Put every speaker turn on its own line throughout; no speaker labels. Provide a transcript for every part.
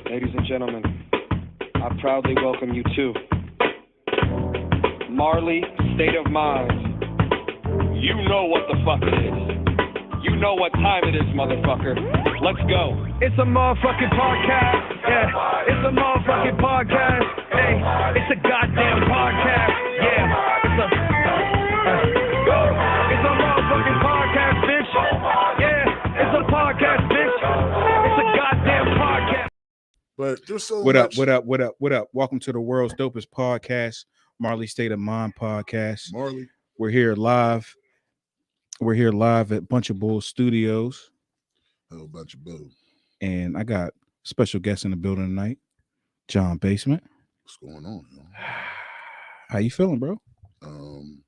Ladies and gentlemen, I proudly welcome you to Marley State of Mind. You know what the fuck it is. You know what time it is, motherfucker. Let's go. It's a motherfucking podcast. Yeah, it's a motherfucking podcast. Hey, it's a goddamn podcast. Yeah, it's a motherfucking podcast, bitch. Yeah, it's a podcast, bitch. It's a goddamn podcast.
But there's so
What
much.
up? Welcome to the world's dopest podcast, Marley State of Mind podcast.
Marley.
We're here live. At Bunch of Bull Studios.
Oh, bunch of bull.
And I got special guests in the building tonight. John Basement.
What's going on, yo?
How you feeling, bro?
I'm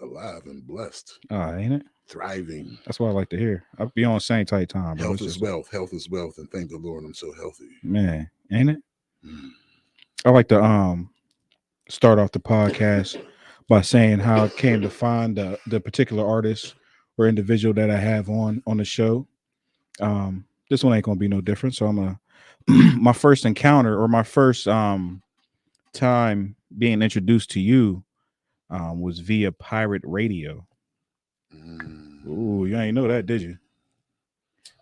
alive and blessed.
Ain't it?
Thriving.
That's what I like to hear. I'll be on the same tight time, bro.
Health is wealth. Health is wealth. And thank the Lord I'm so healthy.
Man, ain't it? I like to start off the podcast by saying how I came to find the particular artist or individual that I have on the show. This one ain't gonna be no different. So I'm my first encounter or my first time being introduced to you was via pirate radio. Ooh, you ain't know that, did you?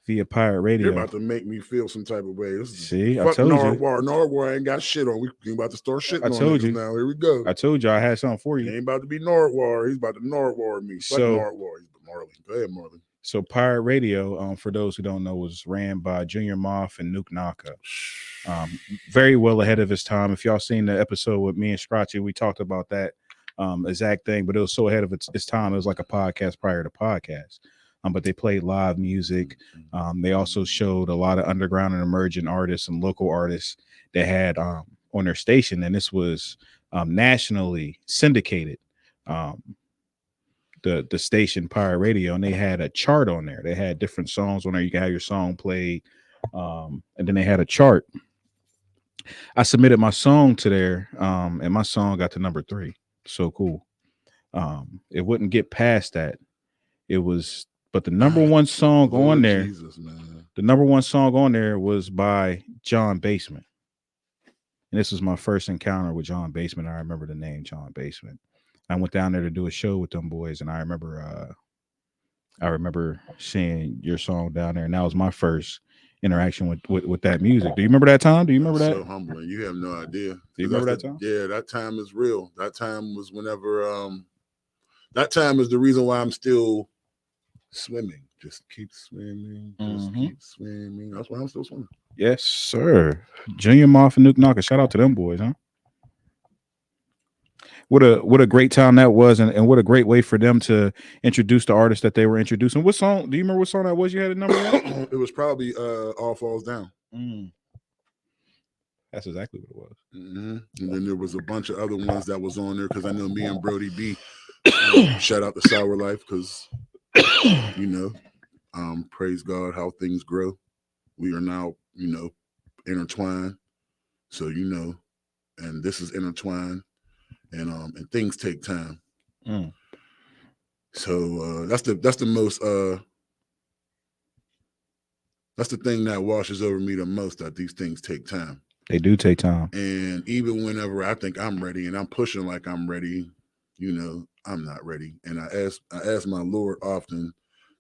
Via pirate radio.
You're about to make me feel some type of way.
See, I told you.
Nardwar ain't got shit on. We about to start shitting on
told you.
now. Here we go.
I told you I had something for
He
you.
ain't about to be Nardwar. He's about to Nardwar me. Fuck
So-
Nardwar. He's Marley. Go ahead, Marley.
So pirate radio, for those who don't know, was ran by Junior Moth and Nuke Naka. Very well ahead of his time. If y'all seen the episode with me and Scratchy, we talked about that exact thing, but it was so ahead of its time. It was like a podcast prior to podcast. But they played live music. They also showed a lot of underground and emerging artists and local artists that had on their station, and this was nationally syndicated. The station Pirate Radio, and they had a chart on there. They had different songs on there. You can have your song played, and then they had a chart. I submitted my song to there, and my song got to number 3. So cool. It wouldn't get past that. But the number one song on there,
Jesus, man.
the number one song on there was by John Basement. And this was my first encounter with John Basement. I remember the name John Basement. I went down there to do a show with them boys, and I remember seeing your song down there, and that was my first interaction with that music. Do you remember that time? Do you remember that?
So humbling. You have no idea.
Do you remember that time?
Yeah, that time is real. That time was whenever that time is the reason why I'm still swimming. Just keep swimming. Just keep swimming. That's why I'm still swimming.
Yes, sir. Junior Moth and Nuke Naka. Shout out to them boys, huh? What a great time that was, and what a great way for them to introduce the artist that they were introducing. What song? Do you remember what song that was? You had a number one?
It was probably All Falls Down.
That's exactly what it was.
And then there was a bunch of other ones that was on there because I know me and Brody B. Shout out to Sour Life because praise God how things grow. We are now intertwined. So and this is intertwined. And things take time. So that's the most that's the thing that washes over me the most, that these things take time.
They do take time.
And even whenever I think I'm ready and I'm pushing like I'm ready, I'm not ready. And I ask my Lord often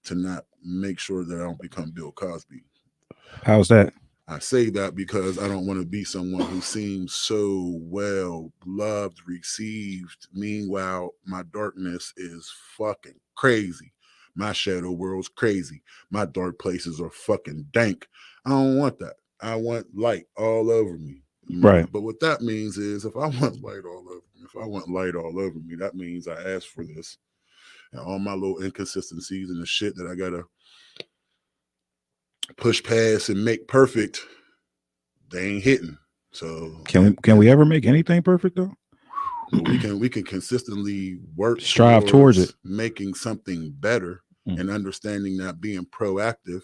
to not make sure that I don't become Bill Cosby.
How's that?
I say that because I don't want to be someone who seems so well loved, received. Meanwhile, my darkness is fucking crazy. My shadow world's crazy. My dark places are fucking dank. I don't want that. I want light all over me.
Right.
But what that means is if I want light all over me, that means I ask for this. And all my little inconsistencies and the shit that I gotta push past and make perfect, they ain't hitting. So
can we ever make anything perfect though?
We can consistently
strive towards it,
making something better, and understanding that being proactive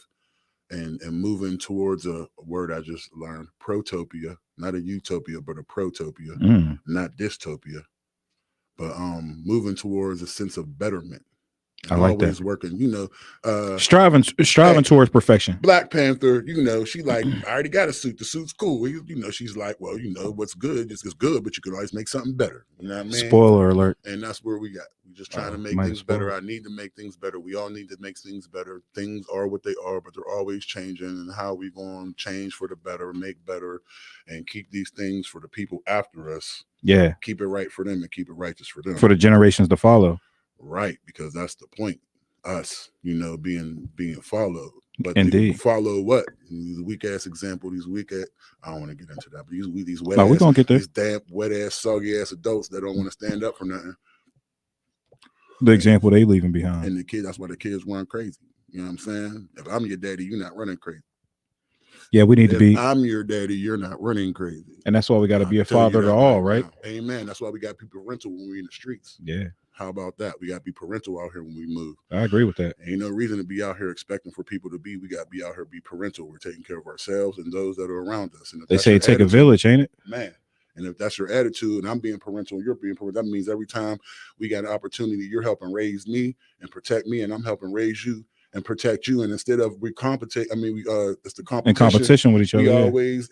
and moving towards a word I just learned, protopia, not a utopia, but a protopia, not dystopia, but moving towards a sense of betterment. And
I like
always
that.
working,
Striving
hey,
towards perfection.
Black Panther, she like, I already got a suit. The suit's cool. She's like, well, what's good is good, but you can always make something better. You know what I mean?
Spoiler alert.
And that's where we got. We're just trying to make
might
things
as well.
better. I need to make things better. We all need to make things better. Things are what they are, but they're always changing. And how we going to change for the better, make better, and keep these things for the people after us.
Yeah.
Keep it right for them and keep it righteous for them.
For the generations to follow.
Right, because that's the point. Us, being followed. But
Indeed.
they follow what? These weak ass example, these weak ass, I don't want to get into that, but these wet
we're
ass,
gonna get there.
these damp, wet ass, soggy ass adults that don't want to stand up for nothing.
The example they leaving behind.
And that's why the kids run crazy. You know what I'm saying? If I'm your daddy, you're not running crazy.
Yeah, we need to be.
I'm your daddy, you're not running crazy.
And that's why we got to be a father to all, right?
Amen. That's why we got people parental when we're in the streets.
Yeah.
How about that? We got to be parental out here when we move.
I agree with that.
Ain't no reason to be out here expecting for people to be. We got to be out here, be parental. We're taking care of ourselves and those that are around us. And
they say it take a village, ain't it?
Man. And if that's your attitude and I'm being parental and you're being parental, that means every time we got an opportunity, you're helping raise me and protect me, and I'm helping raise you and protect you. And instead of we compete, it's the competition.
In competition with each other.
We always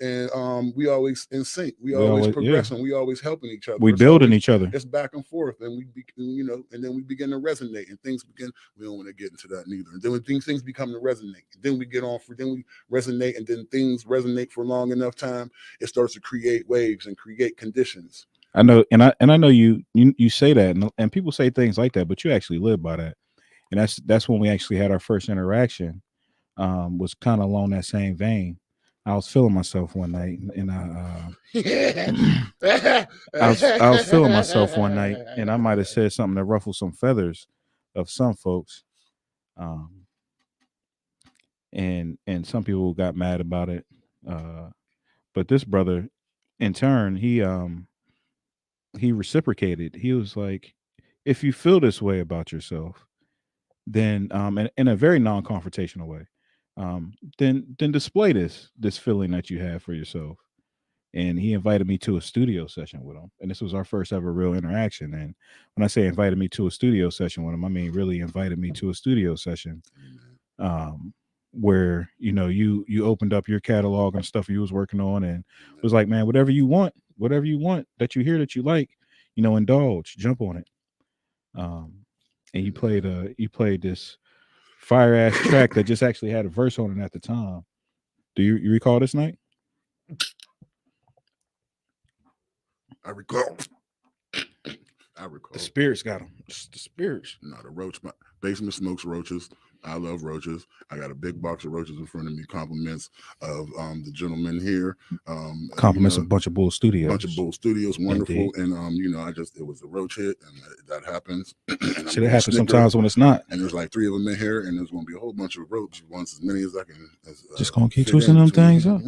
in sync. We always progressing. We always helping each other.
We building each other.
It's back and forth, and and then we begin to resonate, and things begin. We don't want to get into that neither. And then when things become to resonate, then we then we resonate, and then things resonate for long enough time. It starts to create waves and create conditions.
I know, and I know you say that, and people say things like that, but you actually live by that. And that's when we actually had our first interaction. Was kind of along that same vein. I was feeling myself one night, and I was feeling myself one night, and I might have said something that ruffled some feathers of some folks, and some people got mad about it. But this brother, in turn, he reciprocated. He was like, "If you feel this way about yourself, then in a very non-confrontational way, then display this feeling that you have for yourself." And he invited me to a studio session with him, and this was our first ever real interaction. And when I say invited me to a studio session with him, I mean really invited me to a studio session, where you opened up your catalog and stuff you was working on, and was like, man, whatever you want that you hear that you like, indulge, jump on it. And you played this fire ass track that just actually had a verse on it at the time. Do you recall this night?
I recall.
The spirits got them. The spirits.
No, the roach. My basement smokes roaches. I love roaches. I got a big box of roaches in front of me. Compliments of the gentleman here.
Compliments of a bunch of Bull Studios.
Wonderful. Indeed. And it was a roach hit, and that happens.
Should it happen sometimes when it's not?
And there's like 3 of them in here, and there's gonna be a whole bunch of roaches. Once as many as I can.
Just gonna keep twisting them things up.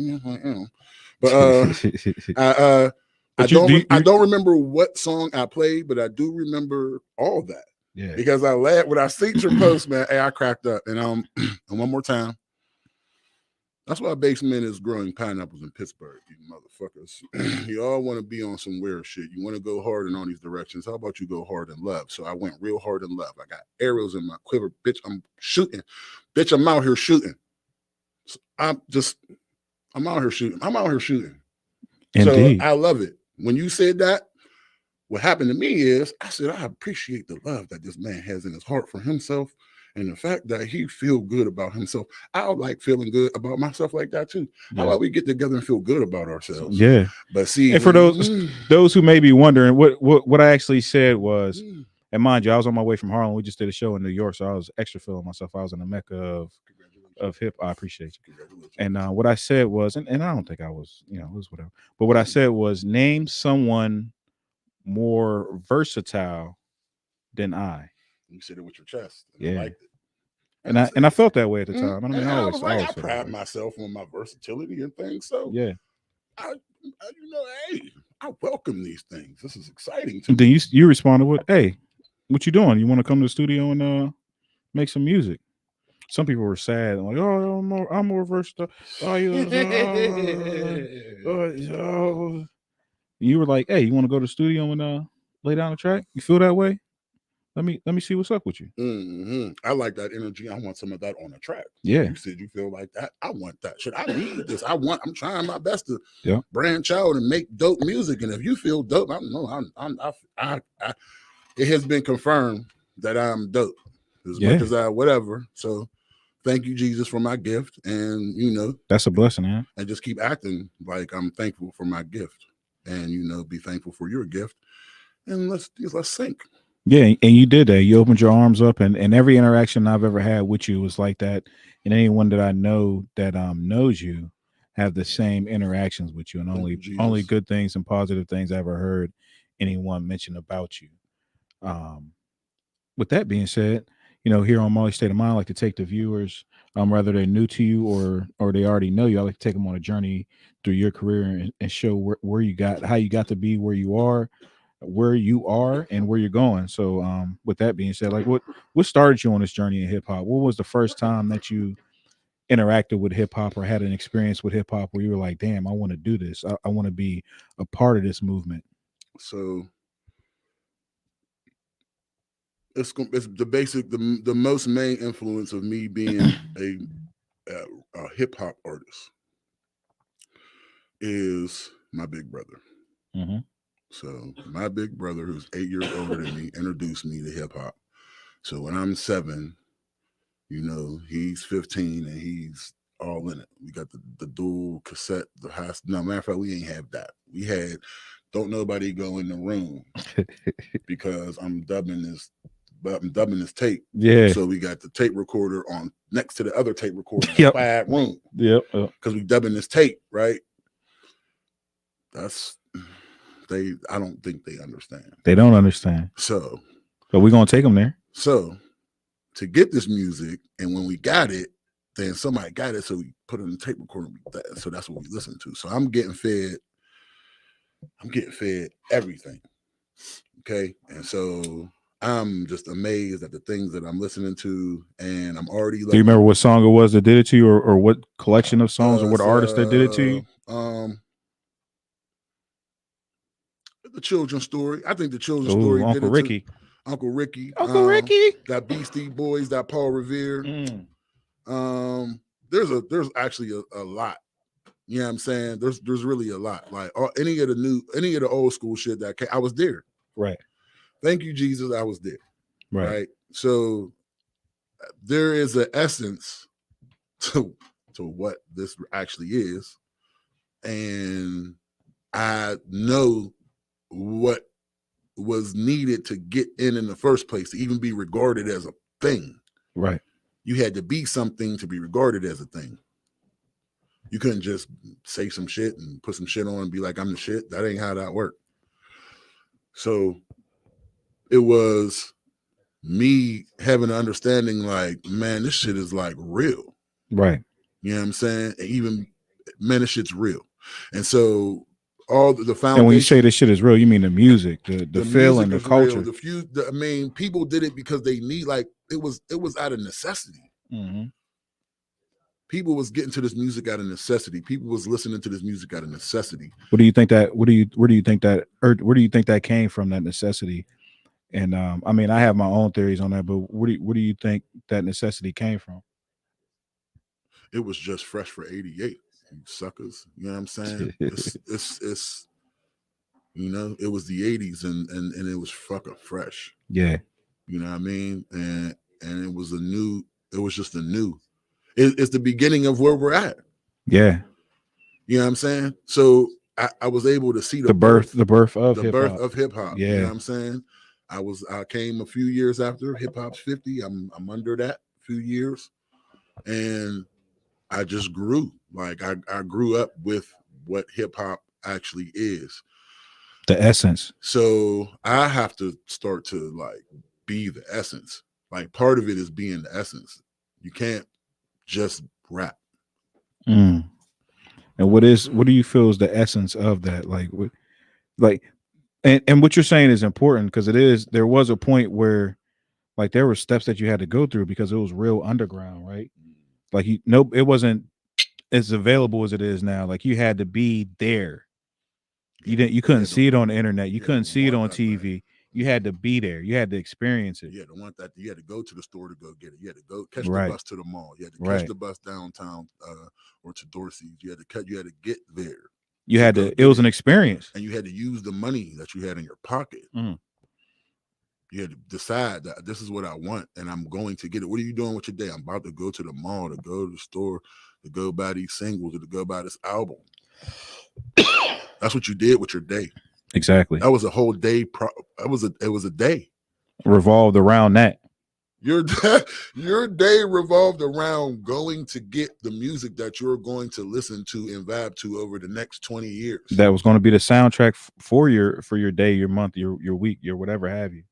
But I don't remember what song I played, but I do remember all that.
Yeah.
Because I laughed when I seen your post, man. Hey, I cracked up. And and one more time. That's why Basement is growing pineapples in Pittsburgh, you motherfuckers. You all want to be on some weird shit. You want to go hard in all these directions. How about you go hard in love? So I went real hard in love. I got arrows in my quiver. Bitch, I'm shooting. Bitch, I'm out here shooting. So I'm out here shooting.
Indeed.
So I love it. When you said that, what happened to me is I said, I appreciate the love that this man has in his heart for himself, and the fact that he feel good about himself. I like feeling good about myself like that too. Yeah. How about we get together and feel good about ourselves?
Yeah.
But see,
and for those who may be wondering, what I actually said was, and mind you, I was on my way from Harlem. We just did a show in New York, so I was extra feeling myself. I was in the mecca of hip. I appreciate you. And what I said was, and I don't think I was, it was whatever. But what I said was, name someone more versatile than I.
You said it with your chest.
Yeah.
I liked it.
And I felt that way at the time. I mean, I
pride myself on my versatility and things. So
yeah,
hey, I welcome these things. This is exciting to me.
Then you responded with, "Hey, what you doing? You want to come to the studio and make some music?" Some people were sad, like, "Oh, I'm more versatile." You were like, "Hey, you want to go to the studio and lay down a track? You feel that way?" let me see what's up with you.
I like that energy. I want some of that on the track.
Yeah.
You said you feel like that. I want that shit. I need this. I'm trying my best to
Yeah.
branch out and make dope music. And if you feel dope, I know it has been confirmed that I'm dope as much as whatever. So thank you, Jesus, for my gift. And, you know,
that's a blessing, man.
And just keep acting like I'm thankful for my gift and, you know, be thankful for your gift. And let's sync.
Yeah. And you did that. You opened your arms up, and every interaction I've ever had with you was like that. And anyone that I know that knows you have the same interactions with you, and only good things and positive things I ever heard anyone mention about you. With that being said, you know, here on Molly State of Mind, I like to take the viewers, whether they're new to you or they already know you, I like to take them on a journey through your career and show where you got, how you got to be where you are, and where you're going. So with that being said, like what started you on this journey in hip hop? What was the first time that you interacted with hip hop or had an experience with hip hop where you were like, damn, I want to do this. I want to be a part of this movement?
So it's the most main influence of me being a hip hop artist is my big brother.
Mm-hmm.
So my big brother, who's 8 years older than me, introduced me to hip hop. So when I'm 7, you know, he's 15 and he's all in it. We got the dual cassette, the house. No, matter of fact, we ain't have that. We had Don't Nobody Go in the Room because I'm dubbing this tape.
Yeah.
So we got the tape recorder on next to the other tape recorder in the quiet room.
Yep.
Because we dubbing this tape, right? I don't think they understand.
They don't understand.
So,
but we're gonna take them there.
So, to get this music, and when we got it, then somebody got it, so we put it in the tape recorder. So that's what we listen to. So I'm getting fed everything. Okay, and so I'm just amazed at the things that I'm listening to, and I'm already.
Do you remember what song it was that did it to you, or what collection of songs, or what artist that did it to you?
The Children's Story. I think the Children's Story did it
Ricky.
To Uncle Ricky.
Uncle Ricky.
That Beastie Boys, that Paul Revere. There's actually a lot. You know what I'm saying? There's really a lot. Like any of the old school shit that I was there.
Right.
Thank you, Jesus. I was there. Right. So there is an essence to what this actually is. And I know what was needed to get in the first place to even be regarded as a thing.
Right.
You had to be something to be regarded as a thing. You couldn't just say some shit and put some shit on and be like, I'm the shit. That ain't how that worked. So it was me having an understanding like, man, this shit is like real.
Right.
You know what I'm saying? And even, man, this shit's real. And so all the foundation.
And when you say this shit is real, you mean the music, the feel, and the culture.
I mean, people did it because they need, like, it was out of necessity.
Mm-hmm.
People was getting to this music out of necessity. People was listening to this music out of necessity.
Where do you think that came from, that necessity? And I mean, I have my own theories on that, but where do you think that necessity came from?
It was just fresh for 88, you suckers. You know what I'm saying? it's you know, it was the 80s and it was fucking fresh.
Yeah.
You know what I mean? And it was just a new. It's the beginning of where we're at.
Yeah.
You know what I'm saying? So I was able to see the
birth of
hip hop.
Yeah.
You know what I'm saying? I came a few years after hip hop's 50. I'm under that few years. And I just grew. Like I grew up with what hip hop actually is.
The essence.
So I have to start to like be the essence. Like part of it is being the essence. You can't just rap.
And what do you feel is the essence of that? And what you're saying is important because there was a point where like there were steps that you had to go through because it was real underground, right? Like it wasn't as available as it is now. Like you had to be there. You couldn't see it on the internet. You couldn't see it on TV. You had to be there. You had to experience it.
You had to want that. You had to go to the store to go get it. You had to go catch the
Right.
bus to the mall. You had to catch
Right.
the bus downtown or to Dorsey's. You had to get there.
You
to
had
go
to. It
get
was an experience.
and you had to use the money that you had in your pocket.
Mm.
You had to decide that this is what I want and I'm going to get it. What are you doing with your day? I'm about to go to the mall, to go to the store, to go buy these singles, or to go buy this album. That's what you did with your day.
Exactly.
That was a whole day. It was a day.
Revolved around that.
Your day revolved around going to get the music that you're going to listen to and vibe to over the next 20 years.
That was going to be the soundtrack for your day, your month, your week, your whatever have you.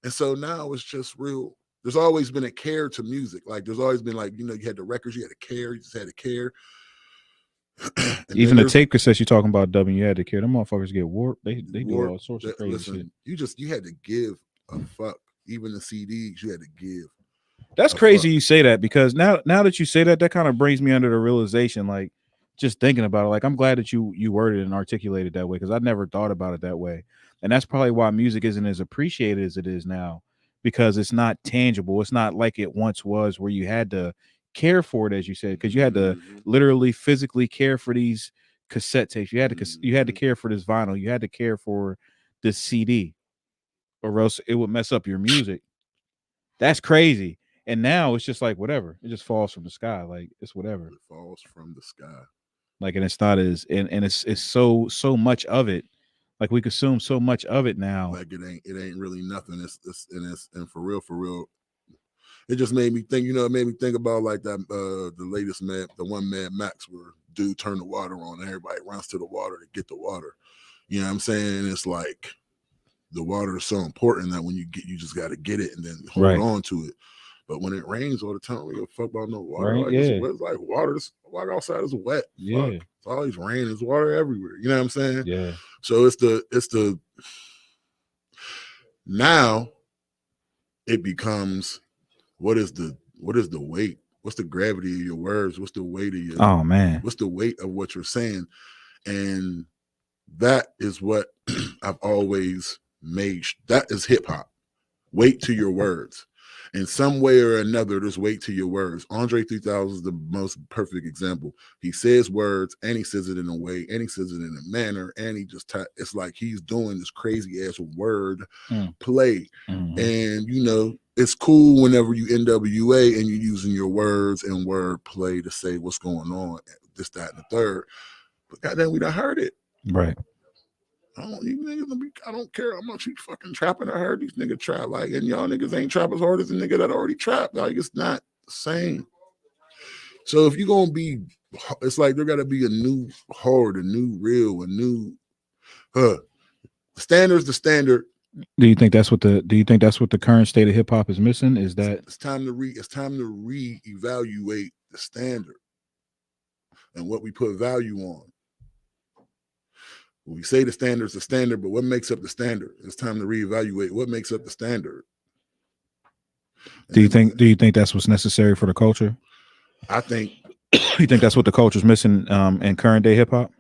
And so now it's just real. There's always been a care to music. Like there's always been like, you had the records, you had to care, you just had to care.
Even the tape cassettes you're talking about, dubbing, you had to care. Them motherfuckers get warped. They do all sorts of crazy shit.
You had to give a fuck. Even the CDs, you had to give.
That's crazy you say that, because now that you say that, that kind of brings me under the realization, like just thinking about it. Like I'm glad that you worded and articulated that way, because I never thought about it that way. And that's probably why music isn't as appreciated as it is now, because it's not tangible. It's not like it once was, where you had to care for it, as you said, because you had to literally physically care for these cassette tapes. You had to care for this vinyl. You had to care for this CD, or else it would mess up your music. That's crazy. And now it's just like whatever. It just falls from the sky. Like it's whatever.
It falls from the sky.
Like, and it's not as and it's so much of it. Like we consume so much of it now.
Like it ain't really nothing. And for real. It just made me think, it made me think about like that the latest Mad Max, where dude turned the water on and everybody runs to the water to get the water. You know what I'm saying? And it's like the water is so important that when you just got to get it and then hold on to it. But when it rains all the time, we don't fuck about no water.
Right,
like it's like water outside is wet.
Yeah.
Fuck. It's always rain. There's water everywhere. You know what I'm saying?
Yeah.
So it's the now it becomes what is the weight? What's the gravity of your words? What's the weight of your what's the weight of what you're saying? And that is what I've always made. That is hip hop. Weight to your words. In some way or another, there's weight to your words. Andre 3000 is the most perfect example. He says words, and he says it in a way, and he says it in a manner, and he just it's like he's doing this crazy ass word play.
Mm-hmm.
And it's cool whenever you NWA and you're using your words and word play to say what's going on, this, that, and the third. But goddamn, we done heard it.
Right.
I don't care how much you fucking trapping. I heard these niggas trap, like, and y'all niggas ain't trap as hard as the nigga that already trapped. Like, it's not the same. So if you're gonna be, it's like there gotta be a new hard, a new real, a new standard's the standard.
Do you think that's what the current state of hip hop is missing? Is that
it's time to reevaluate the standard and what we put value on. We say the standard's the standard, but what makes up the standard? It's time to reevaluate what makes up the standard.
Do you think that's what's necessary for the culture?
I think.
You think that's what the culture's missing in current day hip hop?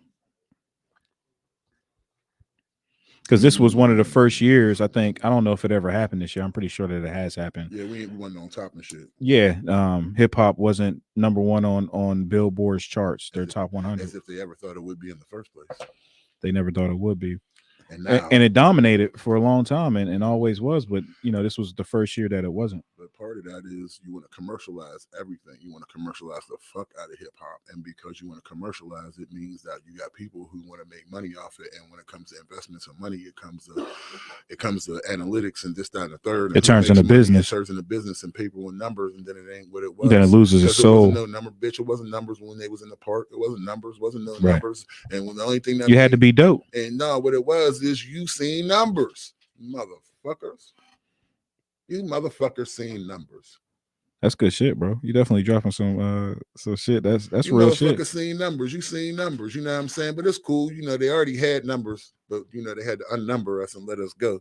Because this was one of the first years, I think. I don't know if it ever happened this year. I'm pretty sure that it has happened.
Yeah, we wasn't on top of shit.
Yeah, hip hop wasn't number one on Billboard's charts, their top 100.
As if they ever thought it would be in the first place.
They never thought it would be.
And now,
and it dominated for a long time and always was. But, this was the first year that it wasn't.
But part of that is you want to commercialize everything. You want to commercialize the fuck out of hip hop. And because you want to commercialize it means that you got people who want to make money off it. And when it comes to investments and money, it comes to analytics and this, that, and the third. And
it turns into business.
It turns into business and people and numbers. And then it ain't what it was.
Then it loses its soul.
It wasn't no number, bitch. It wasn't numbers when they was in the park. It wasn't numbers. Wasn't no numbers. And when the only thing that
you had to be dope.
And no, what it was is you seen numbers, motherfuckers. You motherfuckers seen numbers.
That's good shit, bro. You definitely dropping some shit. That's
you
real shit.
Motherfuckers seen numbers. You seen numbers. You know what I'm saying? But it's cool. They already had numbers, but they had to unnumber us and let us go.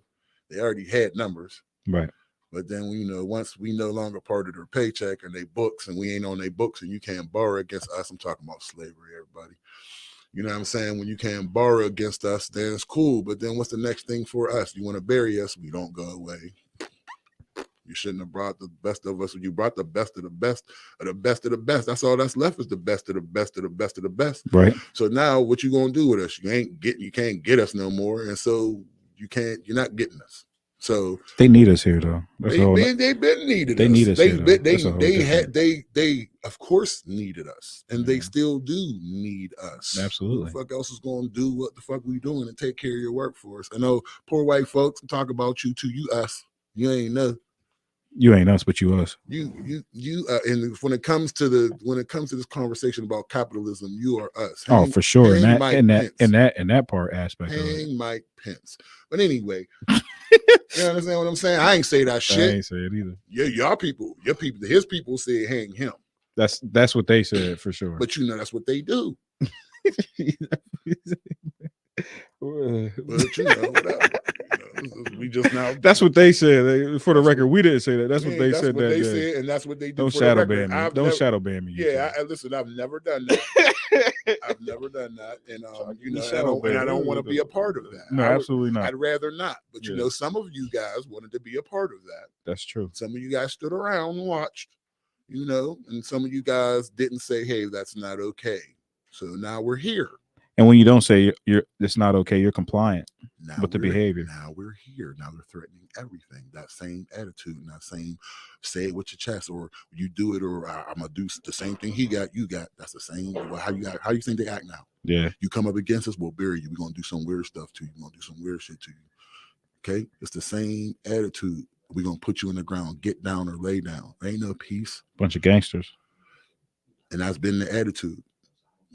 They already had numbers,
right?
But then once we no longer part of their paycheck and they books, and we ain't on their books, and you can't borrow against us. I'm talking about slavery, everybody. You know what I'm saying? When you can't borrow against us, then it's cool. But then what's the next thing for us? You want to bury us? We don't go away. You shouldn't have brought the best of us. You brought the best of the best of the best of the best. That's all that's left is the best of the best of the best of the best.
Right.
So now what you gonna do with us? You can't get us no more. And so you're not getting us. So
they need us here though. That's
they've been needed
they
us.
Need us
They
here, though.
they of course needed us, and they still do need us.
Absolutely.
Who the fuck else is going to do what the fuck we doing and take care of your workforce? I know poor white folks talk about you too. You us. You ain't know.
You ain't us, but you us.
You and when it comes to this conversation about capitalism, you are us.
For sure.
And
that part aspect.
Hang Mike Pence. But anyway, you understand what I'm saying? I ain't say that shit.
I ain't say it either.
Your people, his people said hang him.
That's what they said for sure.
But that's what they do. But whatever. We just now.
That's what they said. For the record, we didn't say that. That's what they said.
That's what they said, and that's what they do.
Don't shadow ban me. Don't shadow ban me.
Yeah, listen. I've never done that. I've never done that, and I don't want to be a part of that.
No, absolutely not.
I'd rather not. But some of you guys wanted to be a part of that.
That's true.
Some of you guys stood around and watched. And some of you guys didn't say, "Hey, that's not okay." So now we're here.
And when you don't say it's not okay, you're compliant with the behavior.
Now we're here. Now they're threatening everything. That same attitude, and that same say it with your chest, or you do it, or I'm gonna do the same thing he got, you got. That's the same. How you think they act now?
Yeah.
You come up against us, we'll bury you. We're gonna do some weird stuff to you. We're gonna do some weird shit to you. Okay? It's the same attitude. We're gonna put you in the ground, get down or lay down. There ain't no peace.
Bunch of gangsters.
And that's been the attitude.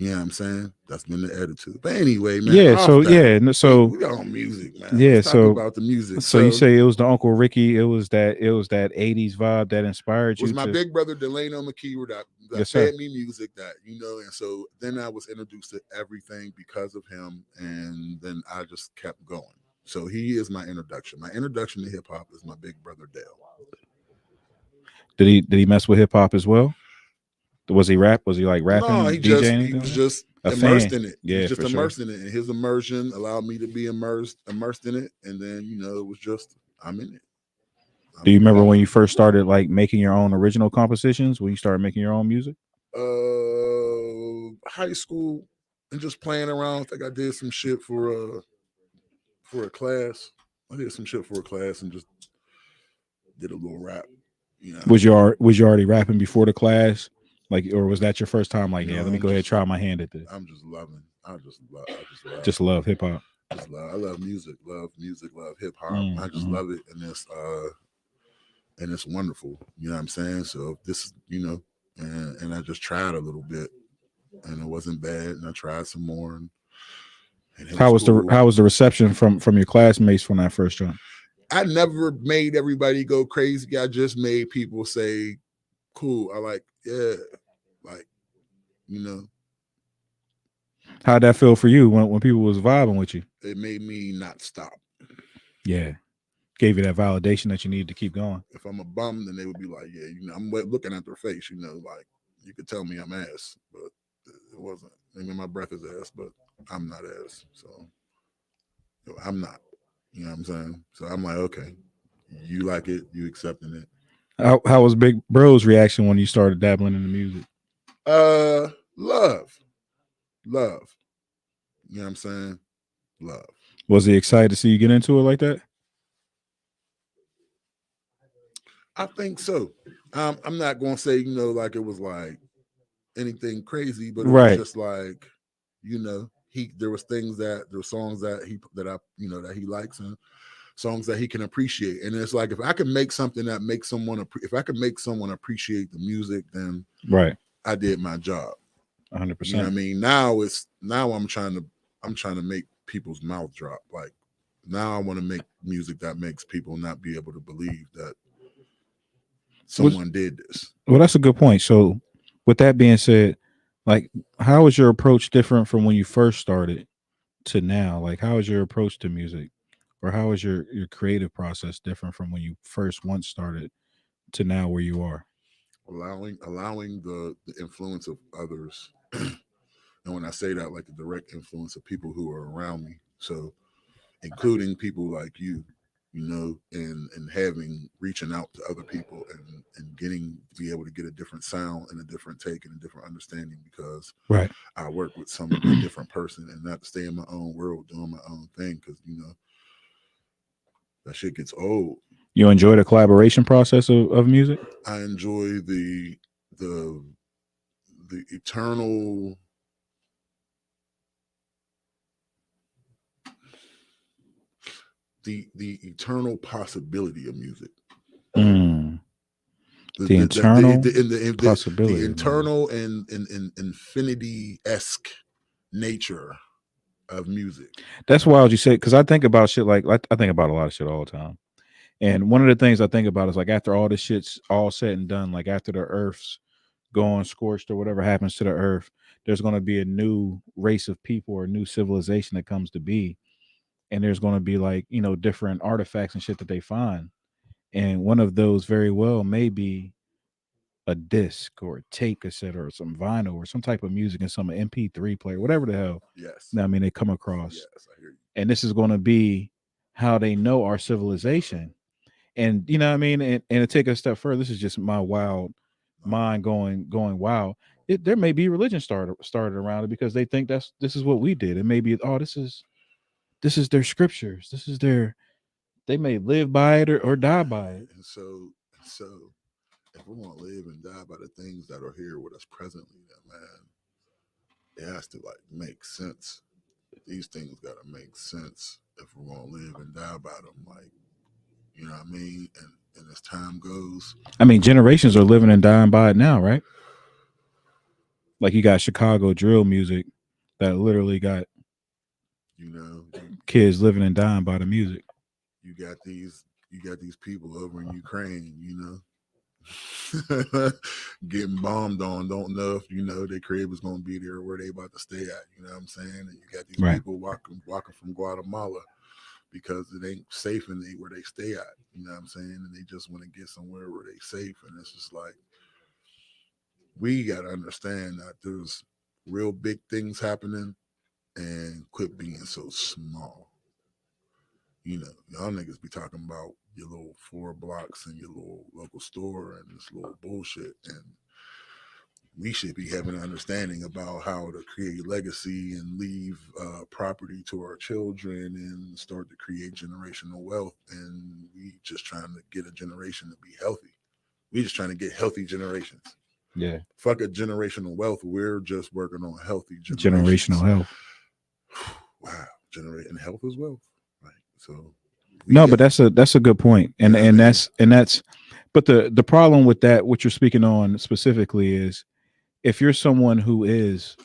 You know what I'm saying? That's been the attitude. But anyway, man.
Yeah, so
we got on music, man.
Yeah,
Let's talk about the music.
So you say it was the Uncle Ricky, it was that 80s vibe that inspired you.
It was my big brother Delano McKeever that fed me music and so then I was introduced to everything because of him, and then I just kept going. So he is my introduction. My introduction to hip hop is my big brother Dale.
Did he mess with hip hop as well? Was he rap? Was he like rapping?
No, he was just immersed in it.
Yeah,
just immersed in it, and his immersion allowed me to be immersed in it. And then it was just I'm in it.
Do you remember when you first started like making your own original compositions? When you started making your own music?
High school and just playing around. I think I did some shit for a class. I did some shit for a class and just did a little rap.
Was you already rapping before the class? Like, or was that your first time? Like, let me go ahead and try my hand at this.
I'm just loving. I
just love hip hop.
I love music. Love hip hop. Mm-hmm. I just love it, and it's wonderful. You know what I'm saying? So this, and I just tried a little bit, and it wasn't bad. And I tried some more. And
how was the reception from your classmates from that first joint?
I never made everybody go crazy. I just made people say, "Cool." I like, yeah, like,
How'd that feel for you when people was vibing with you?
It made me not stop.
Yeah. Gave you that validation that you needed to keep going.
If I'm a bum, then they would be like, yeah, I'm looking at their face, like you could tell me I'm ass, but it wasn't. I mean, my breath is ass, but I'm not ass. So I'm not. You know what I'm saying? So I'm like, okay, you like it, you accepting it.
How was Big Bro's reaction when you started dabbling in the music?
Love. You know what I'm saying? Love.
Was he excited to see you get into it like that?
I think so. I'm not going to say, like it was like anything crazy, but it was just like, there was songs that he likes and songs that he can appreciate. And it's like, if I can make something that makes someone, if I can make someone appreciate the music, then I did my job.
100%.
You know what I mean? Now I'm trying to make people's mouth drop. Like now I want to make music that makes people not be able to believe that someone did this.
Well, that's a good point. So with that being said, like, how is your approach different from when you first started to now? Like, how is your approach to music, or how is your creative process different from when you once started to now where you are?
Allowing the influence of others And when I say that, like the direct influence of people who are around me. So including people like you, and reaching out to other people and be able to get a different sound and a different take and a different understanding, because
Right.
I work with a different person and not to stay in my own world doing my own thing, because that shit gets old.
You enjoy the collaboration process of music?
I enjoy the eternal the eternal possibility of music.
The internal
The
possibility.
internal and infinity-esque nature of music.
That's wild you say, because I think about shit like I think about a lot of shit all the time. And one of the things I think about is like after all this shit's all said and done, like after the earth's gone scorched or whatever happens to the earth, there's going to be a new race of people or a new civilization that comes to be. And there's going to be like, different artifacts and shit that they find. And one of those very well may be a disc or a tape cassette or some vinyl or some type of music and some MP3 player, whatever the hell.
Yes.
I mean, they come across.
Yes, I hear you.
And this is going to be how they know our civilization. And you know what I mean? And to take a step further, this is just my wild mind going wild. There may be religion started around it because they think this is what we did. It may be, this is their scriptures. This is they may live by it or die by it.
And so if we want to live and die by the things that are here with us presently, then man, it has to like make sense. These things gotta make sense if we're gonna live and die by them. Like, you know what I mean? And as time goes,
I mean, generations are living and dying by it now, right? Like you got Chicago drill music that literally got kids living and dying by the music.
You got these people over in Ukraine, getting bombed on, don't know if their crib is gonna be there or where they about to stay at. You know what I'm saying? And you got these people walking from Guatemala because it ain't safe where they stay at. You know what I'm saying? And they just want to get somewhere where they safe. And it's just like, we gotta understand that there's real big things happening, and quit being so small. Y'all niggas be talking about your little 4 blocks and your little local store and this little bullshit. And we should be having an understanding about how to create legacy and leave property to our children and start to create generational wealth. And we just trying to get a generation to be healthy. We just trying to get healthy generations.
Yeah.
Fuck a generational wealth. We're just working on healthy
generational health.
Wow. And health is wealth. Right. So
but that's a good point. And that's but the problem with that, what you're speaking on specifically, is if you're someone who is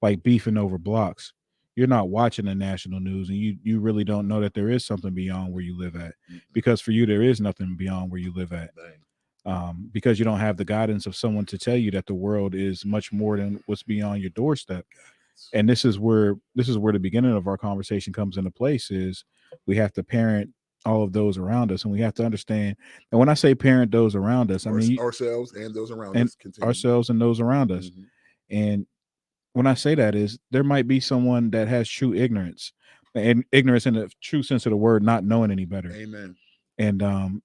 like beefing over blocks, you're not watching the national news, and you really don't know that there is something beyond where you live at. Because for you there is nothing beyond where you live at. Because you don't have the guidance of someone to tell you that the world is much more than what's beyond your doorstep. And this is where the beginning of our conversation comes into place, is we have to parent all of those around us, and we have to understand. And when I say parent those around us, I mean
ourselves and those around
us. Ourselves and those around us. And when I say that, is there might be someone that has true ignorance, and ignorance in the true sense of the word, not knowing any better.
Amen.
And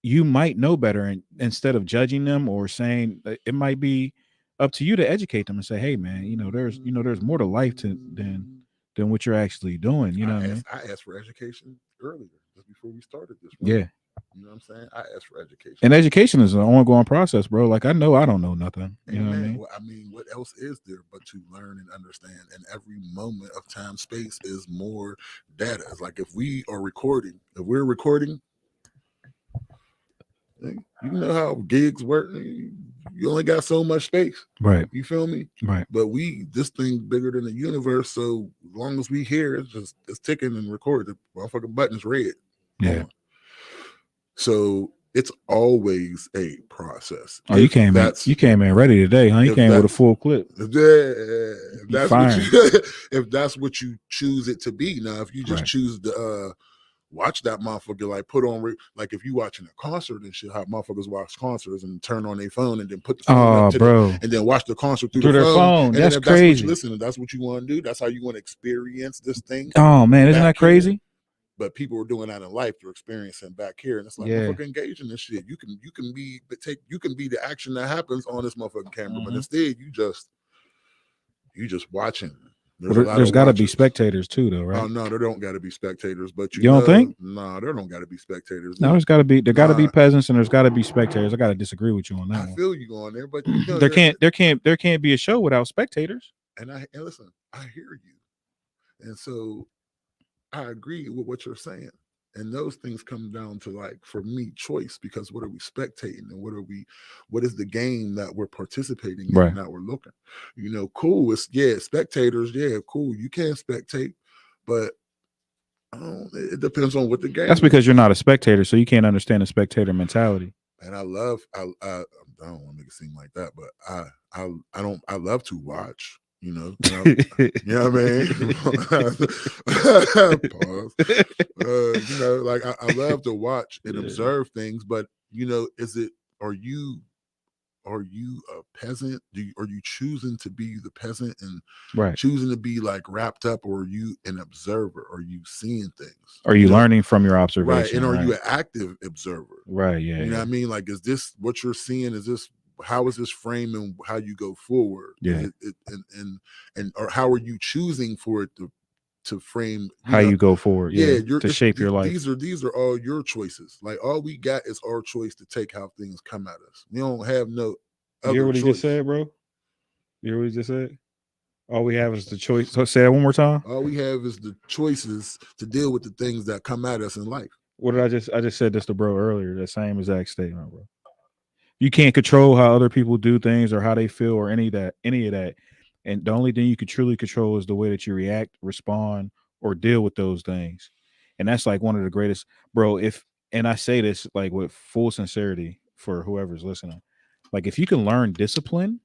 you might know better, and instead of judging them or saying, it might be up to you to educate them and say, hey man, there's more to life than what you're actually doing.
I asked for education earlier, just before we started this.
Right? Yeah.
You know what I'm saying? I asked for education.
And education is an ongoing process, bro. Like I know I don't know nothing. You know what I mean?
Well, I mean, what else is there but to learn and understand? And every moment of time, space is more data. It's like if we're recording, you know how gigs work. You only got so much space,
right?
You feel me?
Right.
But this thing bigger than the universe. So as long as we hear, it's ticking and recorded. The motherfucking button's red.
Yeah.
So it's always a process.
Oh, you came in ready today, huh? You came with a full clip.
If that's what you choose it to be. Now, if you just choose watch that motherfucker, like put on, like if you watching a concert and shit, how motherfuckers watch concerts and turn on their phone and then put the phone up to them and then watch the concert through
their phone.
And
that's
then if
crazy.
that's what you listen to, that's what you want to do. That's how you want to experience this thing.
Oh man, isn't that crazy?
Here. But people are doing that in life. They're experiencing back here, and it's like motherfucker engage in this shit. You can be the action that happens on this motherfucking camera, but instead you just watching.
There's got to be spectators too, though, right?
Oh no, there don't got to be spectators. But
you don't think?
No, there don't got to be spectators.
No, there got to be peasants and there's got to be spectators. I got to disagree with you on that.
I feel you on there, but
there can't be a show without spectators.
And listen, I hear you, and so I agree with what you're saying. And those things come down to, like, for me, choice, because what are we spectating and what is the game that we're participating in and that we're looking, cool. It's spectators. Yeah, cool. You can spectate, but it depends on what the game
That's because you're not a spectator, so you can't understand the spectator mentality.
And I don't want to make it seem like that, but I love to watch. You know what I mean? Pause. Like I love to watch and observe things, but are you a peasant? Are you choosing to be the peasant and choosing to be like wrapped up, or are you an observer? Are you seeing things?
Are you learning from your observation?
Right. And are you an active observer?
Right. Yeah.
You know what I mean? Like, is this what you're seeing? How is this framing how you go forward?
Yeah.
Or how are you choosing for it to frame
how you go forward? Yeah. To shape your life.
These are all your choices. Like, all we got is our choice to take how things come at us. We don't have no other.
You hear what he just said, bro? You hear what he just said? All we have is the choice. So say that one more time.
All we have is the choices to deal with the things that come at us in life.
What did I just said this to bro earlier? The same exact statement, bro. You can't control how other people do things or how they feel or any of that. And the only thing you can truly control is the way that you react, respond, or deal with those things. And that's like one of the greatest, bro. And I say this like with full sincerity for whoever's listening. Like, if you can learn discipline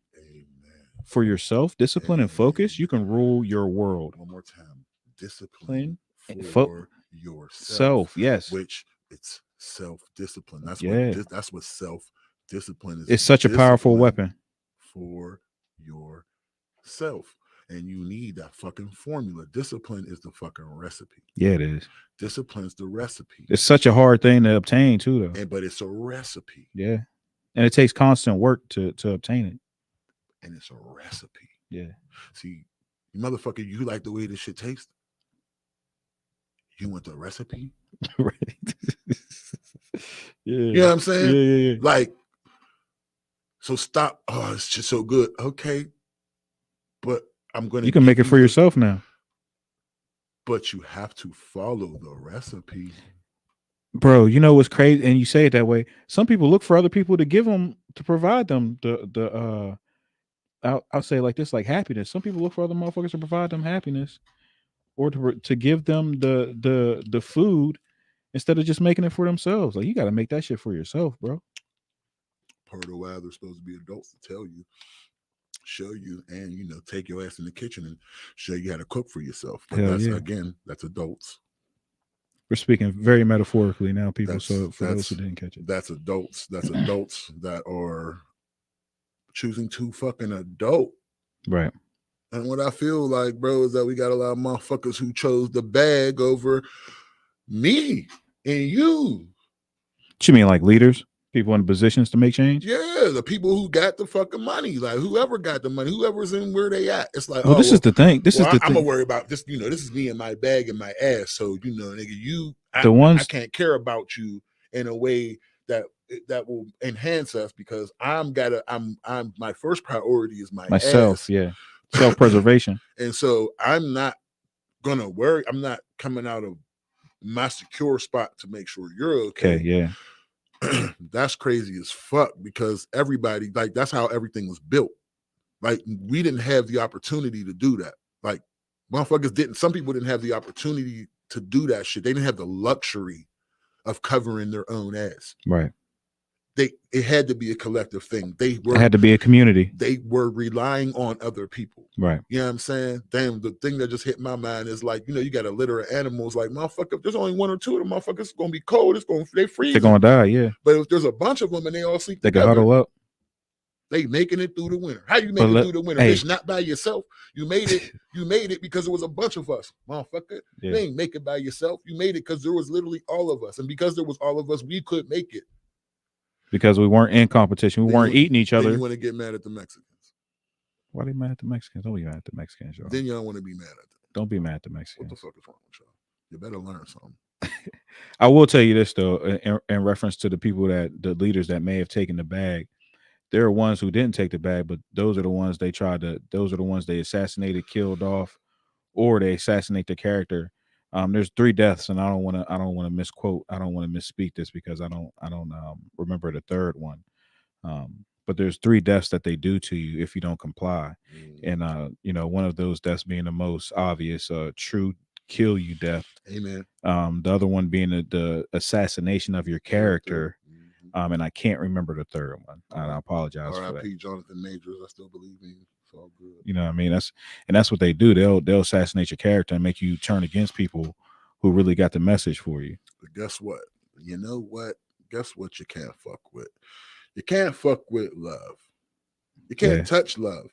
for yourself, discipline and focus, you can rule your world.
One more time. Discipline for yourself.
Yes.
Which it's self-discipline. That's what self-discipline is.
It's such a powerful weapon
for yourself. And you need that fucking formula. Discipline is the fucking recipe.
Yeah, it is.
Discipline's the recipe.
It's such a hard thing to obtain too, though.
But it's a recipe.
Yeah. And it takes constant work to obtain it.
And it's a recipe.
Yeah.
See, you motherfucker, you like the way this shit tastes? You want the recipe?
Right. Yeah.
You know what I'm saying?
Yeah.
Like, so stop. Oh, it's just so good. Okay. But I'm going to.
You can make it for yourself now.
But you have to follow the recipe.
Bro, you know what's crazy? And you say it that way. Some people look for other people to provide them I'll say it like this, like happiness. Some people look for other motherfuckers to provide them happiness, or to give them the food instead of just making it for themselves. Like, you got to make that shit for yourself, bro.
Part of why they're supposed to be adults, to tell you, show you, and take your ass in the kitchen and show you how to cook for yourself. But that's adults.
We're speaking very metaphorically now, people. So for those who didn't catch it,
that's adults. That's adults that are choosing to fucking adult.
Right.
And what I feel like, bro, is that we got a lot of motherfuckers who chose the bag over me and you.
What you mean, like leaders? People in positions to make change?
Yeah, the people who got the fucking money. Like, whoever got the money, whoever's in where they at. It's like,
this is the thing. I'm
gonna worry about this. This is me and my bag and my ass. So, nigga, I can't care about you in a way that will enhance us, because I'm my first priority is myself.
Ass. Yeah. Self-preservation.
And so I'm not gonna worry. I'm not coming out of my secure spot to make sure you're okay.
Yeah.
That's crazy as fuck, because everybody, like, that's how everything was built. Like, we didn't have the opportunity to do that. Like, motherfuckers didn't. Some people didn't have the opportunity to do that shit. They didn't have the luxury of covering their own ass.
Right.
it had to be a collective thing.
It had to be a community.
They were relying on other people.
Right.
You know what I'm saying? Damn, the thing that just hit my mind is like, you got a litter of animals. Like, motherfucker, if there's only one or two of them motherfuckers, gonna be cold. They freeze.
They're gonna die. Yeah.
But if there's a bunch of them and they all sleep
They
together,
can huddle up.
they making it through the winter. How you make it through the winter? Bitch, not by yourself. You made it. You made it because it was a bunch of us, motherfucker. Yeah. You ain't make it by yourself. You made it because there was literally all of us, and because there was all of us, we could make it.
Because we weren't in competition. We weren't eating each other.
Then you want to get mad at the Mexicans?
Why are they mad at the Mexicans? Don't be mad at the Mexicans, y'all.
Then y'all want to be mad at them.
Don't be mad at the Mexicans.
What the fuck is wrong with y'all? You better learn something.
I will tell you this though, in reference to the leaders that may have taken the bag. There are ones who didn't take the bag, but those are the ones they assassinated, killed off, or they assassinate the character. There's 3 deaths, and I don't want to misquote. I don't want to misspeak this because I don't remember the third one. But there's 3 deaths that they do to you if you don't comply. And one of those deaths being the most obvious, true kill you death.
Amen.
The other one being the assassination of your character. And I can't remember the third one. I apologize for that.
R.I.P. Jonathan Majors. I still believe in you. It's all good.
You know what I mean? That's what they do. They'll assassinate your character and make you turn against people who really got the message for you.
But guess what? You know what? Guess what you can't fuck with? You can't fuck with love. You can't touch love.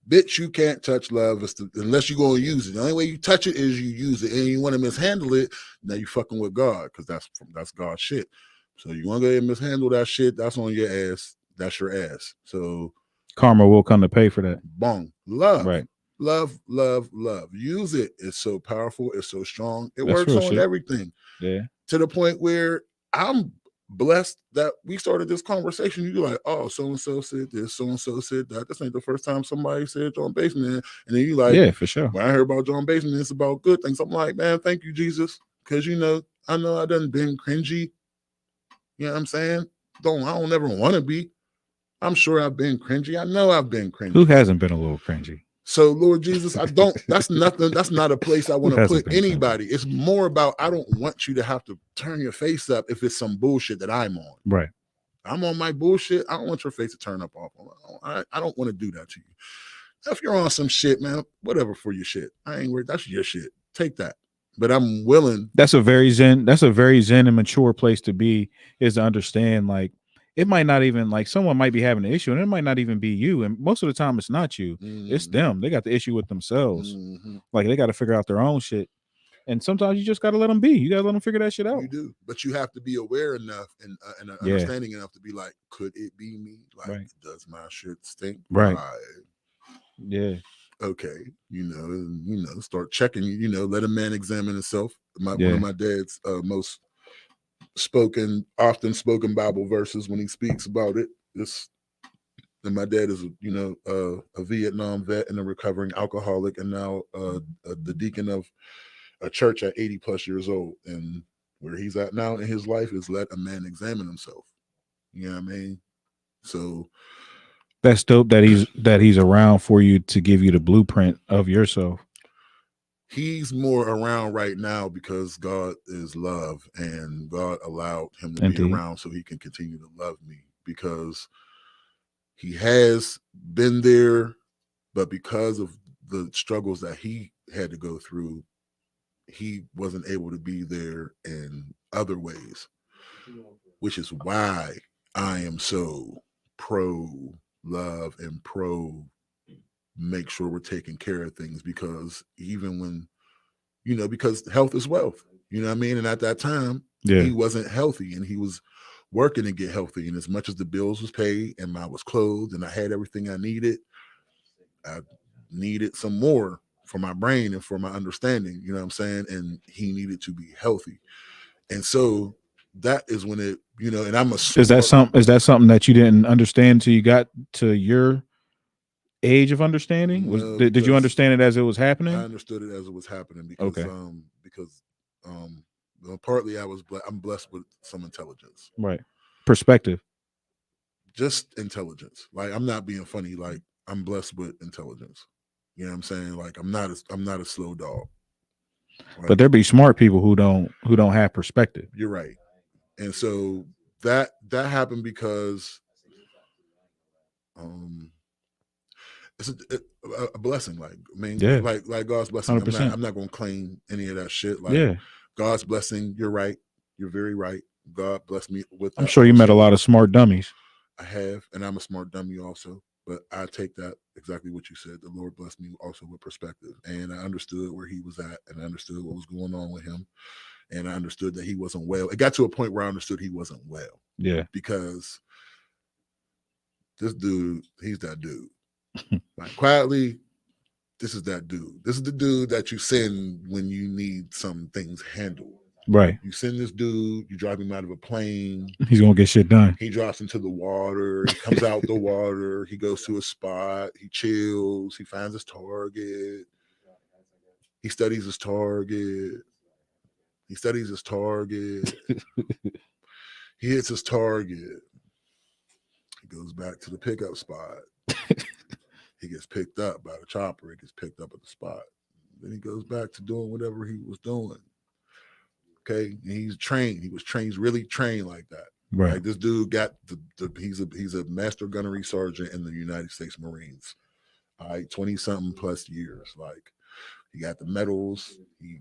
Bitch, you can't touch love unless you're going to use it. The only way you touch it is you use it. And you want to mishandle it, now you fucking with God because that's God's shit. So you want to go ahead and mishandle that shit, that's on your ass. That's your ass. So
karma will come to pay for that.
Bong. Love.
Right.
Love, love, love. Use it. It's so powerful. It's so strong. It works on everything.
Yeah.
To the point where I'm blessed that we started this conversation. You're like, oh, so-and-so said this, so-and-so said that. This ain't the first time somebody said John Baseman. And then you like,
yeah, for sure.
When I heard about John Baseman, it's about good things. I'm like, man, thank you, Jesus. Because, I know I done been cringy. You know what I'm saying? I don't ever want to be. I'm sure I've been cringy. I know I've been cringy.
Who hasn't been a little cringy?
So, Lord Jesus, that's nothing. That's not a place I want to put anybody. Cringy? It's more about, I don't want you to have to turn your face up if it's some bullshit that I'm on.
Right.
I'm on my bullshit. I don't want your face to turn up off. I don't want to do that to you. If you're on some shit, man, whatever for your shit. I ain't worried. That's your shit. Take that. But I'm willing.
That's a very zen and mature place to be, is to understand, like, it might not even, like, someone might be having an issue and it might not even be you. And most of the time it's not you. Mm-hmm. It's them. They got the issue with themselves. Mm-hmm. Like, they got to figure out their own shit. And sometimes you just got to let them be. You got to let them figure that shit out.
You do. But you have to be aware enough and understanding enough to be like, could it be me? Like, does my shit stink?
Right. Yeah.
Okay, start checking, let a man examine himself. One of my dad's most often spoken Bible verses when he speaks about it. And my dad is, a Vietnam vet and a recovering alcoholic, and now the deacon of a church at 80 plus years old. And where he's at now in his life is let a man examine himself. You know what I mean? So
that's dope that he's around for you to give you the blueprint of yourself.
He's more around right now because God is love, and God allowed him to be around so he can continue to love me, because he has been there, but because of the struggles that he had to go through, he wasn't able to be there in other ways, which is why I am so pro love and pro make sure we're taking care of things, because even when, because health is wealth, you know what I mean? And at that time, he wasn't healthy and he was working to get healthy. And as much as the bills was paid and I was clothed and I had everything I needed some more for my brain and for my understanding, you know what I'm saying? And he needed to be healthy. And so that is when it, and I'm a
is that something that you didn't understand until you got to your age of understanding? Did you understand it as it was happening?
I understood it as it was happening because partly I'm blessed with some intelligence.
Right. Perspective.
Just intelligence. Like, I'm not being funny. Like, I'm blessed with intelligence. You know what I'm saying? Like, I'm not a slow dog. Like,
but there be smart people who don't have perspective.
You're right. And so that happened because it's a blessing. Like, I mean,
Yeah.
like God's blessing.
100%.
I'm not gonna claim any of that shit. Like,
Yeah.
God's blessing. You're right. You're very right. God bless me with that.
I'm sure you met a lot of smart dummies.
I have, and I'm a smart dummy also. But I take that exactly what you said. The Lord blessed me also with perspective, and I understood where he was at, and I understood what was going on with him, and I understood that he wasn't well. It got to a point where I understood he wasn't well.
Yeah.
Because this dude, he's that dude. Like, quietly, this is that dude. This is the dude that you send when you need some things handled.
Right.
You send this dude, you drive him out of a plane.
He's going to get shit done.
He drops into the water. He comes out the water. He goes to a spot. He chills. He finds his target. He studies his target. He studies his target. He hits his target. He goes back to the pickup spot. He gets picked up by the chopper. He gets picked up at the spot. Then he goes back to doing whatever he was doing. Okay, and he's trained. He was trained. He's really trained like that.
Right.
Like, this dude got he's a master gunnery sergeant in the United States Marines. All right, 20-something plus years. Like, he got the medals.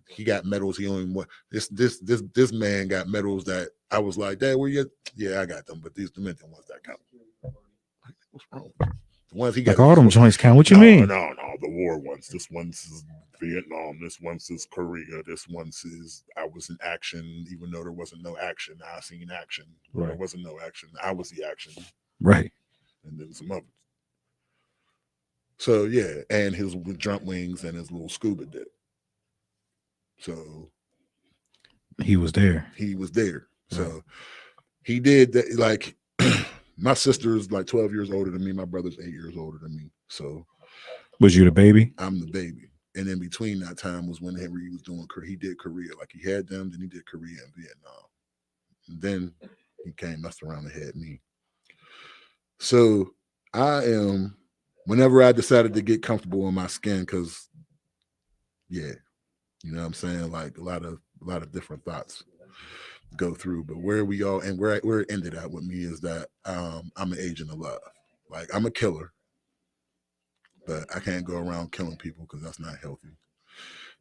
He got medals. He only won. This man got medals that I was like, Dad, where you? Yeah, I got them, but these the ones that count. Like, what's wrong? The ones he got.
Like, all them joints count. What you mean?
No, the war ones. This one's is Vietnam. This one's is Korea. This one's is I was in action, even though there wasn't no action. I seen action.
Right.
There wasn't no action. I was the action.
Right.
And then some others. So yeah, and his jump wings and his little scuba dip. So
he was there.
Right. So he did that. Like, my sister's like 12 years older than me. My brother's 8 years older than me. So
was you the baby?
I'm the baby. And in between that time was when Henry was doing. He did Korea. Like, he had them, then he did Korea and Vietnam. And then he came, messed around and had me. So I am. Whenever I decided to get comfortable in my skin, because, yeah, you know what I'm saying? Like, a lot of different thoughts go through. But where we all, and where it ended at with me is that I'm an agent of love. Like, I'm a killer, but I can't go around killing people because that's not healthy.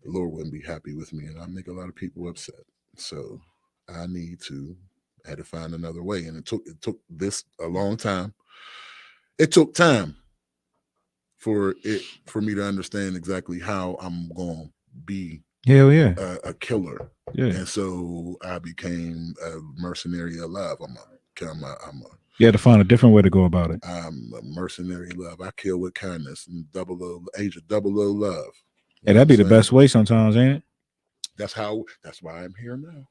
The Lord wouldn't be happy with me, and I make a lot of people upset. So I had to find another way. And it took this a long time. It took time for me to understand exactly how I'm going to be a killer. Yeah. And so I became a mercenary of love.
You had to find a different way to go about it.
I'm a mercenary of love. I kill with kindness and agent double O love.
Yeah, that'd be the best way sometimes, ain't it?
That's why I'm here now.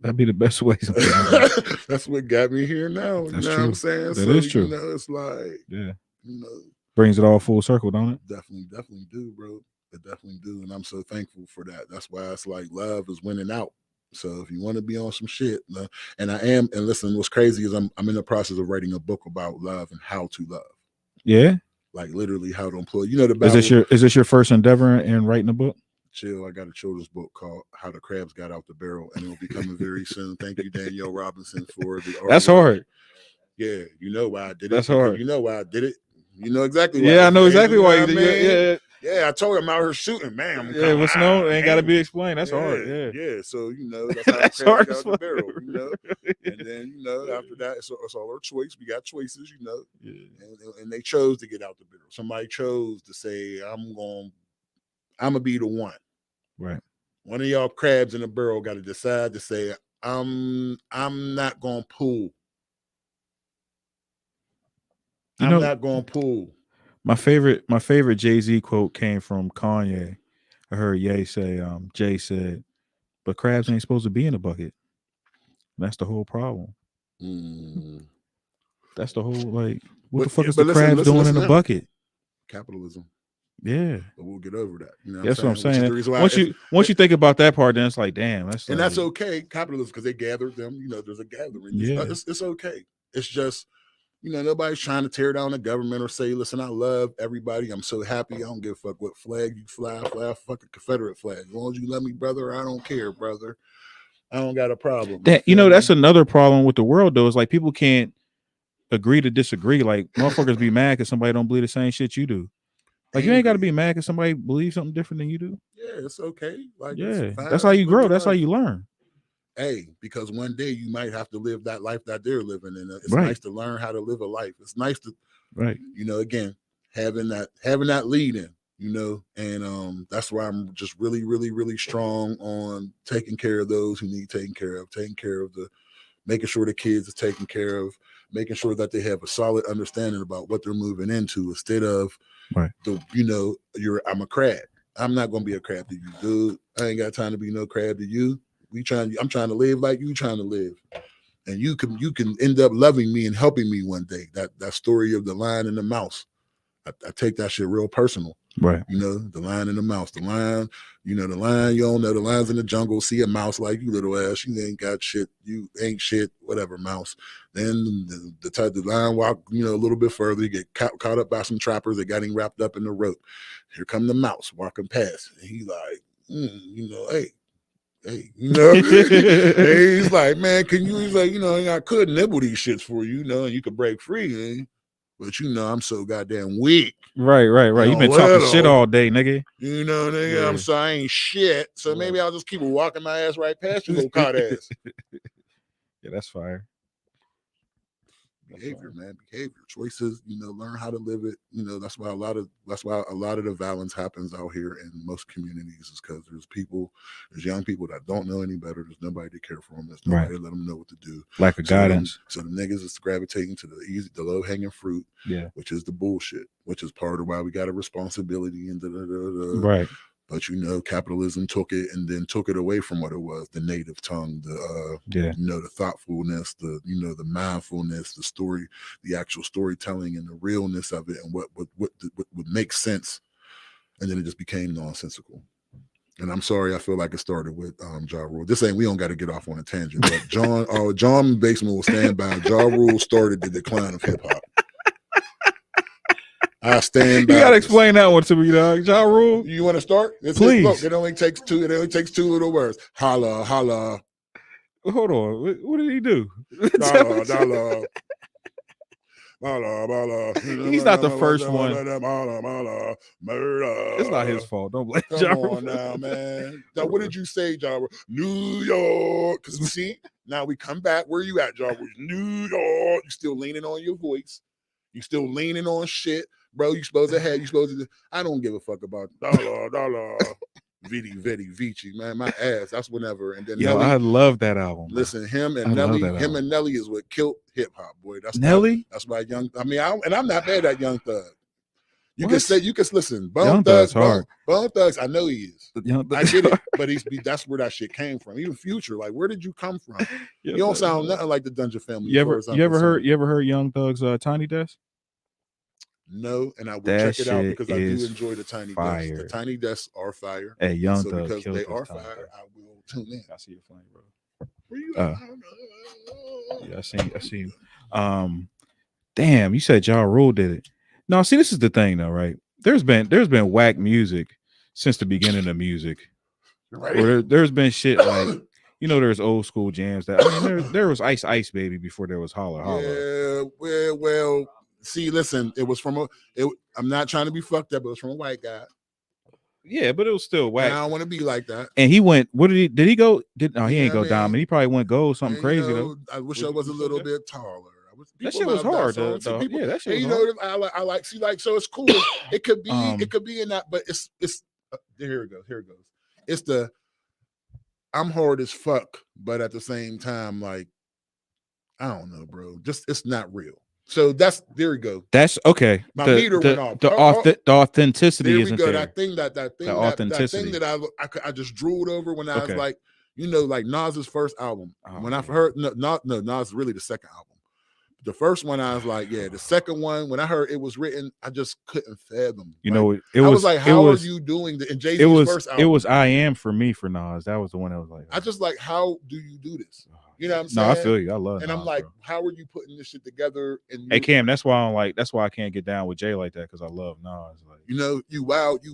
That'd be the best way sometimes.
That's what got me here now.
That's
you know
true.
What I'm saying?
That is true.
You know, it's like,
yeah.
You know,
brings it all full circle, don't it?
Definitely do, bro. It definitely do. And I'm so thankful for that. That's why it's like love is winning out. So if you want to be on some shit, and I am, and listen, what's crazy is I'm in the process of writing a book about love and how to love.
Yeah.
Like, literally how to employ. You know the
Bible. Is this your first endeavor in writing a book?
Chill. I got a children's book called How the Crabs Got Out the Barrel, and it'll be coming very soon. Thank you, Danielle Robinson, for the
That's hard.
Yeah, you know why I did it.
That's hard.
You know why I did it. You know exactly why.
Yeah, I know exactly why you did it.
Yeah, I told him out here shooting, man.
Yeah, what's no? Ain't got to be explained. That's hard.
Yeah. So that's how that's hard got the barrel. And then after that, it's all our choice. We got choices, and they chose to get out the barrel. Somebody chose to say, I'm gonna be the one.
Right.
One of y'all crabs in the barrel got to decide to say, I'm not gonna pull. I'm not gonna pull.
My favorite Jay-Z quote came from Kanye. I heard Ye say, Jay said, but crabs ain't supposed to be in a bucket. And that's the whole problem. That's the whole, like, what the fuck is the crabs doing in a bucket?
Capitalism.
Yeah.
But we'll get over that.
That's what I'm saying. Once you think about that part, then it's like, damn.
That's okay. Capitalism, because they gathered them. There's a gathering.
Yeah.
It's okay. It's just, nobody's trying to tear down the government or say, listen, I love everybody. I'm so happy. I don't give a fuck what flag you fly a fucking Confederate flag. As long as you love me, brother, I don't care, brother. I don't got a problem.
That that's another problem with the world though. Is like people can't agree to disagree. Like motherfuckers be mad because somebody don't believe the same shit you do. Like you ain't got to be mad because somebody believes something different than you do.
Yeah, it's okay. Like
yeah, that's how you grow. That's how you learn.
Hey, because one day you might have to live that life that they're living, and it's nice to learn how to live a life. It's nice to, again, having that lead in, and that's why I'm just really, really, really strong on taking care of those who need taken care of, making sure the kids are taken care of, making sure that they have a solid understanding about what they're moving into, instead of I'm a crab. I'm not gonna be a crab to you, dude. I ain't got time to be no crab to you. I'm trying to live like you trying to live, and you can end up loving me and helping me one day. That story of the lion and the mouse, I take that shit real personal.
Right.
The lion and the mouse. The lion, the lion, you don't know, the lion's in the jungle, see a mouse like, you little ass, you ain't got shit, you ain't shit, whatever, mouse. Then the lion walk, a little bit further, you get caught up by some trappers that got him wrapped up in the rope. Here come the mouse walking past, and he like, hey, he's like, man, can you? He's like, I could nibble these shits for you, and you could break free, but I'm so goddamn weak.
Right. You've been talking shit all day, nigga.
Nigga, yeah. I'm sorry, I ain't shit. So maybe I'll just keep walking my ass right past you, little caught ass.
Yeah, that's fire.
Behavior, man, behavior, choices. Learn how to live it. That's why a lot of the violence happens out here in most communities, is because there's young people that don't know any better. There's nobody to care for them. There's nobody to let them know what to do.
Lack of guidance.
So the niggas is gravitating to the low hanging fruit.
Yeah,
which is the bullshit. Which is part of why we got a responsibility and
right.
But capitalism took it and then took it away from what it was: the native tongue, the thoughtfulness, the mindfulness, the story, the actual storytelling, and the realness of it, and what would make sense. And then it just became nonsensical. And I'm sorry, I feel like it started with Ja Rule. We don't got to get off on a tangent, but John Basement will stand by. Ja Rule started the decline of hip hop. I stand by.
You gotta explain that one to me, dog. Ja Rule.
You want to start?
Please.
Look, it only takes two little words. Holla, holla.
Hold on. What did he do?
Dollar, dollar. Bala.
He's not the first one.
Murder.
It's not his fault. Don't blame
Come on now, man. Now, what did you say, Ja Rule? New York. Because see, now we come back. Where you at, Ja Rule? New York. You still leaning on your voice. You still leaning on shit. Bro, you supposed to I don't give a fuck about dollar. Vidi, Vici, man, my ass. That's whenever. And then Nelly,
I love that album.
Listen, him and Nelly is what killed hip hop, boy. That's
Nelly.
That's why I'm not mad at Young Thug. You can listen.
Young Thug's hard.
Bone Thugs, I know he is. I get it, but that's where that shit came from. Even Future, like, where did you come from? You don't sound nothing like the Dungeon Family.
You ever heard Young Thug's Tiny Desk?
No, and I will check it out because I do enjoy the Tiny Desks. The Tiny Desks are fire.
Hey, Young Thug,
because they are fire, I will tune in.
I see you playing, bro. Where you at? Yeah, I see you. Damn, you said Ja Rule did it. No, see, this is the thing, though, right? There's been whack music since the beginning of music. Right. There's been shit like, there's old school jams that there was Ice Baby before there was Holla Holla.
Yeah, well. See, listen, it was from I'm not trying to be fucked up, but it was from a white guy.
Yeah, but it was still whack.
And I don't want to be like that.
And he went, he ain't go diamond. He probably went gold, something crazy though.
I wish I was a little bit taller.
That shit was hard. Yeah, that shit was hard.
I like, so it's cool. It could be in that, but it's here it goes. It's the I'm hard as fuck, but at the same time, like, I don't know, bro. Just it's not real. So there we go.
That's okay.
My meter went off.
The authenticity isn't there.
That thing that I just drooled over when I was like, like Nas's first album. When I heard Nas is really the second album. The first one I was like, yeah. The second one, when I heard it was written, I just couldn't fathom.
I was like, how
are you doing in Jay-Z's first album?
It was I Am for me for Nas. That was the one that was like,
I just like, how do you do this? You know what I'm saying?
No, I feel you. I love it.
And Nas, I'm like, bro, how are you putting this shit together? And
hey, Cam, that's why I can't get down with Jay like that, because I love Nas. Like,
you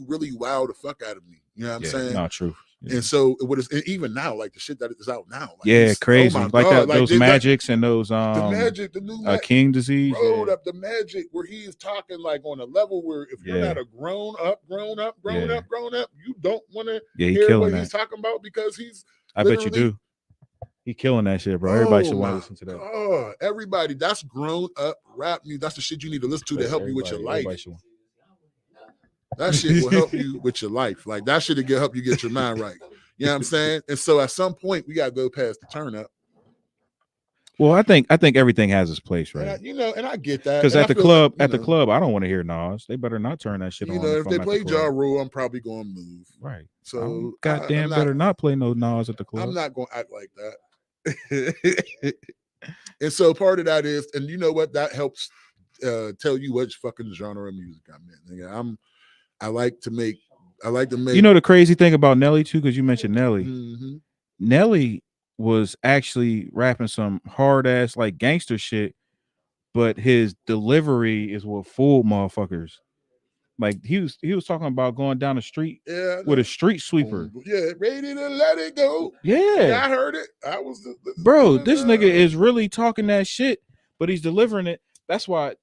really wow the fuck out of me. You know what I'm saying?
Not true.
And so what is even now, like the shit that is out now, like
crazy.
Oh my
like
God,
that, those magics and those
the magic, the new
King disease,
bro, the magic where he is talking like on a level where if you're not a grown up, you don't want to hear what he's talking about because he's.
I bet you do. He killing that shit, bro. Everybody should want to listen to that.
Oh, everybody, that's grown up rap music. That's the shit you need to listen to help you with your life. That shit will help you with your life. Like that shit will help you get your mind right. You know what I'm saying? And so at some point we gotta go past the turn up.
Well, I think everything has its place, right?
And I get that.
Because at the club, I don't want to hear Nas. They better not turn that shit on.
If they play Ja Rule, I'm probably going to move.
Right.
So
goddamn, better not play no Nas at the club.
I'm not going to act like that. And so part of that is, and you know what, that helps tell you which fucking genre of music I'm in. I like to make.
You know the crazy thing about Nelly too, because you mentioned Nelly.
Mm-hmm.
Nelly was actually rapping some hard ass like gangster shit, but his delivery is what fooled motherfuckers. Like he was talking about going down the street with a street sweeper.
Ready to let it go.
Yeah,
I heard it. I was
bro. This nigga is really talking that shit, but he's delivering it. That's why.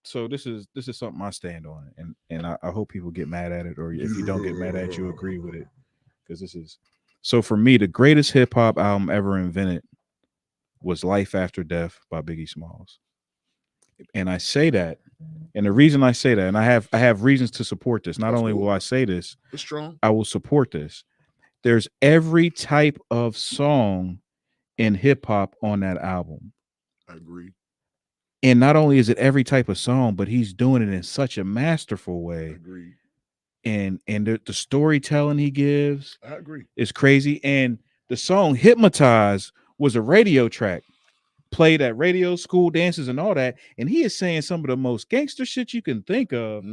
So this is something I stand on, and I hope people get mad at it, or if you don't get mad at it, you agree with it, because this is. So for me, the greatest hip hop album ever invented was "Life After Death" by Biggie Smalls, and I say that, and the reason I say that, and I have reasons to support this. Not only will I say this,
it's strong.
I will support this. There's every type of song in hip hop on that album.
I agree.
And not only is it every type of song, but he's doing it in such a masterful way.
I agree.
And the storytelling he gives,
I agree,
is crazy. And the song "Hypnotize" was a radio track played at radio, school dances, and all that. And he is saying some of the most gangster shit you can think of,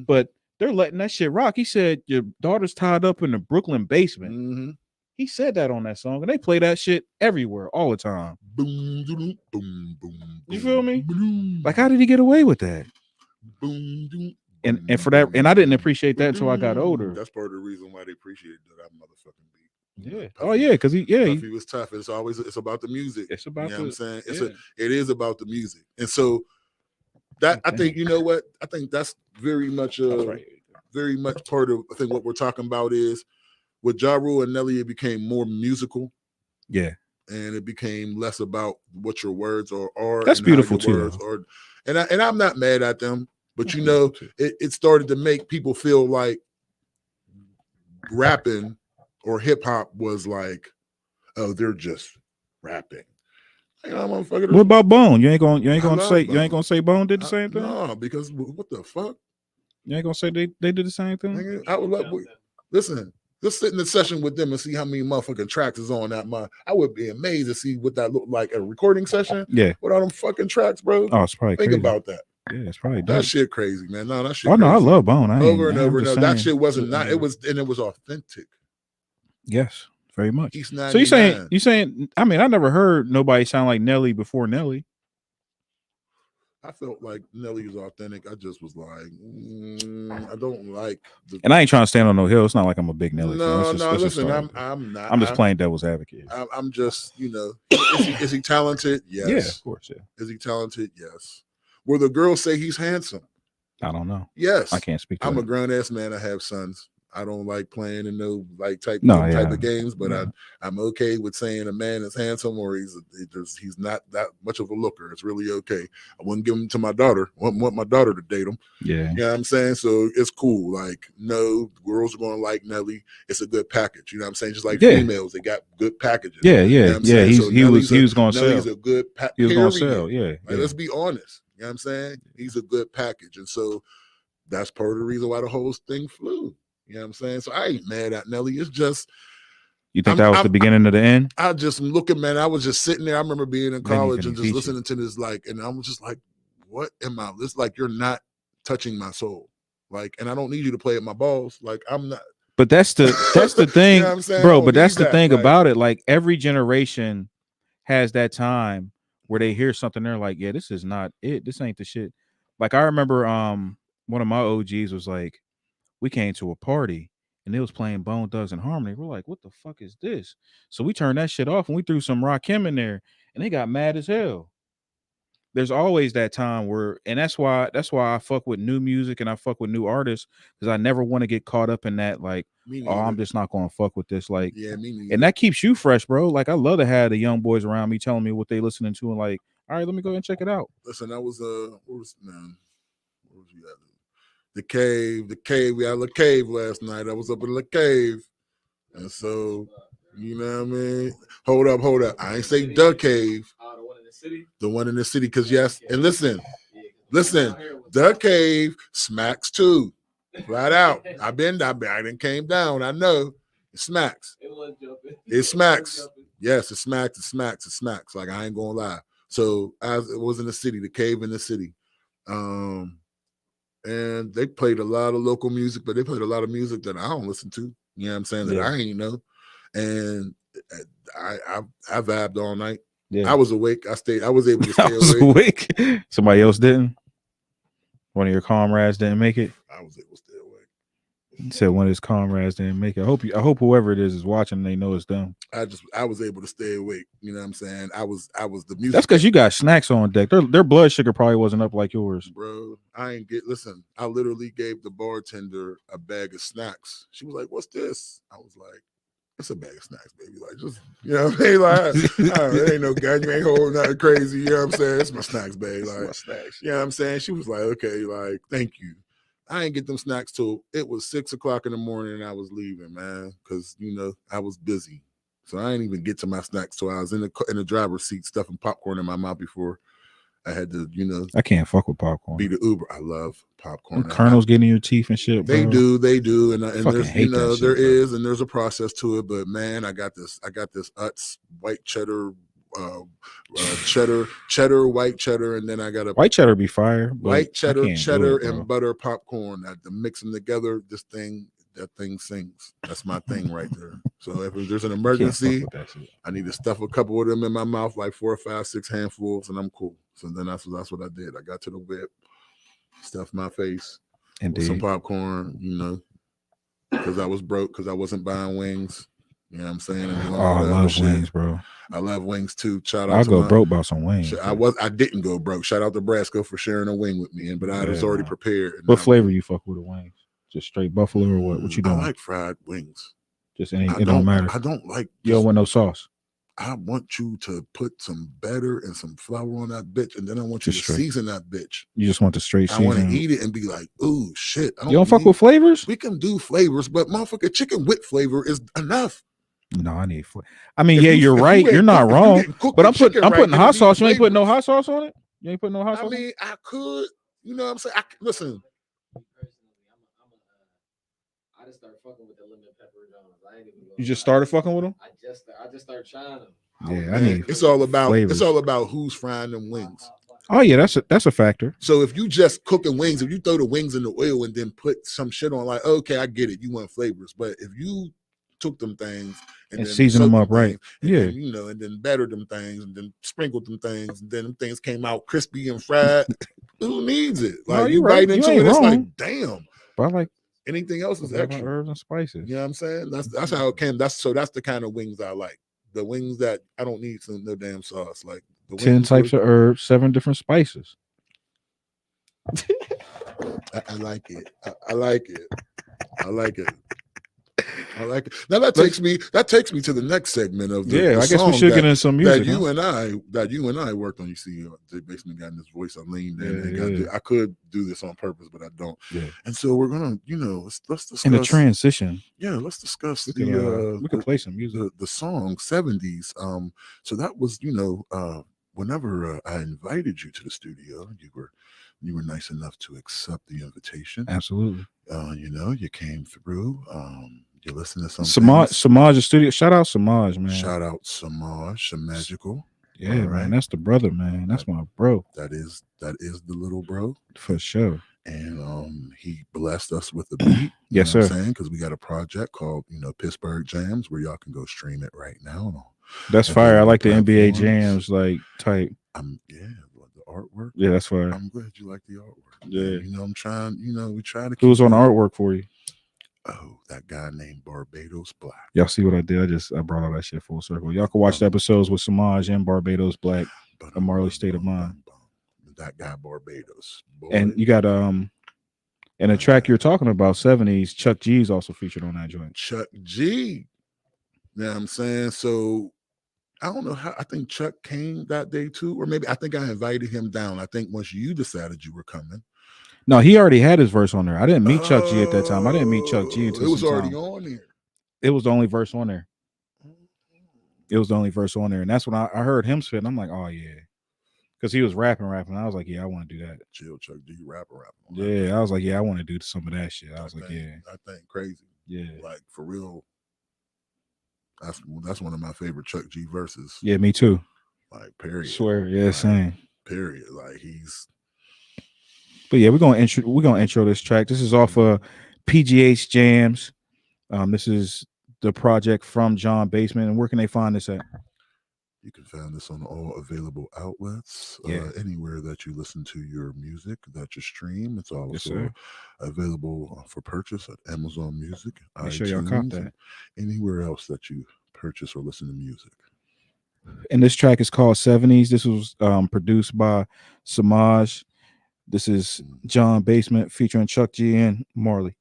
but they're letting that shit rock. He said your daughter's tied up in the Brooklyn basement. He said that on that song, and they play that shit everywhere all the time.
Boom, boom, boom, boom.
You feel me?
Boom.
Like, how did he get away with that?
Boom, boom,
and for that, and I didn't appreciate that until I got older.
That's part of the reason why they appreciated that motherfucking beat.
Yeah. Puffy, because
he was tough. It's about the music.
It's about
what I'm saying. It is about the music, and so that I think what I think that's very much very much part of I think what we're talking about is. With Ja Rule and Nelly, it became more musical.
Yeah.
And it became less about what your words are.
That's beautiful too.
And I'm not mad at them, but it started to make people feel like rapping or hip hop was like, oh, they're just rapping.
What about Bone? You ain't gonna say Bone did the same thing?
No, because what the fuck?
You ain't gonna say they did the same thing?
I would listen. Just sit in the session with them and see how many motherfucking tracks is on that. I would be amazed to see what that looked like a recording session.
Yeah,
with all them fucking tracks, bro.
Oh, it's probably
think
crazy.
About that.
Yeah, it's probably
that shit crazy, man. No, that shit.
Oh no, I love Bone.
Over and over. No, that shit wasn't not. It was authentic.
Yes, very much.
So
you saying? I mean, I never heard nobody sound like Nelly before Nelly.
I felt like Nelly was authentic. I just was like, I don't like.
And I ain't trying to stand on no hill. It's not like I'm a big Nelly fan.
Listen, I'm not.
I'm just playing devil's advocate.
I'm just, is he talented? Yes.
Yeah, of course. Yeah.
Is he talented? Yes. Will the girls say he's handsome?
I don't know.
Yes.
I can't speak to
I'm
that.
a grown ass man. I have sons. I don't like playing in type of games, but I'm okay with saying a man is handsome or he's not that much of a looker. It's really okay. I wouldn't give him to my daughter. I wouldn't want my daughter to date him.
Yeah.
You know what I'm saying? So it's cool. Like, no, girls are going to like Nelly. It's a good package. You know what I'm saying? Just like females, they got good packages.
Yeah,
you know
he was going to sell.
He's a good package.
He was going to sell, yeah.
Let's be honest. You know what I'm saying? He's a good package. And so that's part of the reason why the whole thing flew. You know what I'm saying? So I ain't mad at Nelly. It's just.
You think that was the beginning of the end?
I just looking, man. I was just sitting there. I remember being in college and just listening to this, and I was just like, what am I? This like, you're not touching my soul. Like, and I don't need you to play at my balls. Like, I'm not.
But that's the thing,
you know what I'm saying?
Bro. But that's the thing about it. Like, every generation has that time where they hear something. They're like, yeah, this is not it. This ain't the shit. Like, I remember one of my OGs was like, we came to a party and they was playing Bone Thugs and Harmony. We're like, what the fuck is this? So we turned that shit off and we threw some Rakim in there, and they got mad as hell. There's always that time where, and that's why I fuck with new music and I fuck with new artists, because I never want to get caught up in that, like, oh, I'm just not gonna fuck with this, like,
Yeah, me neither.
and that keeps you fresh, bro. Like, I love to have the young boys around me telling me what they listening to, and like, all right, let me go and check it out.
Listen, that was where was we at? The cave. We had La Cave last night. I was up in La Cave, and so you know what I mean. Hold up. I ain't say the cave.
The one in the city.
The one in the city, because yes, and listen, the cave smacks too, flat out. I didn't came down. I know it smacks. It smacks. Yes, it smacks. Like, I ain't gonna lie. So as it was in the city, the cave in the city, and they played a lot of local music, but they played a lot of music that I don't listen to. You know what I'm saying? That I ain't know, and I vibed all night. Yeah. I was awake. I was able to stay awake.
Somebody else didn't? One of your comrades didn't make it?
I was able to stay awake.
He said one of his comrades didn't make it. I hope whoever it is watching and they know it's them.
I was able to stay awake. You know what I'm saying? I was the music.
That's because you got snacks on deck. Their blood sugar probably wasn't up like yours.
Bro, listen, I literally gave the bartender a bag of snacks. She was like, "What's this?" I was like, "It's a bag of snacks, baby. Like, just, you know what I mean? Like, it ain't no gun. You ain't holding nothing crazy. You know what I'm saying? It's my snacks, baby. Like, my snacks. You know what I'm saying?" She was like, "Okay, like, thank you." I ain't get them snacks till it was 6:00 in the morning and I was leaving, man, because, you know, I was busy. So I didn't even get to my snacks till I was in the driver's seat stuffing popcorn in my mouth before I had to, you know.
I can't fuck with popcorn.
Be the Uber. I love popcorn.
Kernels getting in your teeth and shit, bro.
They do. And there's, you know, and there's a process to it. But man, I got this Utz white cheddar, cheddar, white cheddar, and then I got a
white cheddar be fire.
White cheddar, and butter popcorn. I to mix them together. That thing sings. That's my thing right there. So if there's an emergency, I need to stuff a couple of them in my mouth, like 4 or 5, 6 handfuls, and I'm cool. So then that's what I did. I got to the whip, stuffed my face with some popcorn, you know, because I was broke, because I wasn't buying wings. You know what I'm saying?
I love wings, bro.
I love wings too. Shout out.
I'll go broke about some wings.
I didn't go broke. Shout out to Brasco for sharing a wing with me, but I was already prepared.
What flavor you fuck with the wings? Just straight buffalo or what? What you doing?
I like fried wings.
Just any. It don't matter.
I don't like.
You don't want no sauce.
I want you to put some batter and some flour on that bitch, and then I want you to season that bitch.
You just want the straight season.
I want to eat it and be like, ooh, shit.
You don't fuck with flavors?
We can do flavors, but motherfucker, chicken with flavor is enough.
No, I need flavor. I mean, you're right. You're not wrong. But I'm putting hot sauce. You ain't putting no hot sauce on it? You ain't putting no hot sauce on it?
I mean, I could. You know what I'm saying? Listen.
I just started fucking with the lemon pepper Jones. I ain't even going.
You just started fucking with them?
I just started trying them.
Yeah, I need.
It's all about who's frying them wings.
Oh yeah, that's a factor.
So if you just cooking wings, if you throw the wings in the oil and then put some shit on, like, okay, I get it, you want flavors. But if you took them things and then
season them up right,
then, you know, and then batter them things and then sprinkled them things, and then them things came out crispy and fried. Who needs it? Like, no, you bite into it, it's like, damn.
But I like
anything else is extra.
Herbs and spices.
You know what I'm saying? That's how it came. That's the kind of wings I like. The wings that I don't need no damn sauce. Like the
10 types of herbs, 7 different spices.
I like it. I like it. I like it. I like it. Now that takes me to the next segment of the
I guess we should get in some music
that you and I worked on. You see, they basically got in this voice. I leaned in. I could do this on purpose, but I don't. Yeah. And so we're gonna, let's discuss
in the transition.
Yeah, let's discuss
we can play some music.
The song 70s. So that was, whenever I invited you to the studio, you were nice enough to accept the invitation.
Absolutely.
You came through. You listened to some
Samaj studio. Shout out Samaj, man.
Shout out Samaj, Magical.
Yeah, right. Man. That's the brother, man. That's my bro.
That is the little bro.
For sure.
And he blessed us with a beat.
Yes, sir.
Because we got a project called, Pittsburgh Jams, where y'all can go stream it right now.
That's fire. I like the NBA Jams type.
The artwork.
Yeah, that's fire.
I'm glad you like the artwork.
Yeah.
I'm trying, we try to
Who was on the artwork for you?
Oh, that guy named Barbados Black.
Y'all see what I did? I brought all that shit full circle. Y'all can watch the episodes with Samaj and Barbados Black and Marley State of Mind.
That guy Barbados. Boy.
And you got and the track you're talking about, 70s, Chuck G's also featured on that joint.
Chuck G. You know what I'm saying? So I don't know how. I think Chuck came that day too, or maybe I think I invited him down. I think once you decided you were coming.
No, he already had his verse on there. I didn't meet Chuck G at that time. I didn't meet Chuck G until
it was already on there.
It was the only verse on there. It was the only verse on there, and that's when I heard him spit. And I'm like, oh yeah, because he was rapping. I was like, yeah, I want to do that.
Chill, Chuck G, rapping.
Yeah, I was like, yeah, I want to do some of that shit. I was like, yeah,
I think crazy.
Yeah,
like for real. That's one of my favorite Chuck G verses.
Yeah, me too.
Like period.
Swear, yeah,
like,
same.
Period. Like he's.
But yeah, we're gonna intro this track. This is off of PGH Jams. This is the project from John Basement. And where can they find this at?
You can find this on all available outlets.
Yeah.
Anywhere that you listen to your music, that you stream. It's also available for purchase at Amazon Music,
Make
iTunes,
sure y'all cop that.
Anywhere else that you purchase or listen to music.
And this track is called 70s. This was produced by Samaj. This is John Basement featuring Chuck G and Marley.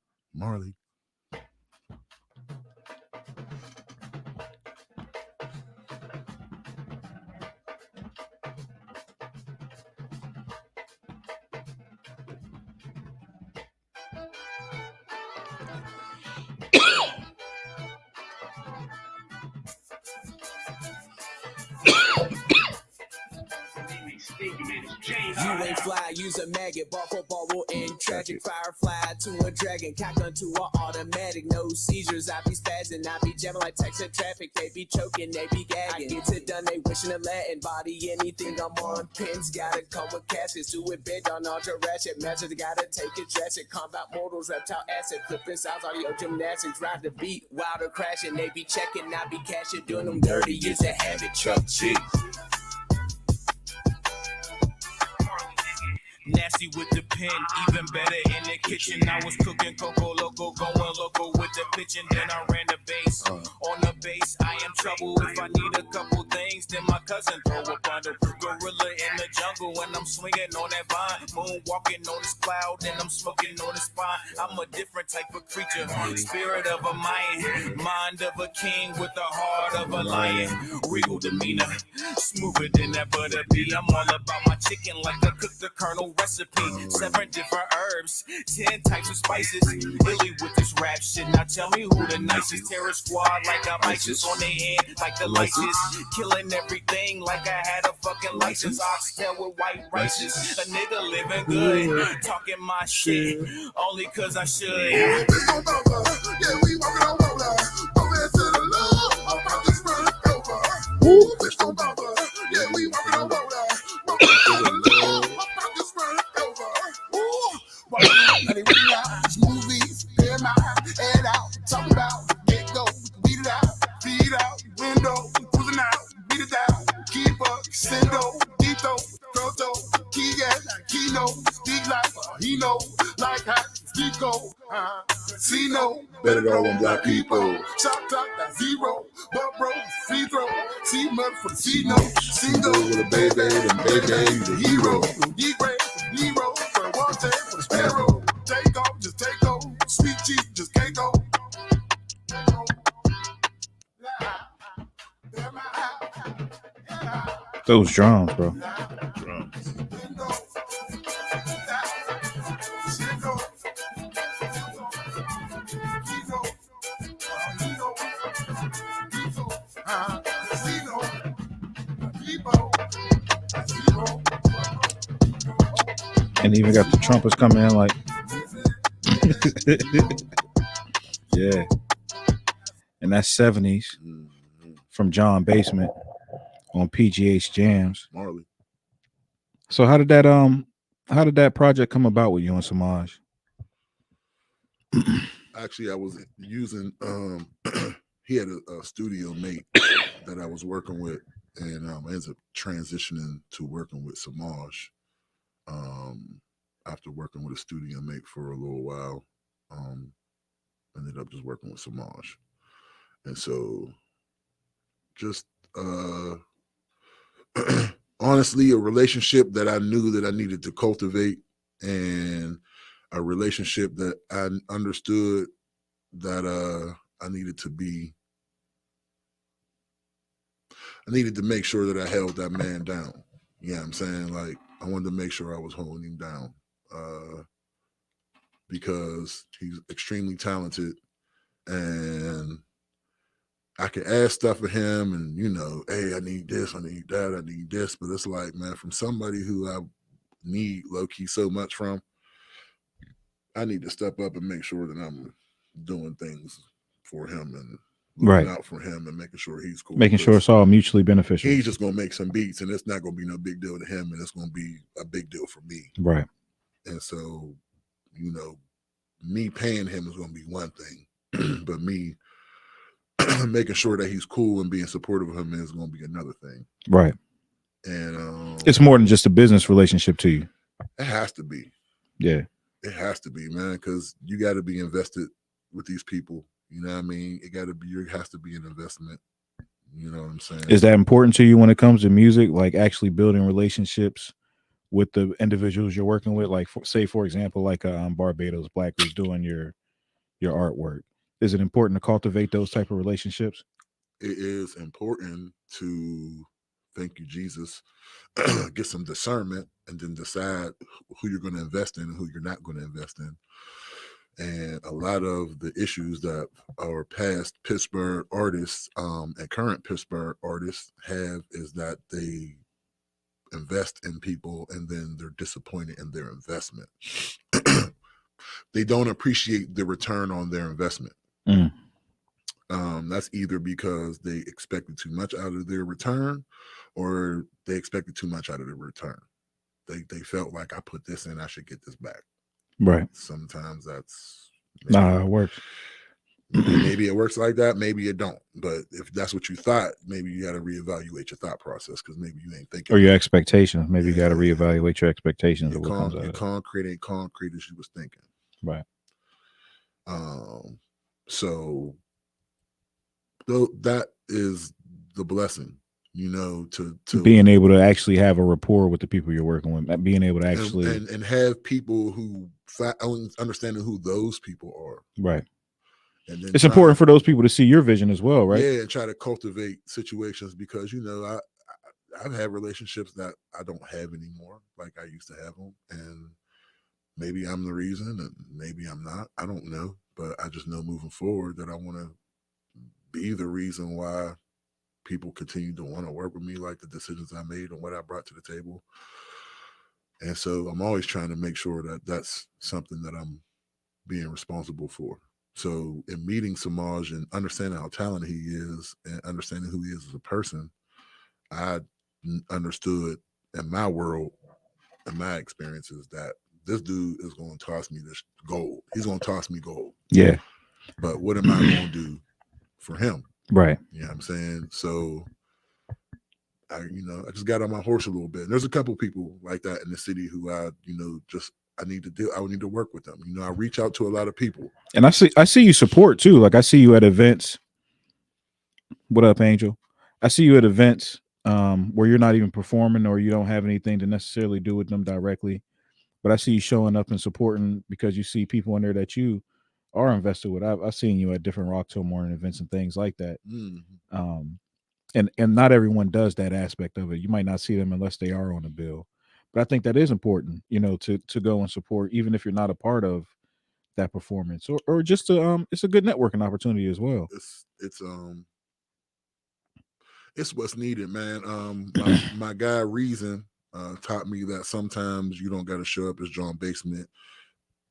You ain't fly, use a maggot, ball for ball and tragic firefly to a dragon, cock onto an automatic, no seizures. I be spazzing, I be jamming like Texas traffic. They be choking, they be gagging. I get it done, they wishing a Latin body. Anything I'm on pins, gotta come with caskets. Do it big on ultra ratchet, measures gotta take it drastic. Combat mortals, reptile acid, flipping sounds, audio gymnastics, ride the beat, wilder crashing. They be checking, I be cashing, doing them dirty. Use a habit, Chuck G. Nasty with the pen, even better in the kitchen. I was cooking Coco Loco, going loco with the pitching. Then I ran the bass. On the bass, I am trouble. If I need a couple things, then my cousin throw a bundle. Gorilla in the jungle, and I'm swinging on that vine. Moonwalking on this cloud, and I'm smoking on his spine. I'm a different type of creature. Spirit of a Mayan, mind of a king with the heart of a lion. Regal demeanor, smoother than that butter bee. I'm all about my chicken like I cook the Colonel recipe. 7 different herbs, 10 types of spices. Illy with this rap shit. Now tell me who the nicest. Terror squad like I'm ISIS on their head, like the license. Killing everything like I had a fucking license. Oxtail with white rices. A nigga living good, talking my shit, only cause I should.
Yeah, we walking on water. Over into the love, I'm about to run over. Ooh, bitch, on bumper. Yeah, we walking on water. Over into the love, I'm about to run over. Ooh, let me read out these movies, hear my head out, talk about get go, beat it out, feed out, window, cruising out, beat it down, keep up, sendo, dito, proto, key gas, kino, speak like he know, like how speak go, see no,
better go on black people.
Shot clock that zero, but bro, free throw, see mud for the see no, single
with a baby, the baby, the hero.
Hero, for one day for the sparrow. Take off, just take off. Sweet cheap, just can't go.
Those drums, bro. And even got the trumpets coming in like yeah. And that's 70s from John Basement on PGH Jams.
Marley.
So how did that project come about with you and Samaj?
Actually, I was using he had a studio mate that I was working with, and I ended up transitioning to working with Samaj. After working with a studio mate for a little while, ended up just working with Samaj. And so just honestly, a relationship that I knew that I needed to cultivate, and a relationship that I understood that I needed to make sure that I held that man down. You know what I'm saying? Like, I wanted to make sure I was holding him down because he's extremely talented, and I can ask stuff of him and, you know, hey, I need this, I need that, I need this. But it's like, man, from somebody who I need low-key so much from, I need to step up and make sure that I'm doing things for him and looking out for him and making sure he's cool.
Making sure it's all mutually beneficial.
He's just going to make some beats, and it's not going to be no big deal to him, and it's going to be a big deal for me.
Right.
And so, you know, me paying him is going to be one thing, but me making sure that he's cool and being supportive of him is going to be another thing.
Right.
And
it's more than just a business relationship to you.
It has to be.
Yeah.
It has to be, man, because you got to be invested with these people. You know what I mean? It has to be an investment. You know what I'm saying?
Is that important to you when it comes to music, like actually building relationships with the individuals you're working with? Like, say, for example, like Barbados Black, who's doing your artwork. Is it important to cultivate those type of relationships?
It is important to, thank you, Jesus, get some discernment and then decide who you're going to invest in and who you're not going to invest in. And a lot of the issues that our past Pittsburgh artists and current Pittsburgh artists have is that they invest in people and then they're disappointed in their investment. They don't appreciate the return on their investment.
Mm.
That's either because they expected too much out of their return, or they expected too much out of their return. They felt like, I put this in, I should get this back.
Right.
Sometimes that's
how it works.
Maybe it works like that, maybe it don't. But if that's what you thought, maybe you got to reevaluate your thought process, because maybe you ain't thinking.
Or your expectations. Maybe you got to reevaluate your expectations.
Your concrete ain't concrete as you was thinking.
Right.
So that is the blessing, you know, to
being able to actually have a rapport with the people you're working with, being able to actually
and have people who understanding who those people are.
Right. And then it's important for those people to see your vision as well, right?
Yeah, and try to cultivate situations, because, you know, I've had relationships that I don't have anymore, like I used to have them, and maybe I'm the reason, and maybe I'm not. I don't know, but I just know moving forward that I want to be the reason why people continue to want to work with me, like the decisions I made and what I brought to the table. And so I'm always trying to make sure that that's something that I'm being responsible for. So in meeting Samaj and understanding how talented he is and understanding who he is as a person, I understood in my world and my experiences that this dude is going to toss me this gold. He's going to toss me gold.
Yeah.
But what am I going to do for him?
Right.
You know what I'm saying? So I just got on my horse a little bit. And there's a couple people like that in the city who I would need to work with them. You know, I reach out to a lot of people.
And I see you support too. Like, I see you at events. What up, Angel? I see you at events where you're not even performing, or you don't have anything to necessarily do with them directly. But I see you showing up and supporting because you see people in there that you are invested with. I've seen you at different Rock Till Morning events and things like that.
Mm-hmm.
And not everyone does that aspect of it. You might not see them unless they are on the bill. But I think that is important, you know, to go and support, even if you're not a part of that performance, or just it's a good networking opportunity as well.
It's what's needed, man. My guy Reason taught me that sometimes you don't got to show up as John Basement.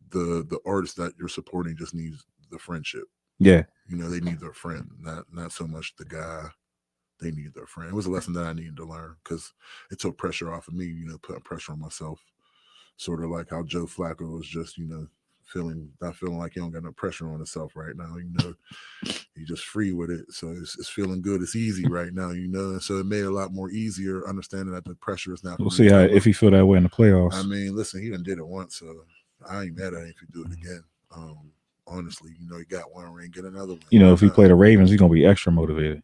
The artist that you're supporting just needs the friendship.
Yeah,
you know, they need their friend, not so much the guy. They need their friend. It was a lesson that I needed to learn, because it took pressure off of me, you know, putting pressure on myself. Sort of like how Joe Flacco was just, you know, not feeling like he don't got no pressure on himself right now. You know, he's just free with it. So it's feeling good. It's easy right now, you know. And so it made it a lot more easier understanding that the pressure is not.
We'll see if he feel that way in the playoffs.
I mean, listen, he done did it once, so I ain't mad at him if he do it again. honestly, you know, you got one ring, get another one.
You know,
Why
if he
not?
play the Ravens, he's gonna be extra motivated.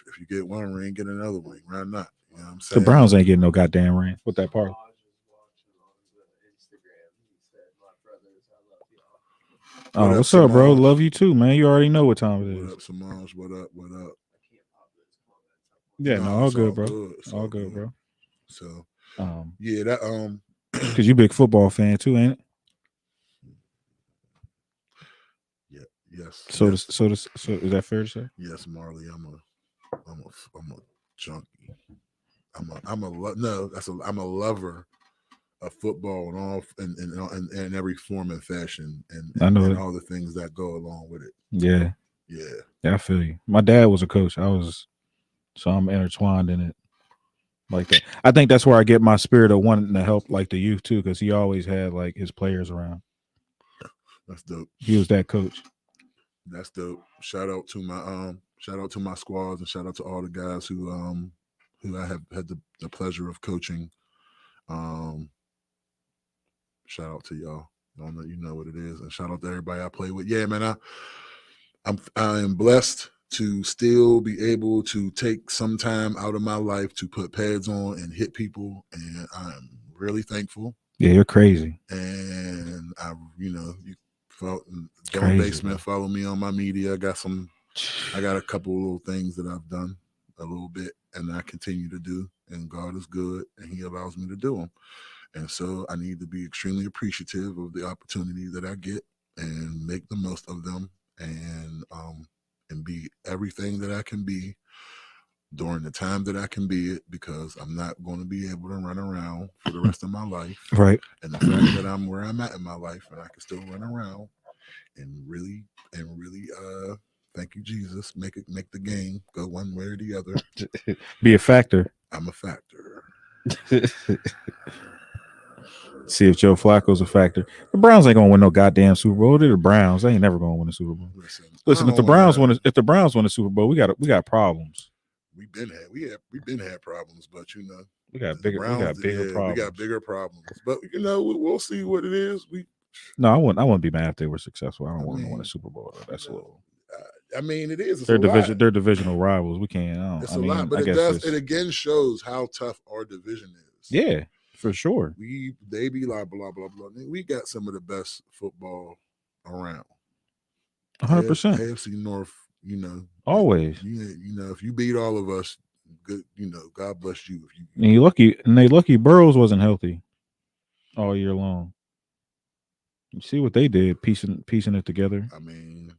If you get one ring, get another ring. Why not? You know what I'm
The
saying?
Browns ain't getting no goddamn ring with that part.
What up,
What's up, bro?
Samaj?
Love you too, man. You already know what time it
What
is.
up, Samaj? What up? What up?
Yeah, no, all
it's
good, bro.
It's
All good, bro.
So
Um,
yeah, that
because you big football fan too, ain't it?
yeah, yes.
So,
yes.
so is that fair to say?
Yes, Marley, I'm a junkie. I'm a lover of football and all in every form and fashion
I know
and
it.
all the things that go along with it.
Yeah, I feel you. My dad was a coach. So I'm intertwined in it like that. I think that's where I get my spirit of wanting to help like the youth too, because he always had like his players around.
That's dope.
He was that coach.
That's dope. Shout out to my squads and shout out to all the guys who I have had the pleasure of coaching. Shout out to y'all. Y'all know you know what it is. And shout out to everybody I play with. Yeah, man, I am blessed to still be able to take some time out of my life to put pads on and hit people. And I'm really thankful.
Yeah, you're crazy.
And you felt
Crazy,
Don't Basement,
bro.
follow me on my media. I got a couple of little things that I've done a little bit and I continue to do. And God is good and he allows me to do them. And so I need to be extremely appreciative of the opportunity that I get and make the most of them and be everything that I can be during the time that I can be it, because I'm not going to be able to run around for the rest of my life.
Right.
And the fact that I'm where I'm at in my life and I can still run around and really thank you, Jesus, make the game go one way or the other.
Be a factor.
I'm a factor.
See if Joe Flacco's a factor. The Browns ain't gonna win no goddamn Super Bowl. They're the Browns. They ain't never gonna win a Super Bowl. Listen, if the Browns win a Super Bowl, we got problems.
We've been had problems, but you know
we got bigger problems.
We got bigger problems, but you know we'll see what it is.
I wouldn't be mad if they were successful. I don't want them to win a Super Bowl. That's a little.
I mean, it is.
They're divisional rivals. We can't.
It's a lot, but it again shows how tough our division is.
Yeah, for sure.
They be like blah blah blah. We got some of the best football around.
100%.
AFC North, you know,
always.
You know, if you beat all of us, good. You know, God bless you. If you
and you lucky Burrows wasn't healthy all year long. You see what they did, piecing it together.
I mean,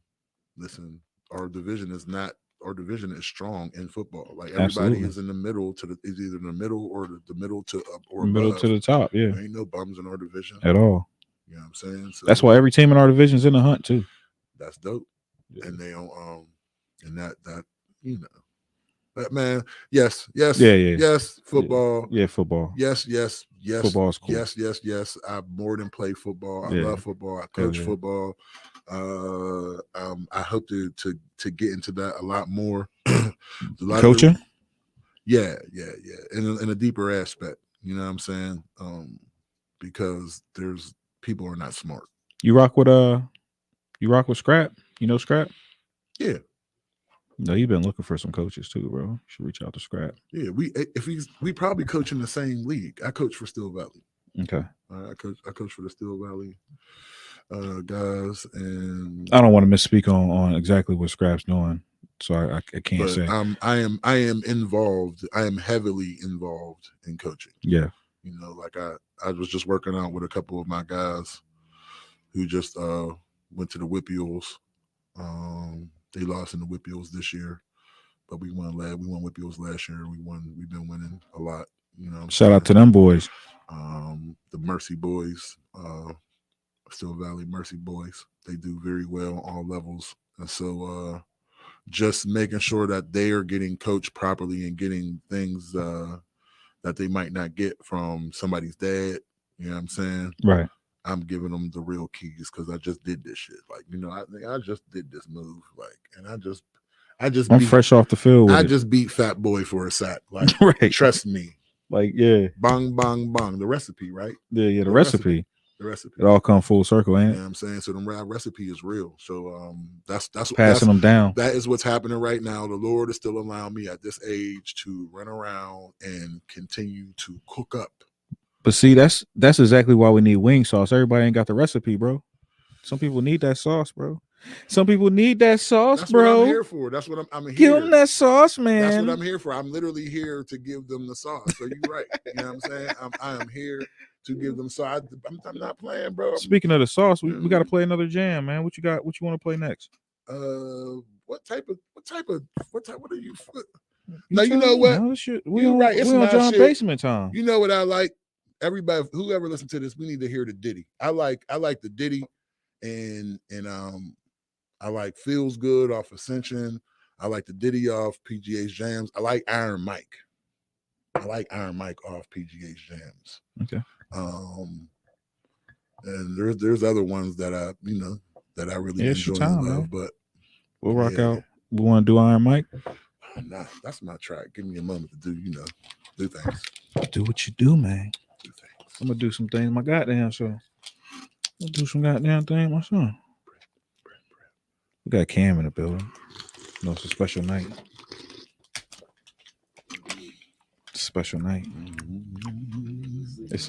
listen, our division is strong in football. Like everybody is in the middle is either in the middle or the middle to up or
middle
above.
To the top. Yeah,
there ain't no bums in our division
at all.
You know what I'm saying? So
that's why every team in our division is in the hunt too.
That's dope. Yeah. And they don't and that you know. But man, yes, football.
Yeah, football.
Yes.
Football's cool.
Yes. I more than play football. I love football. I coach football. I hope to get into that a lot more.
Coaching?
Yeah. In a deeper aspect. You know what I'm saying? Because people are not smart.
You rock with Scrap? You know Scrap?
Yeah.
No, you've been looking for some coaches too, bro. You should reach out to Scrap.
Yeah, we probably coach in the same league. I coach for Steel Valley.
Okay.
I coach for the Steel Valley guys, and
I don't want to misspeak on exactly what Scrap's doing, so I can't say.
I am involved. I am heavily involved in coaching.
Yeah.
You know, like I was just working out with a couple of my guys who just went to the Whippeals. They lost in the Whippeals this year, but we won Whippeals last year. We've been winning a lot. You know,
shout out to them boys.
The Mercy Boys, Steel Valley Mercy Boys. They do very well on all levels, and so just making sure that they are getting coached properly and getting things that they might not get from somebody's dad. You know what I'm saying?
Right.
I'm giving them the real keys because I just did this shit. Like, you know, I just did this move. Like, and I'm
fresh off the field.
I just beat Fat Boy for a sack. Like,
right.
Trust me.
Like, yeah.
Bang, bang, bang. The recipe, right?
Yeah. The recipe.
The recipe.
It all come full circle, ain't
You
it?
know what I'm saying? So the recipe is real. So that's
Passing them down.
That is what's happening right now. The Lord is still allowing me at this age to run around and continue to cook up.
But see, that's exactly why we need wing sauce. Everybody ain't got the recipe, bro. Some people need that sauce, bro. Some people need that sauce,
That's
bro.
what I'm here for. That's what I'm here.
Give them that sauce, man.
That's what I'm here for. I'm literally here to give them the sauce. So you're right. You know what I'm saying? I am here to give them sauce. I'm not playing, bro.
Speaking of the sauce, we got to play another jam, man. What you got? What you want to play next?
What are you? Now you know what?
You're right. It's on John Basement time.
You know what I like? Everybody, whoever listens to this, we need to hear the Diddy. I like the Diddy, and I like Feels Good off Ascension. I like the Diddy off PGH Jams. I like Iron Mike. Off PGH Jams.
Okay.
And there's other ones that I really enjoy and love, but
we'll rock out. We want to do Iron Mike.
Nah, that's my track. Give me a moment to do things.
Do what you do, man.
Do things.
I'm gonna do some things my goddamn self. I'll do some goddamn thing myself. We got Cam in the building. No, it's a special night. It's a special night. It's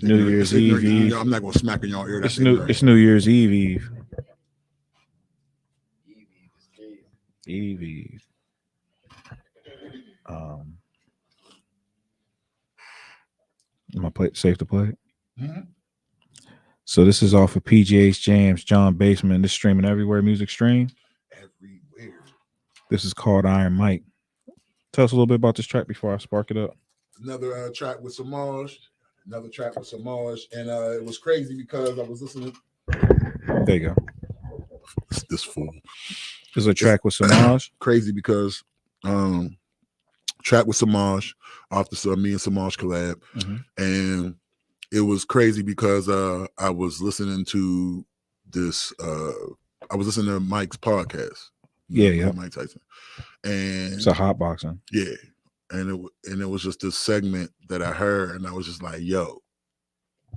New Year's Eve.
I'm not gonna smack in y'all ear.
It's New Year's Eve. Eve. Am I safe to play?
Mm-hmm.
So this is off of PGH Jams, John Basement. This streaming everywhere. Music stream.
Everywhere.
This is called Iron Mike. Tell us a little bit about this track before I spark it up.
Another track with Samaj. And it was crazy because I was listening.
There you go.
This fool.
This is a track with Samaj.
Crazy because track with Samaj off the me and Samaj collab.
Mm-hmm.
And it was crazy because I was listening to this I was listening to Mike's podcast.
Yeah.
Mike Tyson. And
it's a hot boxing.
Yeah. And it was just this segment that I heard, and I was just like, yo,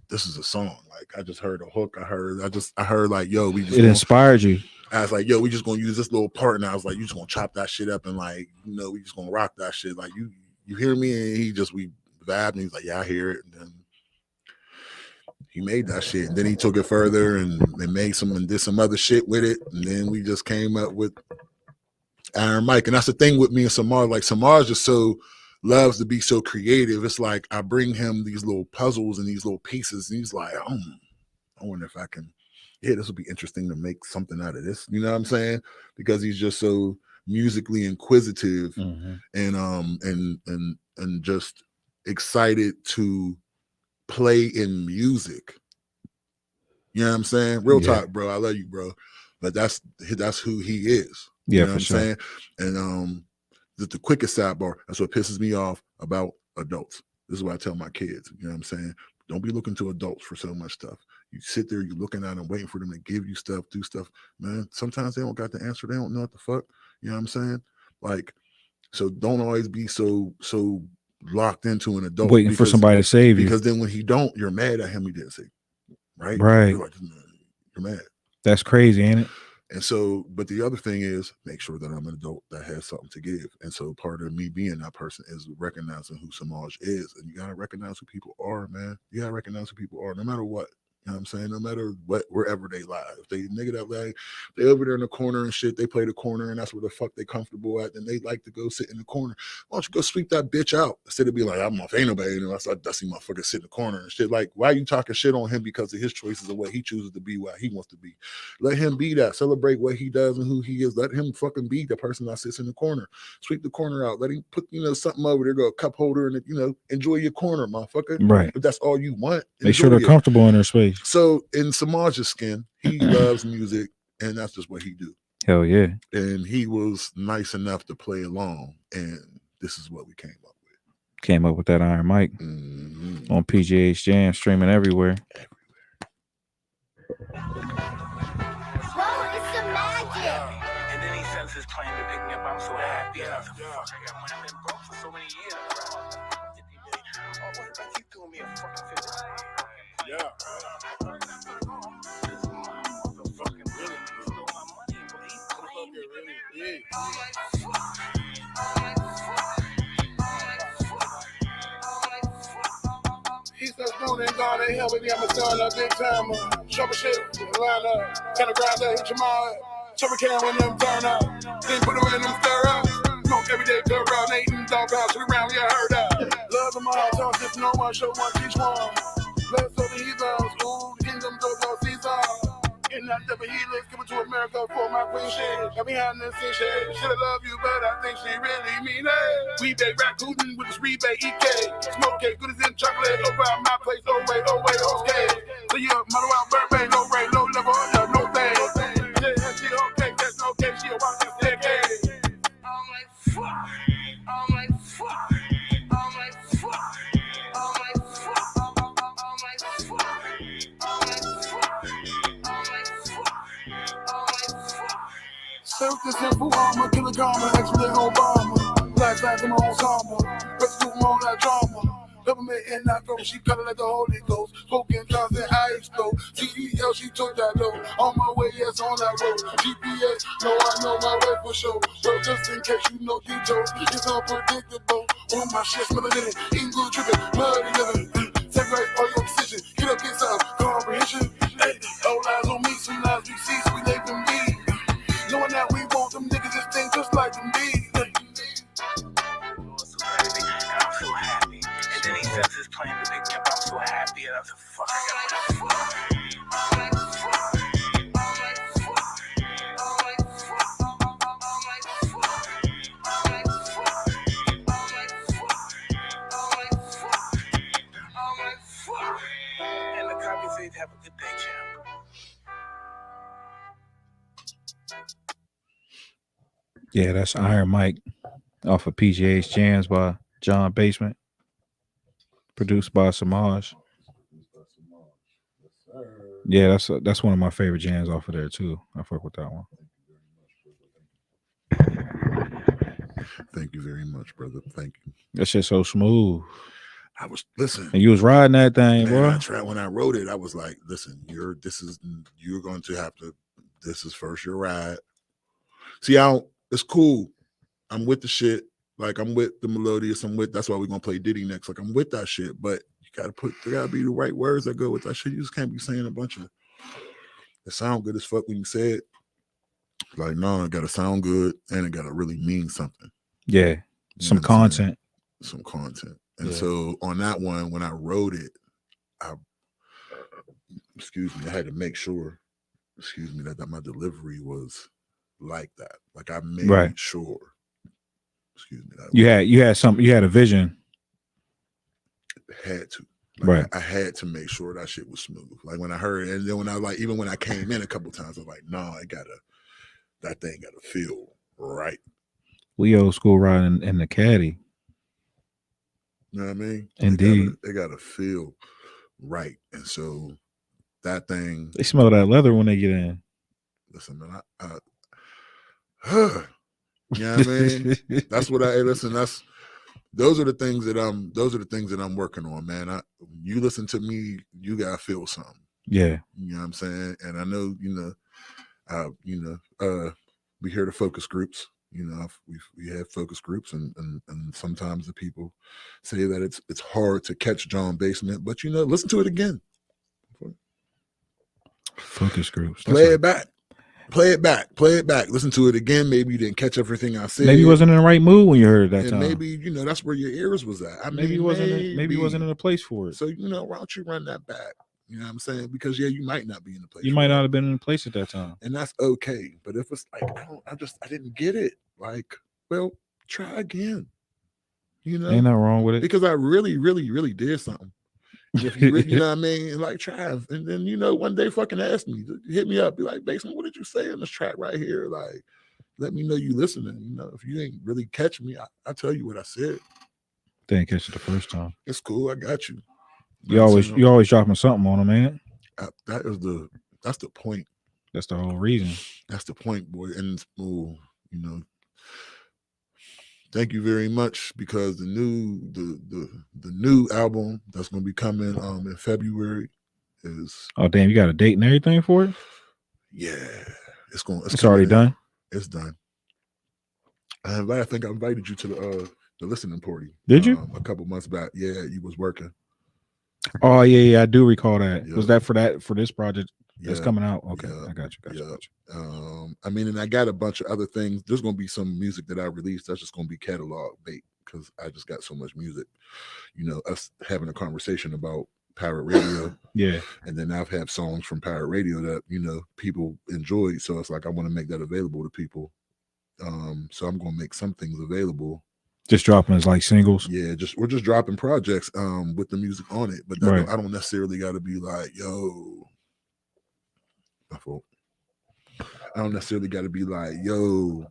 this is a song. Like I just heard a hook. I heard like, yo, it
inspired you.
I was like, yo, we just gonna use this little part, and I was like, you just gonna chop that shit up and like, we just gonna rock that shit. Like you hear me? And we vibed, and he's like, yeah, I hear it. And then he made that shit, and then he took it further and did some other shit with it, and then we just came up with Iron Mike. And that's the thing with me and Samaj. Like Samaj just so loves to be so creative. It's like I bring him these little puzzles and these little pieces, and he's like, I wonder if I can. Yeah, this would be interesting to make something out of this. You know what I'm saying? Because he's just so musically inquisitive,
mm-hmm.
and just excited to play in music. You know what I'm saying? Real talk, bro. I love you, bro. But that's who he is.
Yeah,
you know what I'm
sure.
saying? And the quickest sidebar, that's what pisses me off about adults. This is what I tell my kids. You know what I'm saying? Don't be looking to adults for so much stuff. You sit there, you're looking at them, waiting for them to give you stuff, do stuff. Man, sometimes they don't got the answer. They don't know what the fuck. You know what I'm saying? Like, so don't always be so locked into an adult.
Waiting for somebody to save you.
Because then when he don't, you're mad at him. He didn't say, right?
Right.
You're mad.
That's crazy, ain't it?
And so, but the other thing is make sure that I'm an adult that has something to give. And so part of me being that person is recognizing who Samaj is. And you got to recognize who people are, man. You got to recognize who people are, no matter what. You know what I'm saying? No matter what, wherever they lie. If they nigga that like, they over there in the corner and shit, they play the corner and that's where the fuck they comfortable at. And they like to go sit in the corner. Why don't you go sweep that bitch out? Instead of being like, I'm off, ain't nobody. And I saw dusty motherfucker sit in the corner and shit. Like, why are you talking shit on him because of his choices and what he chooses to be, why he wants to be? Let him be that. Celebrate what he does and who he is. Let him fucking be the person that sits in the corner. Sweep the corner out. Let him put, something over there, go a cup holder and, enjoy your corner, motherfucker.
Right.
If that's all you want.
Make sure they're comfortable in their space.
So in Samaj's skin, he loves music, and that's just what he do.
Hell yeah.
And he was nice enough to play along, and this is what we came up with.
Came up with that Iron Mike on PGH Jam, streaming everywhere.
Whoa, it's the magic.
And then he sends his plane to pick me up. I'm so happy. I was like, fuck, I've been broke for so many years. Oh, what if I keep doing me a fucking 50?
Yeah. He's the spoon and gone and hell, baby, I'm a son of big time. Shovel shit, line up, kind of grind that, hit your mind. Shovel can when them turn up, then put them in them stir up. Smoke every day, club around, eating dog house, around, yeah, heard up. Love them all, talk just no one, show one, teach one. Bless all the heathens, ooh, the kingdom goes all season. Getting out there, healers coming to America for my queen shit. Got behind the scene shit. Shoulda love you, but I think she really mean it. We bake raccoon with this rebate EK. Smoke cake, good as in chocolate. Over at my place, oh wait, okay. So yeah, mother out Burbank, no rain, no level, yeah, no thing. Yeah, she okay, that's okay. She a walk that staircase. I'm like fuck. I'm like fuck. I'm like fuck. I'm like fuck. I'm like fuck. I'm like fuck. Serve this simple armor, kill a karma, actually Obama. Black back in my ensemble, let's do more that drama. Government in that throat, she cut it like the Holy Ghost. Spoken tongues and I explode. CEL, she took that low. On my way, yes, on that road. GPS, no, I know my way for sure. So just in case you know details, it's unpredictable. On my shit, smelling in it, eating good, tripping, bloody living. Separate all your decisions, get up, get some comprehension. Hey, all eyes on me, some lies we see, so we let them be. Knowing that we want them niggas just think just like them be.
I'm so happy. And then he says he's playing the big pimp. I'm so happy. And I'm so fuck. And the copy says have a good day, champ.
Yeah, that's Iron Mike off of PGA's Jams by John Basement, produced by Samaj. Yeah, that's one of my favorite jams off of there too. I fuck with that one.
Thank you very much, brother. Thank you.
That shit's so smooth.
I was listen,
And you was riding that thing,
man,
boy.
I tried when I wrote it. I was like, listen, you're going to have to. This is first your ride. See, it's cool. I'm with the shit. Like I'm with the melodious. That's why we're gonna play Diddy next. Like I'm with that shit, but there gotta be the right words that go with that shit. You just can't be saying a bunch of it sound good as fuck when you say it. Like, no, it gotta sound good and it gotta really mean something.
Yeah. Some content.
Some content. And so on that one, when I wrote it, I had to make sure, that my delivery was like that. Like I made sure. You
had a vision.
Had to.
Right.
I had to make sure that shit was smooth. Like when I heard it, and then when I even when I came in a couple times, I was like, no, that thing gotta feel right.
We old school riding in the caddy.
You know what I mean?
Indeed.
They gotta feel right. And so that thing,
they smell that leather when they get in.
Listen, man, you know what I mean? That's what those are the things that I'm working on, man. You listen to me, you gotta feel something.
Yeah.
You know what I'm saying? And I know, we hear the focus groups. We have focus groups, and sometimes the people say that it's hard to catch John Basement, but listen to it again.
Focus groups.
Play it back. Listen to it again. Maybe you didn't catch everything I said.
Maybe you wasn't in the right mood when you heard it that time.
Maybe that's where your ears was at.
Maybe you wasn't in a place for it.
So why don't you run that back? You know what I'm saying? Because you might not be in the place.
You might not have been in a place at that time,
and that's okay. But if it's like I didn't get it. Like, well, try again.
Ain't nothing wrong with it.
Because I really, really, really did something. If you know what I mean, and like try, and then one day fucking ask me, hit me up, be like, Basement, what did you say in this track right here? Like, let me know you listening. If you ain't really catch me, I tell you what I said.
Didn't catch it the first time.
It's cool. I got you.
You always dropping something on them, ain't it?
That's the point.
That's the whole reason.
That's the point, boy. And thank you very much, because the new album that's going to be coming in February, is.
Oh damn, you got a date and everything for it?
Yeah, it's
It's already
coming in.
done.
It's done. I think I invited you to the listening party.
Did you?
A couple months back? Yeah, you was working.
Oh yeah, I do recall that.
Yeah.
Was that for this project that's
Yeah.
coming out? Okay,
Yeah.
I got you.
I mean, and I got a bunch of other things. There's gonna be some music that I released that's just gonna be catalog bait because I just got so much music. You know, us having a conversation about pirate radio.
Yeah.
And then I've had songs from pirate radio that, you know, people enjoyed. So it's like I want to make that available to people. So I'm gonna make some things available.
Just dropping as like singles.
Yeah, we're just dropping projects with the music on it, but
Right.
I don't necessarily gotta be like, yo, my fault. I don't necessarily gotta be like, yo,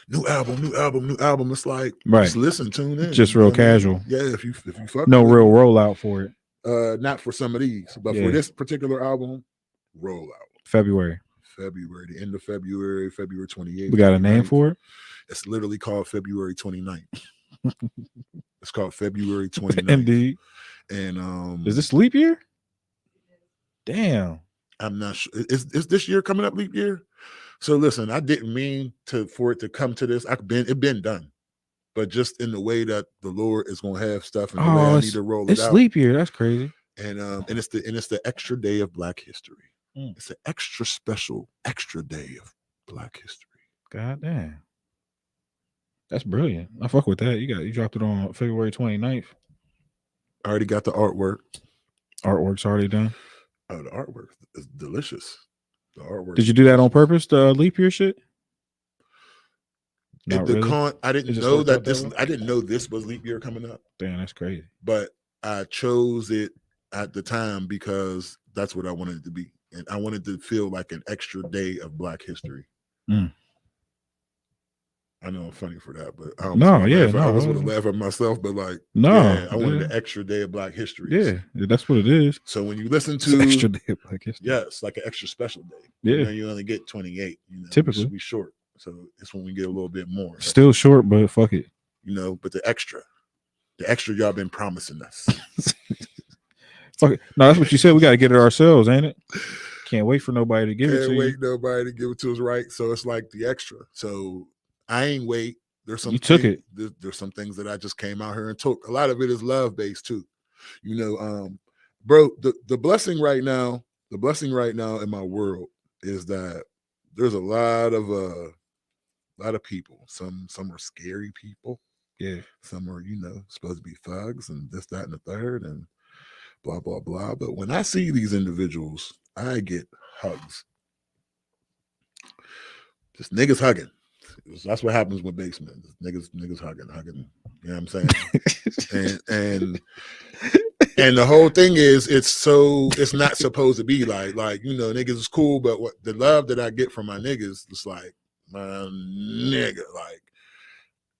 new album. It's like just listen, tune in.
Just real casual.
Yeah, if you fuck
no
with
real rollout for it.
Not for some of these, but for this particular album, rollout.
February,
the end of February 28th.
We got a name for it?
It's literally called February 29th. It's called February 29th.
Indeed.
And
is this leap year? Damn.
I'm not sure. Is this year coming up leap year? So listen, I didn't mean for it to come to this. It been done. But just in the way that the Lord is gonna have stuff and the way I need to roll it out.
It's leap year. That's crazy.
And it's the extra day of Black history. It's an extra special extra day of Black history.
God damn. That's brilliant. I fuck with that. You dropped it on February 29th.
I already got the artwork.
Artwork's already done.
Oh, the artwork is delicious. The artwork.
Did you do that on purpose? The leap year shit?
I didn't know that I didn't know this was leap year coming up.
Damn, that's crazy.
But I chose it at the time because that's what I wanted it to be. And I wanted to feel like an extra day of Black history. I know I'm funny for that, but I was going to laugh at myself, but like, I wanted an extra day of Black history.
Yeah, that's what it is.
So when you listen to
it's an extra day of Black history,
it's like an extra special day.
Yeah,
you only get 28.
Typically,
we short, so it's when we get a little bit more.
Still short, but fuck it.
But the extra y'all been promising us.
Fuck it. No, that's what you said. We got to get it ourselves, ain't it? Can't wait for nobody to give it to you.
Can't wait nobody to give it to us, right? So it's like the extra. So I ain't wait. There's some
took it.
There's some things that I just came out here and took. A lot of it is love based too. Bro, the blessing right now in my world is that there's a lot of people. Some are scary people.
Yeah.
Some are, supposed to be thugs and this, that, and the third and blah, blah, blah. But when I see these individuals, I get hugs. Just niggas hugging. That's what happens with basement. Niggas hugging. You know what I'm saying? and the whole thing is it's not supposed to be like niggas is cool, but what the love that I get from my niggas is like my nigga, like,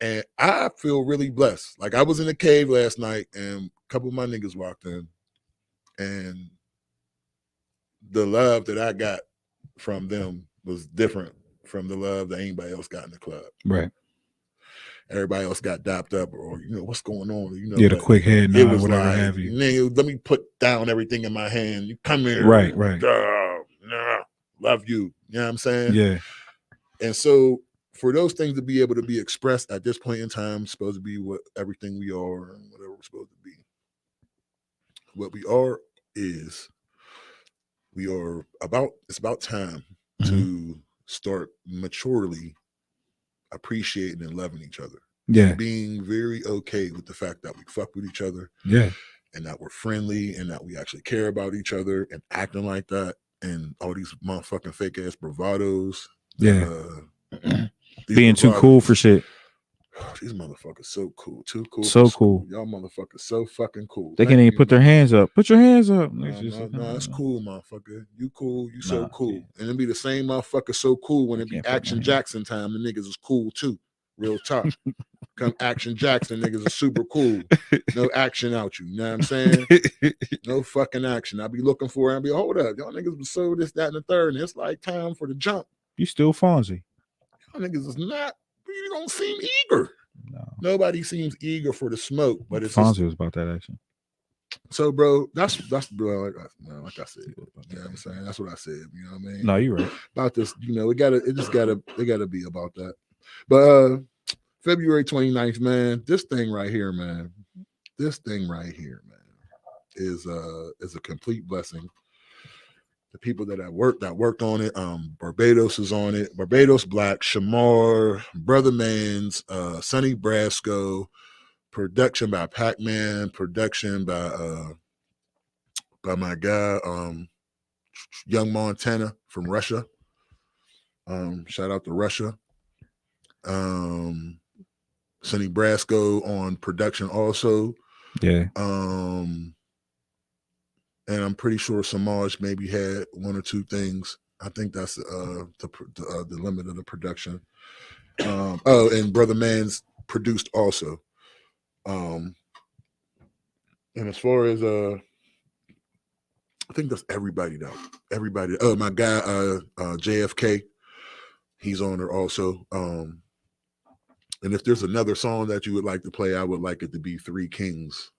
and I feel really blessed. Like I was in the cave last night and a couple of my niggas walked in, and the love that I got from them was different from the love that anybody else got in the club.
Right.
Everybody else got dapped up or, what's going on?
The quick head nod,
it was
whatever
like,
have you.
Nigga, let me put down everything in my hand. You come here.
Right.
Love you. You know what I'm saying?
Yeah.
And so for those things to be able to be expressed at this point in time, it's supposed to be what everything we are and whatever we're supposed to be. What we are is it's about time to start maturely appreciating and loving each other.
Yeah.
Being very okay with the fact that we fuck with each other.
Yeah.
And that we're friendly and that we actually care about each other and acting like that and all these motherfucking fake ass bravados.
Yeah. Being too cool for shit.
These motherfuckers so cool. Too cool.
So cool.
Y'all motherfuckers so fucking cool.
They can't even put their hands up. Put your hands up.
No, it's cool, motherfucker. You cool. You so cool. And it be the same motherfucker so cool when it be Action Jackson time. The niggas is cool too. Real talk. Come Action Jackson, niggas are super cool. No action out you. You know what I'm saying? No fucking action. I be looking for it and be, hold up. Y'all niggas was so this, that, and the third. And it's like time for the jump.
You still Fonzie.
Y'all niggas is not. You don't seem eager.
No.
Nobody seems eager for the smoke, but it's
Fonzie was about that action.
So, bro, that's bro. Like I said, you know what I'm saying? That's what I said. You know what I mean?
No, you're right.
About this, it gotta be about that. But February 29th, man, this thing right here, man, is a complete blessing. The people that worked on it, Barbados is on it. Barbados Black, Shamar, Brother Mans, Sonny Brasco, production by Pac-Man, production by my guy, Young Montana from Russia. Shout out to Russia. Sonny Brasco on production also.
Yeah.
And I'm pretty sure Samaj maybe had one or two things. I think that's the limit of the production. And Brother Man's produced also. And as far as I think that's everybody though. Everybody. Oh, my guy JFK, he's on there also. And if there's another song that you would like to play, I would like it to be Three Kings.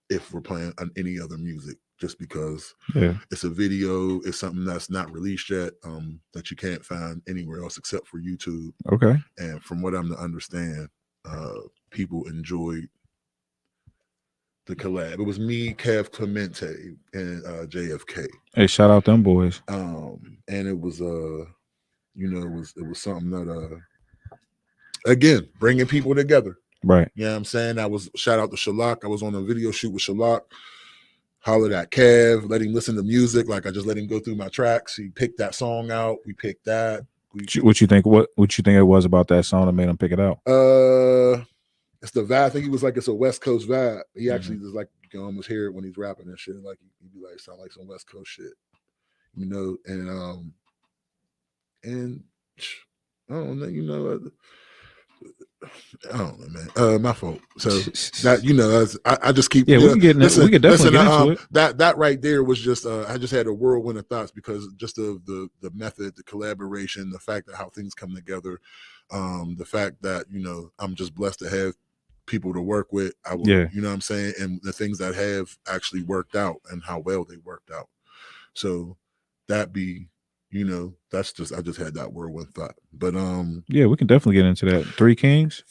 If we're playing on any other music. Just because it's a video, it's something that's not released yet, that you can't find anywhere else except for YouTube.
Okay.
And from what I'm to understand, people enjoyed the collab. It was me, Kev Clemente, and JFK.
Hey, shout out them boys.
And it was it was something that again, bringing people together.
Right.
You know what I'm saying? Shout out to Shalak. I was on a video shoot with Shalak. Hollered at Kev, let him listen to music. Like I just let him go through my tracks. He picked that song out. We picked that.
What you think? What you think it was about that song that made him pick it out?
It's the vibe. I think he was like, it's a West Coast vibe. He actually just like, you can almost hear it when he's rapping and shit. Like he'd be like, sound like some West Coast shit, and I don't know, I don't know, man. My fault. So that I just keep.
Yeah, we can get into. We could definitely get into it.
That right there was just. I just had a whirlwind of thoughts because just of the method, the collaboration, the fact that how things come together, the fact that I'm just blessed to have people to work with. You know what I'm saying, and the things that have actually worked out and how well they worked out. So that be. That's just I just had that whirlwind thought. But
yeah, we can definitely get into that. Three Kings.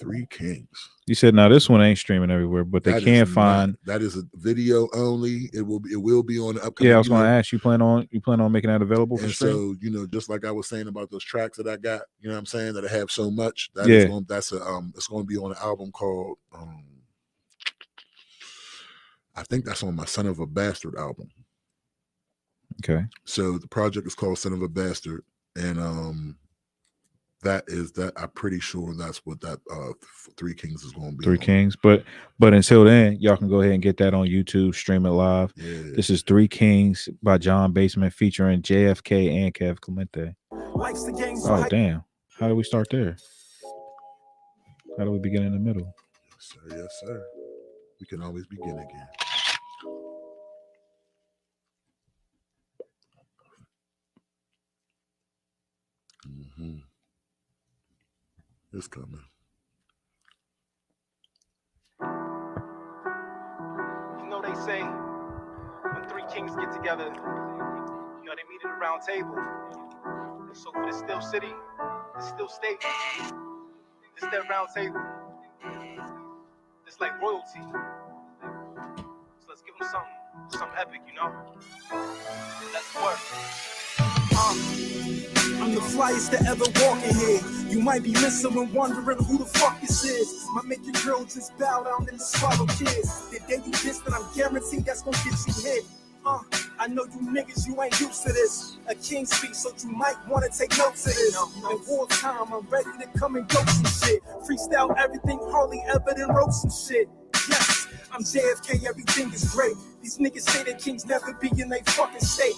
You said now this one ain't streaming everywhere, but they can find
that is a video only. It will be on the upcoming.
Yeah, I was gonna ask you plan on making that available for stream?
So just like I was saying about those tracks that I got, you know what I'm saying, that I have so much. It's gonna be on an album called I think that's on my Son of a Bastard album.
Okay.
So the project is called Son of a Bastard, and that I'm pretty sure that's what that Three Kings is going to be.
Three Kings, but until then, y'all can go ahead and get that on YouTube, stream it live.
Yeah.
This is Three Kings by John Basement featuring JFK and Kev Clemente. Oh damn! How do we start there? How do we begin in the middle?
Yes, sir. We can always begin again. It's coming.
They say when three kings get together, they meet at a round table. And so for the still city, the still state, it's that round table. It's like royalty. So let's give them something epic, Let's work.
I'm the flyest to ever walk in here. You might be missing and wondering who the fuck this is. My making girl just bow down and swallow kids. The day you diss, then I'm guaranteed that's gonna get you hit. I know you niggas, you ain't used to this. A king speaks, so you might wanna take notes of this. In wartime, I'm ready to come and go some shit. Freestyle everything, hardly ever then wrote some shit. Yes, I'm JFK, everything is great. These niggas say that kings never be in they fucking state.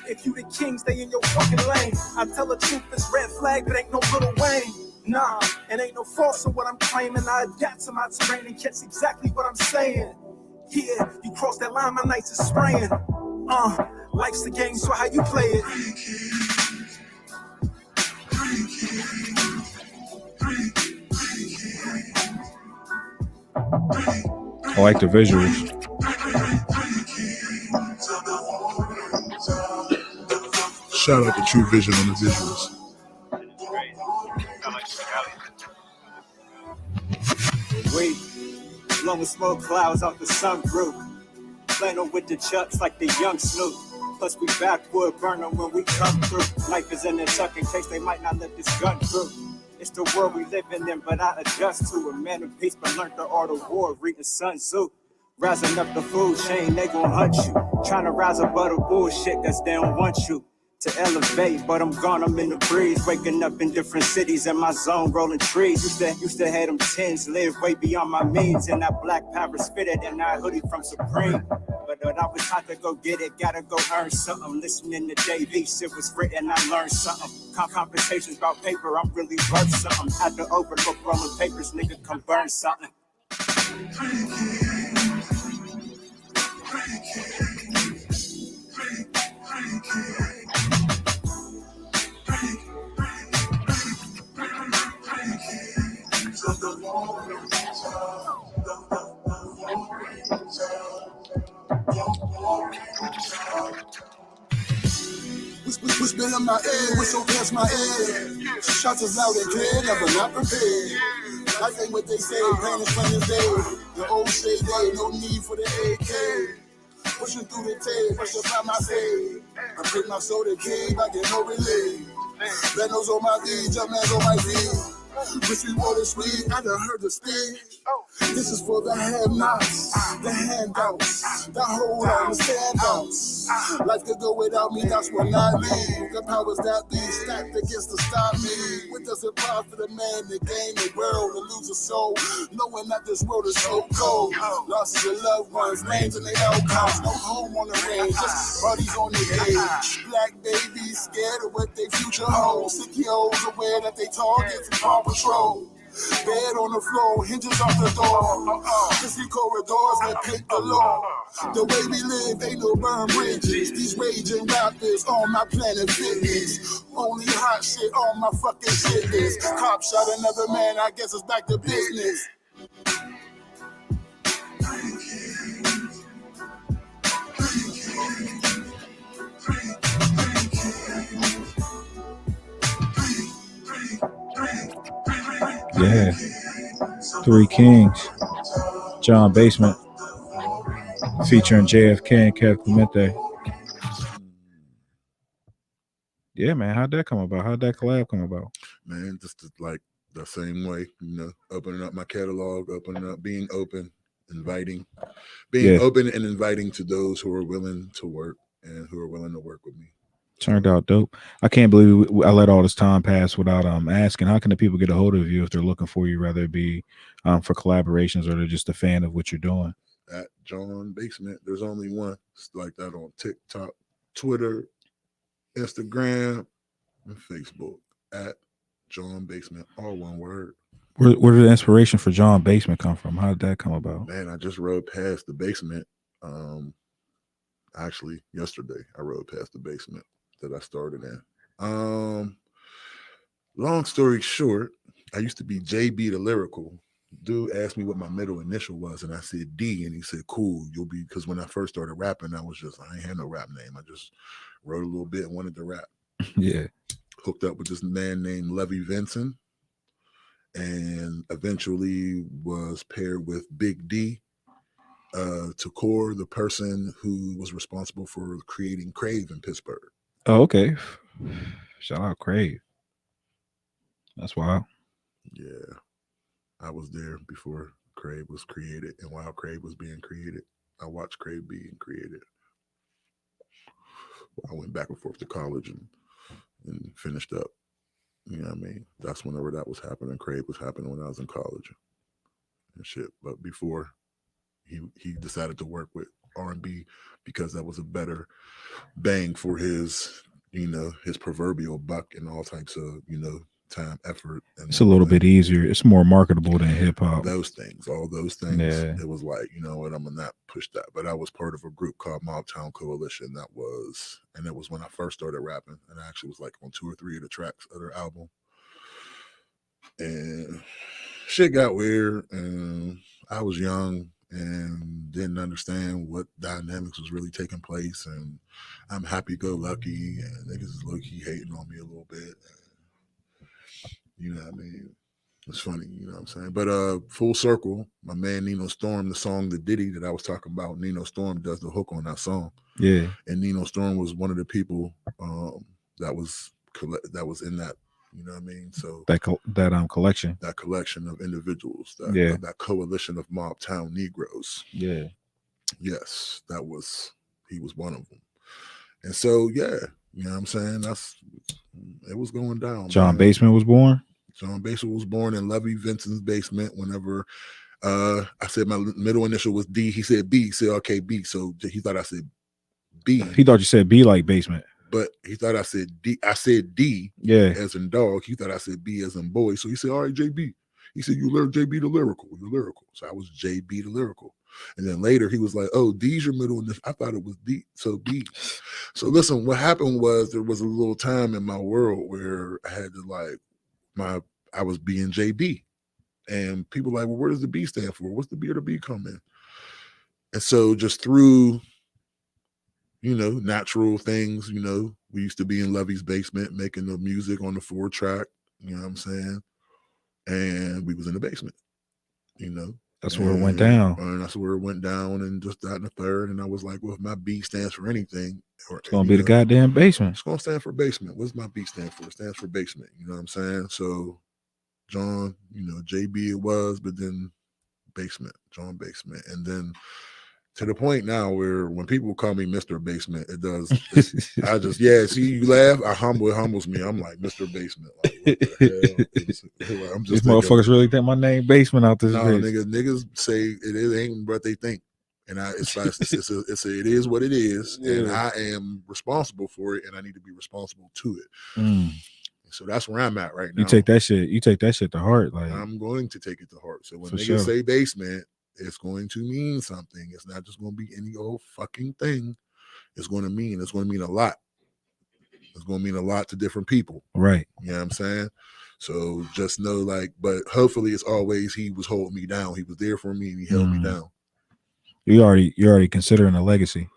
If you the king, stay in your fucking lane. I tell the truth, it's red flag, but ain't no Little Wayne. Nah, it ain't no false in what I'm claiming. I adapt to my terrain and catch exactly what I'm saying. Yeah, you cross that line, my nights is spraying. Life's the game, so how you play it?
I like the visuals.
Shout out to True Vision on the visuals.
We blowing smoke clouds off the sunroof. Playing with the chucks like the young Snoop. Plus we backwood burner when we come through. Life is in the tuck in case they might not let this gun through. It's the world we living in, but I adjust to it. Man of peace, but learned the art of war, reading Sun Tzu. Rising up the food chain, they gon' hunt you. Trying to rise above the bullshit, cause they don't want you to elevate, but I'm gone, I'm in the breeze. Waking up in different cities in my zone, rolling trees. Used to have them tens, live way beyond my means. And that black power spitted and that hoodie from Supreme. But I was hot to go get it, gotta go earn something. Listening to JV, shit was written, I learned something. Conversations about paper, I'm really worth something. Had to overlook rolling papers, nigga, come burn something.
Whisper in my ear, whistle past my ear. Shots is loud and clear, never not prepared. Life ain't what they say, pain is plain as day. The old say day, no need for the AK. Pushing through the tape, push to find my save. I pick my soda key, I get no relief. Bennos on my feet, Jumpman's on my feet. Whiskey water sweet, I done heard the speed. This is for the have-nots, the handouts, the hold on, the standouts. Life could go without me, that's what I need. The powers that be stacked against to stop me. What does it profit a man to gain the world and lose a soul? Knowing that this world is so cold. Losses of loved ones, names and their outcomes. No home on the range, just bodies on the edge. Black babies scared of what their future holds. Sick hoes aware that they targets and Paw Patrol. Bed on the floor, hinges off the door. Busy corridors that paint the law. The way we live ain't no burn bridges. These raging rappers on my planet fitness. Only hot shit on my fucking shit list. Cop shot another man, I guess it's back to business.
Yeah. Three Kings. John Basement. Featuring JFK and Kev Clemente. Yeah, man. How'd that come about? How'd that collab come about?
Man, just like the same way, opening up my catalog, being open, inviting, open and inviting to those who are willing to work and who are willing to work with me.
Turned out dope. I can't believe I let all this time pass without asking, how can the people get a hold of you if they're looking for you, whether it be for collaborations or they're just a fan of what you're doing?
At John Basement. There's only one. It's like that on TikTok, Twitter, Instagram, and Facebook. At John Basement, all one word.
Where did the inspiration for John Basement come from? How did that come about?
Man, I just rode past the basement. Actually, yesterday I rode past the basement that I started in. Long story short, I used to be JB the Lyrical. Dude asked me what my middle initial was, and I said D, and he said, cool, you'll be, because when I first started rapping, I ain't had no rap name. I just wrote a little bit and wanted to rap.
Yeah. Hooked
up with this man named Levy Vinson, and eventually was paired with Big D, Takor, the person who was responsible for creating Crave in Pittsburgh.
Oh, okay. Shout out Crave. That's wild.
Yeah. I was there before Crave was created, and while Crave was being created, I watched Crave being created. I went back and forth to college and finished up. You know what I mean? That's whenever that was happening. Crave was happening when I was in college and shit. But before, he decided to work with R&B because that was a better bang for his, his proverbial buck and all types of, time, effort. And
it's a little bit easier. It's more marketable than hip hop.
All those things. Yeah. It was like, you know what, I'm gonna not push that. But I was part of a group called Mobtown Coalition. And it was when I first started rapping, and I actually was like on 2 or 3 of the tracks of their album. And shit got weird, and I was young, and didn't understand what dynamics was really taking place. And I'm happy-go-lucky, and niggas is low-key hating on me a little bit. You know what I mean? It's funny, you know what I'm saying? But full circle, my man Nino Storm, the song The Diddy that I was talking about, Nino Storm does the hook on that song.
Yeah.
And Nino Storm was one of the people that was in that, you know what I mean? So
that collection.
That collection of individuals, that coalition of mob town Negroes.
Yeah.
Yes, he was one of them. And so, yeah, you know what I'm saying? It was going down.
John Basement was born?
John Basement was born in Lovey Vinson's basement whenever I said my middle initial was D. He said B. He said, okay, B. So he thought I said B.
He thought you said B like basement.
But he thought I said D. I said D as in dog. He thought I said B as in boy. So he said, all right, JB. He said, you learn JB the lyrical. You're lyrical. So I was JB the lyrical. And then later he was like, oh, D's your middle initial. I thought it was D. So B. So listen, what happened was there was a little time in my world where I had to I was being JB. And people were like, well, where does the B stand for? What's the B or the B come in? And so just through, natural things, we used to be in Lovey's basement making the music on the 4-track, you know what I'm saying? And we was in the basement,
That's where it went down.
And that's where it went down, and just that and the third. And I was like, well, if my B stands for anything,
it's going to be the goddamn basement.
It's going to stand for basement. What's my B stand for? It stands for basement. You know what I'm saying? So John, JB it was, but then basement, John Basement. And then to the point now where when people call me Mr. Basement, I just, see, you laugh, it humbles me. I'm like, Mr. Basement. Like, what the hell? I'm just
These motherfuckers really think my name Basement out this
niggas say it ain't what they think. And it is what it is. Yeah. And I am responsible for it, and I need to be responsible to it. So that's where I'm at right now.
You take that shit to heart. Like,
I'm going to take it to heart. So when niggas say basement, it's going to mean something. It's not just going to be any old fucking thing. It's going to mean a lot. It's going to mean a lot to different people.
Right.
You know what I'm saying? So just know, but hopefully it's always he was holding me down. He was there for me and he held me down.
You're already considering a legacy.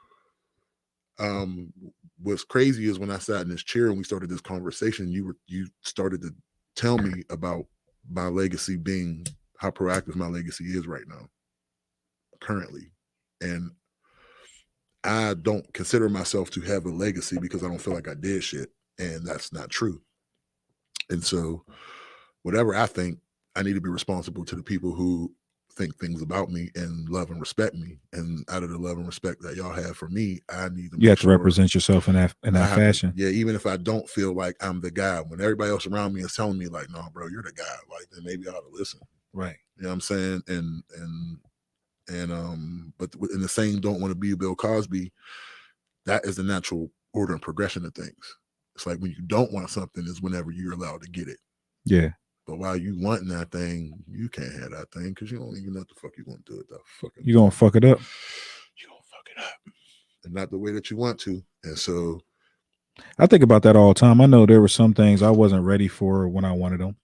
What's crazy is when I sat in this chair and we started this conversation, you started to tell me about my legacy being how proactive my legacy is right now, currently. And I don't consider myself to have a legacy because I don't feel like I did shit. And that's not true. And so whatever I think, I need to be responsible to the people who think things about me and love and respect me. And out of the love and respect that y'all have for me, I need to
you have to represent yourself in that fashion.
Even if I don't feel like I'm the guy, when everybody else around me is telling me like, no, bro, you're the guy, like, then maybe I ought to listen.
Right.
You know what I'm saying? But in the same don't want to be Bill Cosby, that is the natural order and progression of things. It's like when you don't want something is whenever you're allowed to get it.
Yeah.
But while you wanting that thing, you can't have that thing because you don't even know what the fuck you're going to do with that fucking
You're going to fuck it up.
You're going to fuck it up. And not the way that you want to. And so
I think about that all the time. I know there were some things I wasn't ready for when I wanted them.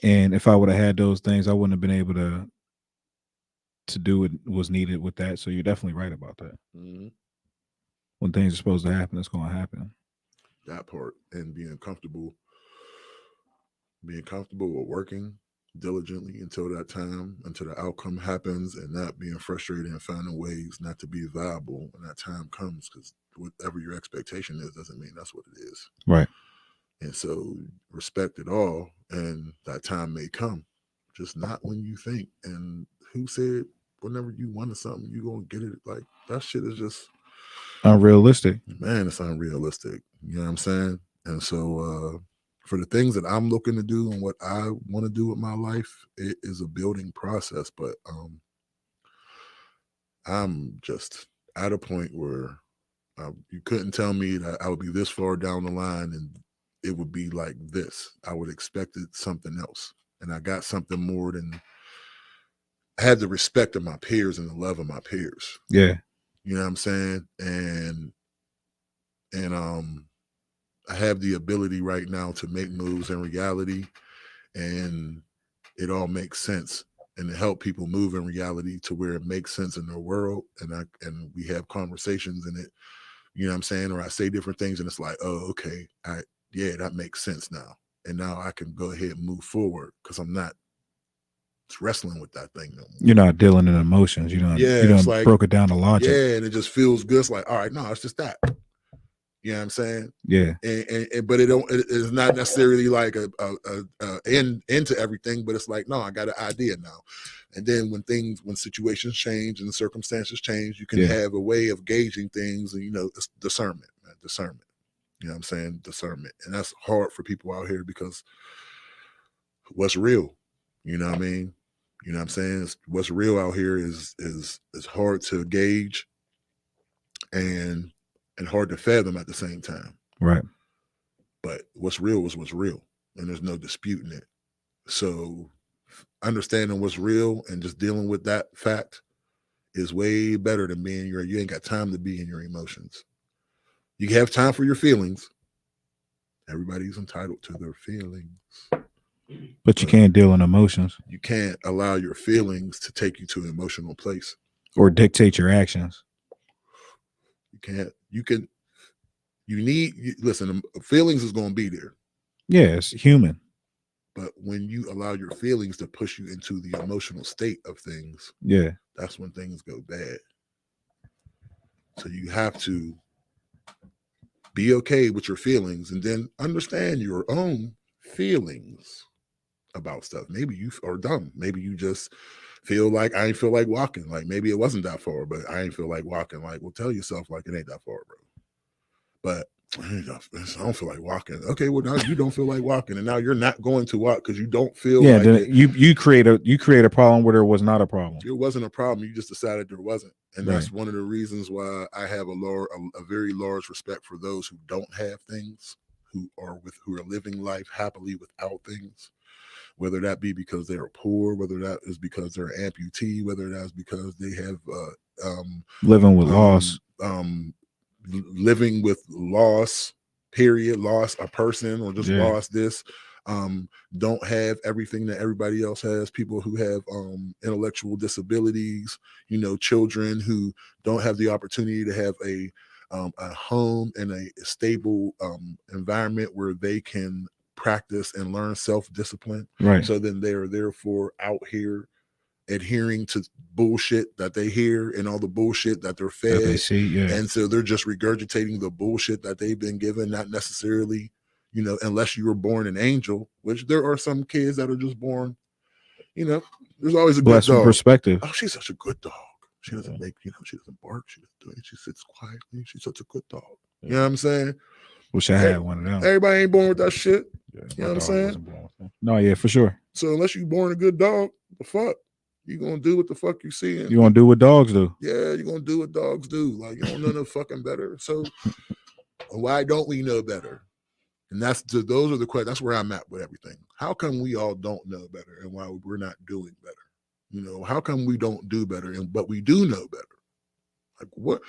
And if I would have had those things, I wouldn't have been able to do what was needed with that. So you're definitely right about that.
Mm-hmm.
When things are supposed to happen, it's going to happen.
That part, and being comfortable with working diligently until that time, until the outcome happens, and not being frustrated and finding ways not to be viable when that time comes, because whatever your expectation is doesn't mean that's what it is.
Right.
And so respect it all, and that time may come, just not when you think. And who said whenever you wanted something, you're going to get it? Like, that shit is just
unrealistic.
Man, it's unrealistic. You know what I'm saying? And so for the things that I'm looking to do and what I want to do with my life, it is a building process. But I'm just at a point where you couldn't tell me that I would be this far down the line and it would be like this. I would expect it something else. And I got something more than I had the respect of my peers and the love of my peers.
Yeah.
You know what I'm saying? And I have the ability right now to make moves in reality, and it all makes sense and to help people move in reality to where it makes sense in their world. And we have conversations in it, you know what I'm saying? Or I say different things and it's like, oh, okay. Yeah, that makes sense now. And now I can go ahead and move forward because I'm not wrestling with that thing no more.
You're not dealing in emotions. You don't
like,
broke it down to logic.
Yeah, and it just feels good. It's like, all right, no, it's just that. You know what I'm saying?
Yeah.
And but it's not necessarily like a end into everything, but it's like, no, I got an idea now. And then when situations change and the circumstances change, you can have a way of gauging things, and it's discernment, man, discernment. You know what I'm saying? Discernment. And that's hard for people out here because what's real? You know what I mean? You know what I'm saying? What's real out here is hard to gauge and hard to fathom at the same time.
Right.
But what's real is what's real, and there's no disputing it. So understanding what's real and just dealing with that fact is way better than you ain't got time to be in your emotions. You have time for your feelings. Everybody's entitled to their feelings.
But you can't deal in emotions.
You can't allow your feelings to take you to an emotional place.
Or dictate your actions.
You can't. Listen, feelings is going to be there.
Yeah, it's human.
But when you allow your feelings to push you into the emotional state of things, that's when things go bad. So you have to be okay with your feelings and then understand your own feelings about stuff. Maybe you are dumb. Maybe you just feel like I ain't feel like walking. Like maybe it wasn't that far, but I ain't feel like walking. Like, well, tell yourself like it ain't that far, bro. But I don't feel like walking. Okay, well now you don't feel like walking, and now you're not going to walk because you don't feel like it.
You create a problem where there was not a problem.
It wasn't a problem. You just decided there wasn't, and that's one of the reasons why I have a very large respect for those who don't have things, who are living life happily without things. Whether that be because they're poor, whether that is because they're amputee, whether that's because they have
living with loss.
Living with loss, period, lost a person or just lost this, don't have everything that everybody else has, people who have intellectual disabilities, children who don't have the opportunity to have a home and a stable environment where they can practice and learn self-discipline.
Right.
So then they are therefore out here adhering to bullshit that they hear and all the bullshit that they're fed.
That they see,
and so they're just regurgitating the bullshit that they've been given, not necessarily, unless you were born an angel, which there are some kids that are just born, there's always a good dog.
Perspective.
Oh, she's such a good dog. She doesn't make, she doesn't bark. She doesn't do it. She sits quietly. She's such a good dog. You know what I'm saying?
Wish I had one of them.
Everybody ain't born with that shit. You know what I'm saying?
No, yeah, for sure.
So unless you born a good dog, the fuck? You're going to do what the fuck you see.
You're going to do what dogs do.
Yeah, you're going to do what dogs do. Like, you don't know no fucking better. So why don't we know better? And those are the questions. That's where I'm at with everything. How come we all don't know better and why we're not doing better? How come we don't do better but we do know better? Like,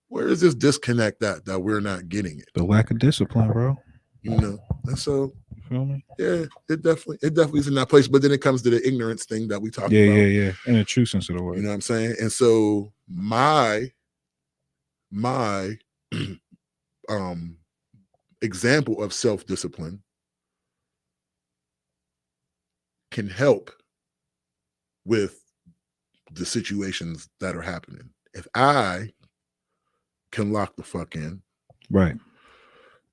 where is this disconnect that we're not getting it?
The lack of discipline, bro.
And so,
you feel me?
Yeah, it definitely is in that place. But then it comes to the ignorance thing that we talked about.
Yeah. In the true sense of the word.
You know what I'm saying? And so my example of self-discipline can help with the situations that are happening. If I can lock the fuck in,
right,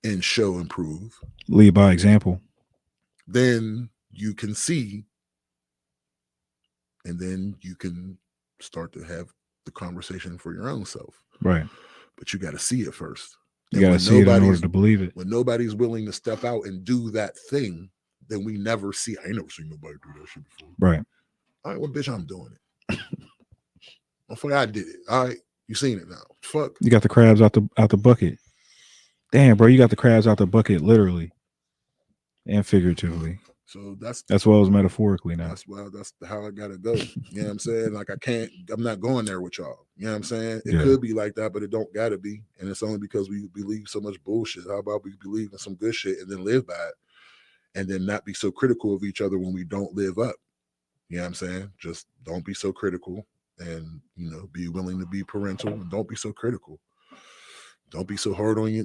and show and prove,
lead by example,
then you can see, and then you can start to have the conversation for your own self.
Right.
But you got to see it first.
You got to see it in order to believe it.
When nobody's willing to step out and do that thing, then we never see. I ain't never seen nobody do that shit before.
Right.
All right, well, bitch, I'm doing it. Fuck, I did it. All right, you seen it now. Fuck.
You got the crabs out the bucket. Damn, bro, you got the crabs out the bucket literally and figuratively.
So that's
well as metaphorically now.
That's how I gotta go. You know what I'm saying? Like I'm not going there with y'all. You know what I'm saying? It could be like that, but it don't gotta be. And it's only because we believe so much bullshit. How about we believe in some good shit and then live by it, and then not be so critical of each other when we don't live up? You know what I'm saying? Just don't be so critical, and be willing to be parental, and don't be so critical. Don't be so hard on you.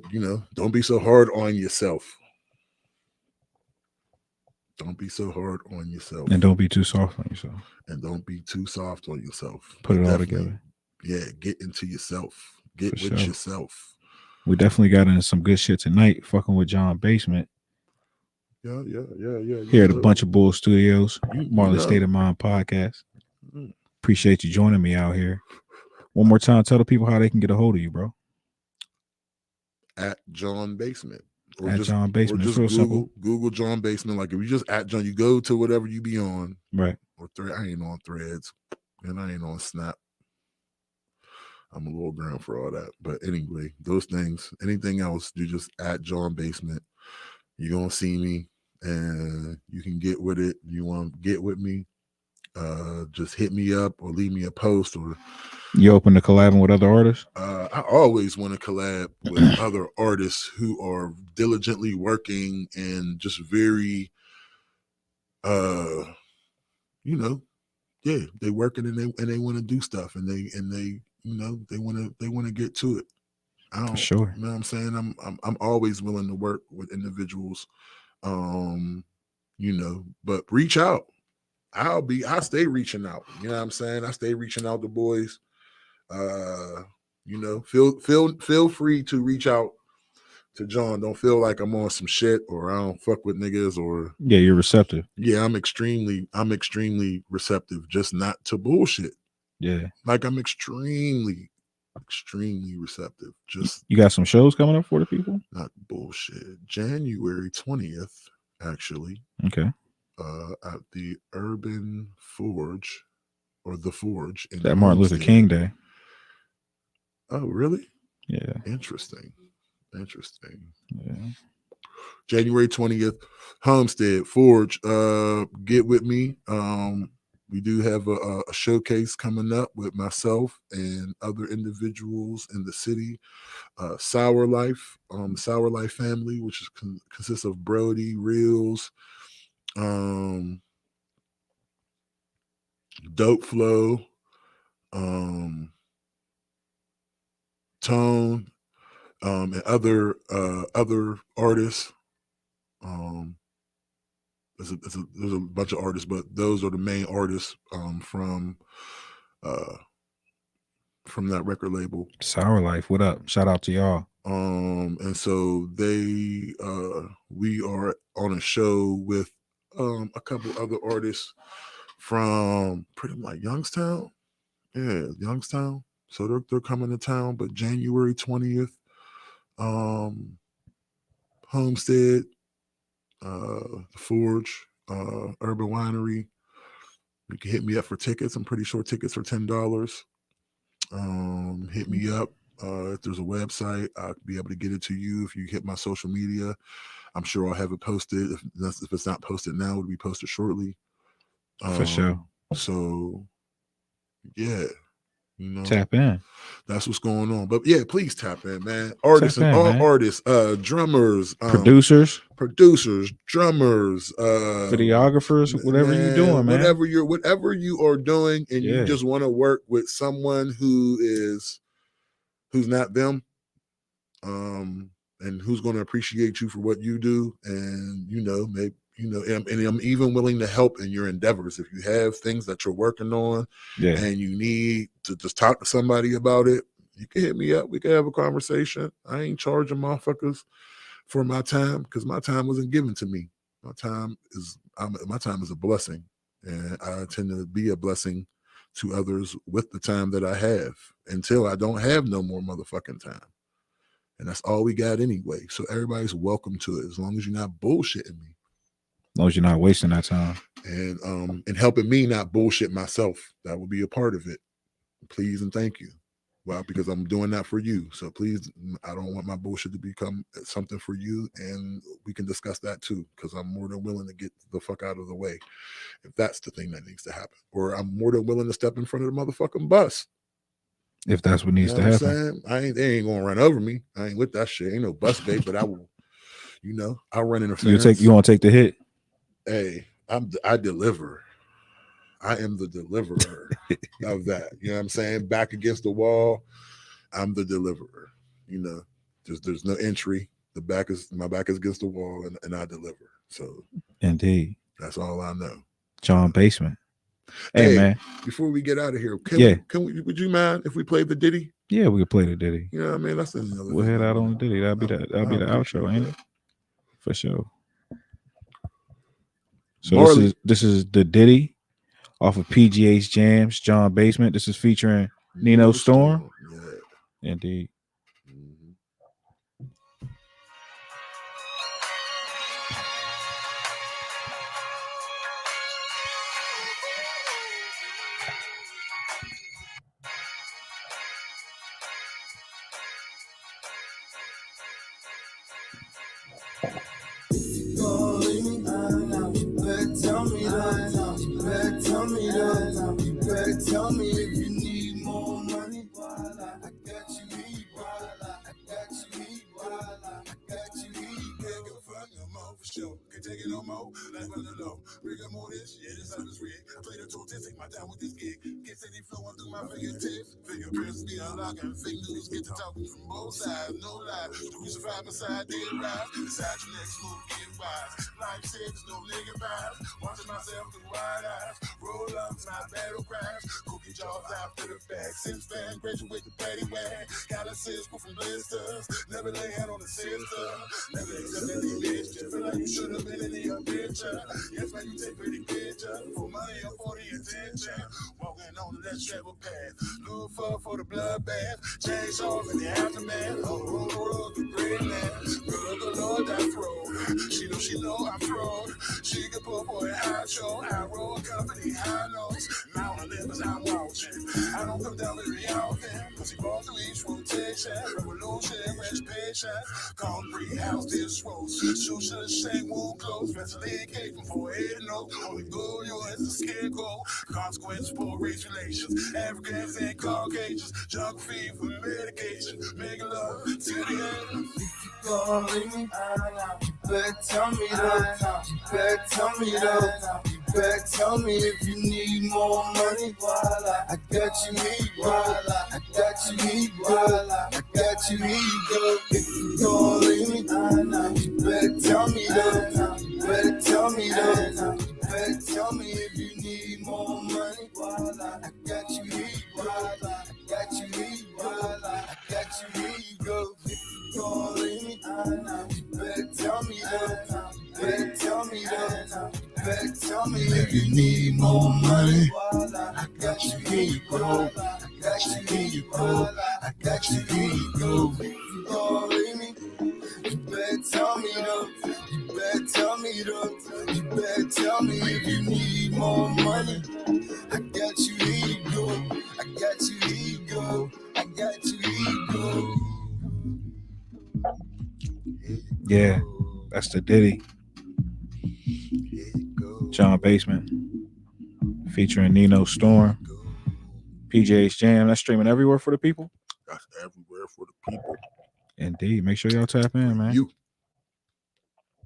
Don't be so hard on yourself. Don't be so hard on yourself.
And don't be too soft on yourself.
And don't be too soft on yourself.
Put
But
it all
definitely,
together.
Yeah, get into yourself. Get
For
with
sure.
yourself.
We definitely got into some good shit tonight, fucking with John Basement.
Yeah.
Here at a Bunch of Bull Studios, Marley
know.
State of Mind podcast.
Mm.
Appreciate you joining me out here. One more time, tell the people how they can get a hold of you, bro.
At John Basement.
John Basement.
Or just
it's real simple.
Google John Basement. Like if you just at John, you go to whatever you be on.
Right.
Or I ain't on Threads. And I ain't on Snap. I'm a little grown for all that. But anyway, those things, anything else, you just at John Basement. You're going to see me and you can get with it. You want to get with me, just hit me up or leave me a post. Or
you open to collabing with other artists?
I always want to collab with other artists who are diligently working and just very, they working and they want to do stuff and they they want to get to it.
For sure.
You know what I'm saying? I'm always willing to work with individuals, but reach out. I stay reaching out. You know what I'm saying? I stay reaching out to boys. Feel free to reach out to John. Don't feel like I'm on some shit or I don't fuck with niggas or
yeah, you're receptive.
Yeah, I'm extremely receptive, just not to bullshit.
Yeah.
Like I'm extremely receptive. Just
you got some shows coming up for the people?
Not bullshit. January 20th, actually.
Okay.
At the Urban Forge or the Forge in
that Martin Luther King Day.
Oh, really?
Yeah.
Interesting.
Yeah.
January 20th, Homestead Forge. Get with me. We do have a showcase coming up with myself and other individuals in the city. Sour Life, Sour Life family, which is consists of Brody, Reels, Dope Flow, Tone, and other artists. There's a bunch of artists, but those are the main artists from that record label.
Sour Life, what up? Shout out to y'all.
And so we are on a show with a couple other artists from pretty much Youngstown. Yeah, Youngstown. So they're coming to town, but January 20th, Homestead, the Forge, Urban Winery. You can hit me up for tickets. I'm pretty sure tickets are $10. Hit me up. If there's a website, I'll be able to get it to you. If you hit my social media, I'm sure I'll have it posted. If it's not posted now, it'll be posted shortly.
For sure.
So, yeah.
Tap in.
That's what's going on. But yeah, please tap in, man. Artists and all man. Artists, drummers,
producers,
drummers,
videographers, whatever you're doing, man.
Whatever you are doing, and you just want to work with someone who's not them, and who's going to appreciate you for what you do, and maybe. And I'm even willing to help in your endeavors. If you have things that you're working on and you need to just talk to somebody about it, you can hit me up. We can have a conversation. I ain't charging motherfuckers for my time because my time wasn't given to me. My time is a blessing, and I tend to be a blessing to others with the time that I have until I don't have no more motherfucking time. And that's all we got anyway. So everybody's welcome to it as long as you're not bullshitting me.
As long as you're not wasting that time.
And helping me not bullshit myself. That would be a part of it. Please and thank you. Well, because I'm doing that for you. So please, I don't want my bullshit to become something for you. And we can discuss that too. Because I'm more than willing to get the fuck out of the way. If that's the thing that needs to happen. Or I'm more than willing to step in front of the motherfucking bus.
If that's what needs to happen.
They ain't gonna run over me. I ain't with that shit. Ain't no bus bait, but I will, I'll run interference.
You want to take the hit?
Hey, I deliver. I am the deliverer of that. You know what I'm saying? Back against the wall, I'm the deliverer. You know, there's no entry. My back is against the wall, and I deliver. So
Indeed.
that's all I know.
John Basement. Hey, man.
Before we get out of here,
Yeah.
would you mind if we played the Diddy?
Yeah, we could play the Ditty.
You know what I mean? That's another
We'll
thing
head
I
out on
wanna-
the Ditty. That'll be the outro, ain't it? For sure. So
Marley.
this is the Ditty off of PGH Jams, John Basement. This is featuring Nino Storm.
Yeah.
Indeed.
Mhm.
Tell me if you need more money. I got you heat, I got you heat, I got you heat. Can't give a fuck no more for sure. Can't take it no more. Life on the low. Bring up more this shit. This stuff is rigged. I play the tool to take my time with this gig. Get steady flowing through my fingertips. Fingerprints be unlocking. Fake news get to talking from both sides. No lie. Crucified beside dead rise. Beside your next move, get wise. Life says no nigga vibes. Watching myself through wide eyes. Roll up my battle cries. Cookie jaws out to the back. Since then, graduate the patty wag. Calluses go from blisters. Never lay hand on the sister. Never accept any bitch. Just feel like you should have been in the picture. Yes, man, you take pretty picture. For money or for the attention. Walking on the less travel path. Look for the bloodbath. Change off in the aftermath. Oh, the great man. Girl, the Lord I throw. She know I'm thrown. She can put for an outro. I roll company high notes. Mountain Olympus, I'm watching. I don't come down very often. Cause he bought through each rotation. Revolution, rich patience. Call free house, this rose. Shoot to the same wound close. Ventilate from 4-8 no. Only goal, yours is a skin goal. Consequence for race relations. Africans and Caucasians. Junk feed for medication. Making love to the end. Calling me, you better tell me though. You better tell me though. You better tell me if you need more money. I got you heat, I got you heat, I got you heat, girl. If you calling me, you better tell me though. You better tell me though. You better tell me if you need more money. I got you heat, I got you heat, I got you heat, girl. Calling me, you better tell me though. You better tell me though. You better tell me if you need more money. I got you here, bro. I got you here, bro. I got you here, bro. Calling me, you better tell me though. You better tell me though. You better tell me if you need more money. I got you here, bro. I got you here, bro. I got you here, bro.
Yeah, that's the Ditty. John Basement featuring Nino Storm. PJ's Jam. That's streaming everywhere for the people.
That's everywhere for the people.
Indeed. Make sure y'all tap in, man.
You.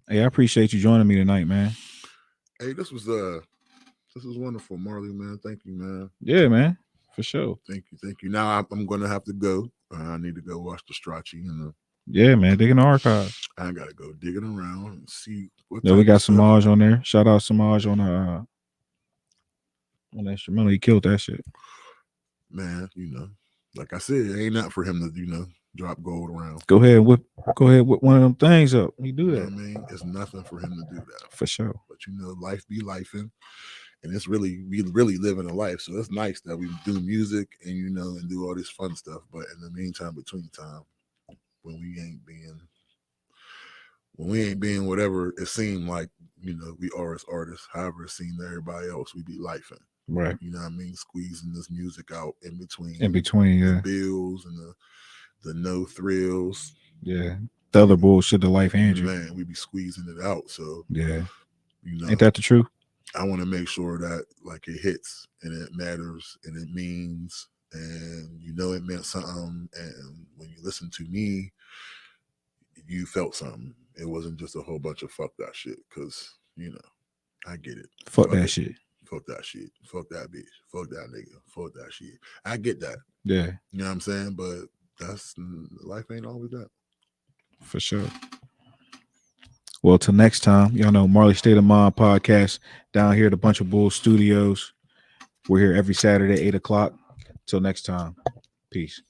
Hey, I appreciate you joining me tonight, man.
Hey, this was wonderful, Marley, man. Thank you, man.
Yeah, man. For sure.
Thank you. Now I'm gonna have to go. I need to go watch the Strachey,
Yeah, man. Digging the archive.
I gotta go digging around and see what.
Yeah, we got Samaj on there. Shout out Samaj on the instrumental. He killed that shit.
Man, like I said, it ain't not for him to, drop gold around.
Go ahead whip one of them things up. He do that.
I mean, it's nothing for him to do that.
For sure.
But life be lifing. And it's we really living a life. So it's nice that we do music and and do all this fun stuff. But in the meantime, between time, when we ain't being whatever it seemed like, we are as artists, however it seemed to everybody else, we be lifing.
Right.
You know what I mean? Squeezing this music out in between.
Yeah.
The bills and the no thrills.
Yeah. The other bullshit the life hands you.
Man, we be squeezing it out. So
yeah. Ain't that the truth?
I want to make sure that it hits and it matters and it means and it meant something. And when you listen to me, you felt something. It wasn't just a whole bunch of fuck that shit. Cause I get it.
Fuck that shit.
Fuck that shit. Fuck that bitch. Fuck that nigga. Fuck that shit. I get that.
Yeah,
You know what I'm saying? But life ain't always that.
for sure. Well, till next time, y'all know Marley State of Mind podcast down here at the Bunch of Bulls Studios. We're here every Saturday, 8 o'clock. Till next time. Peace.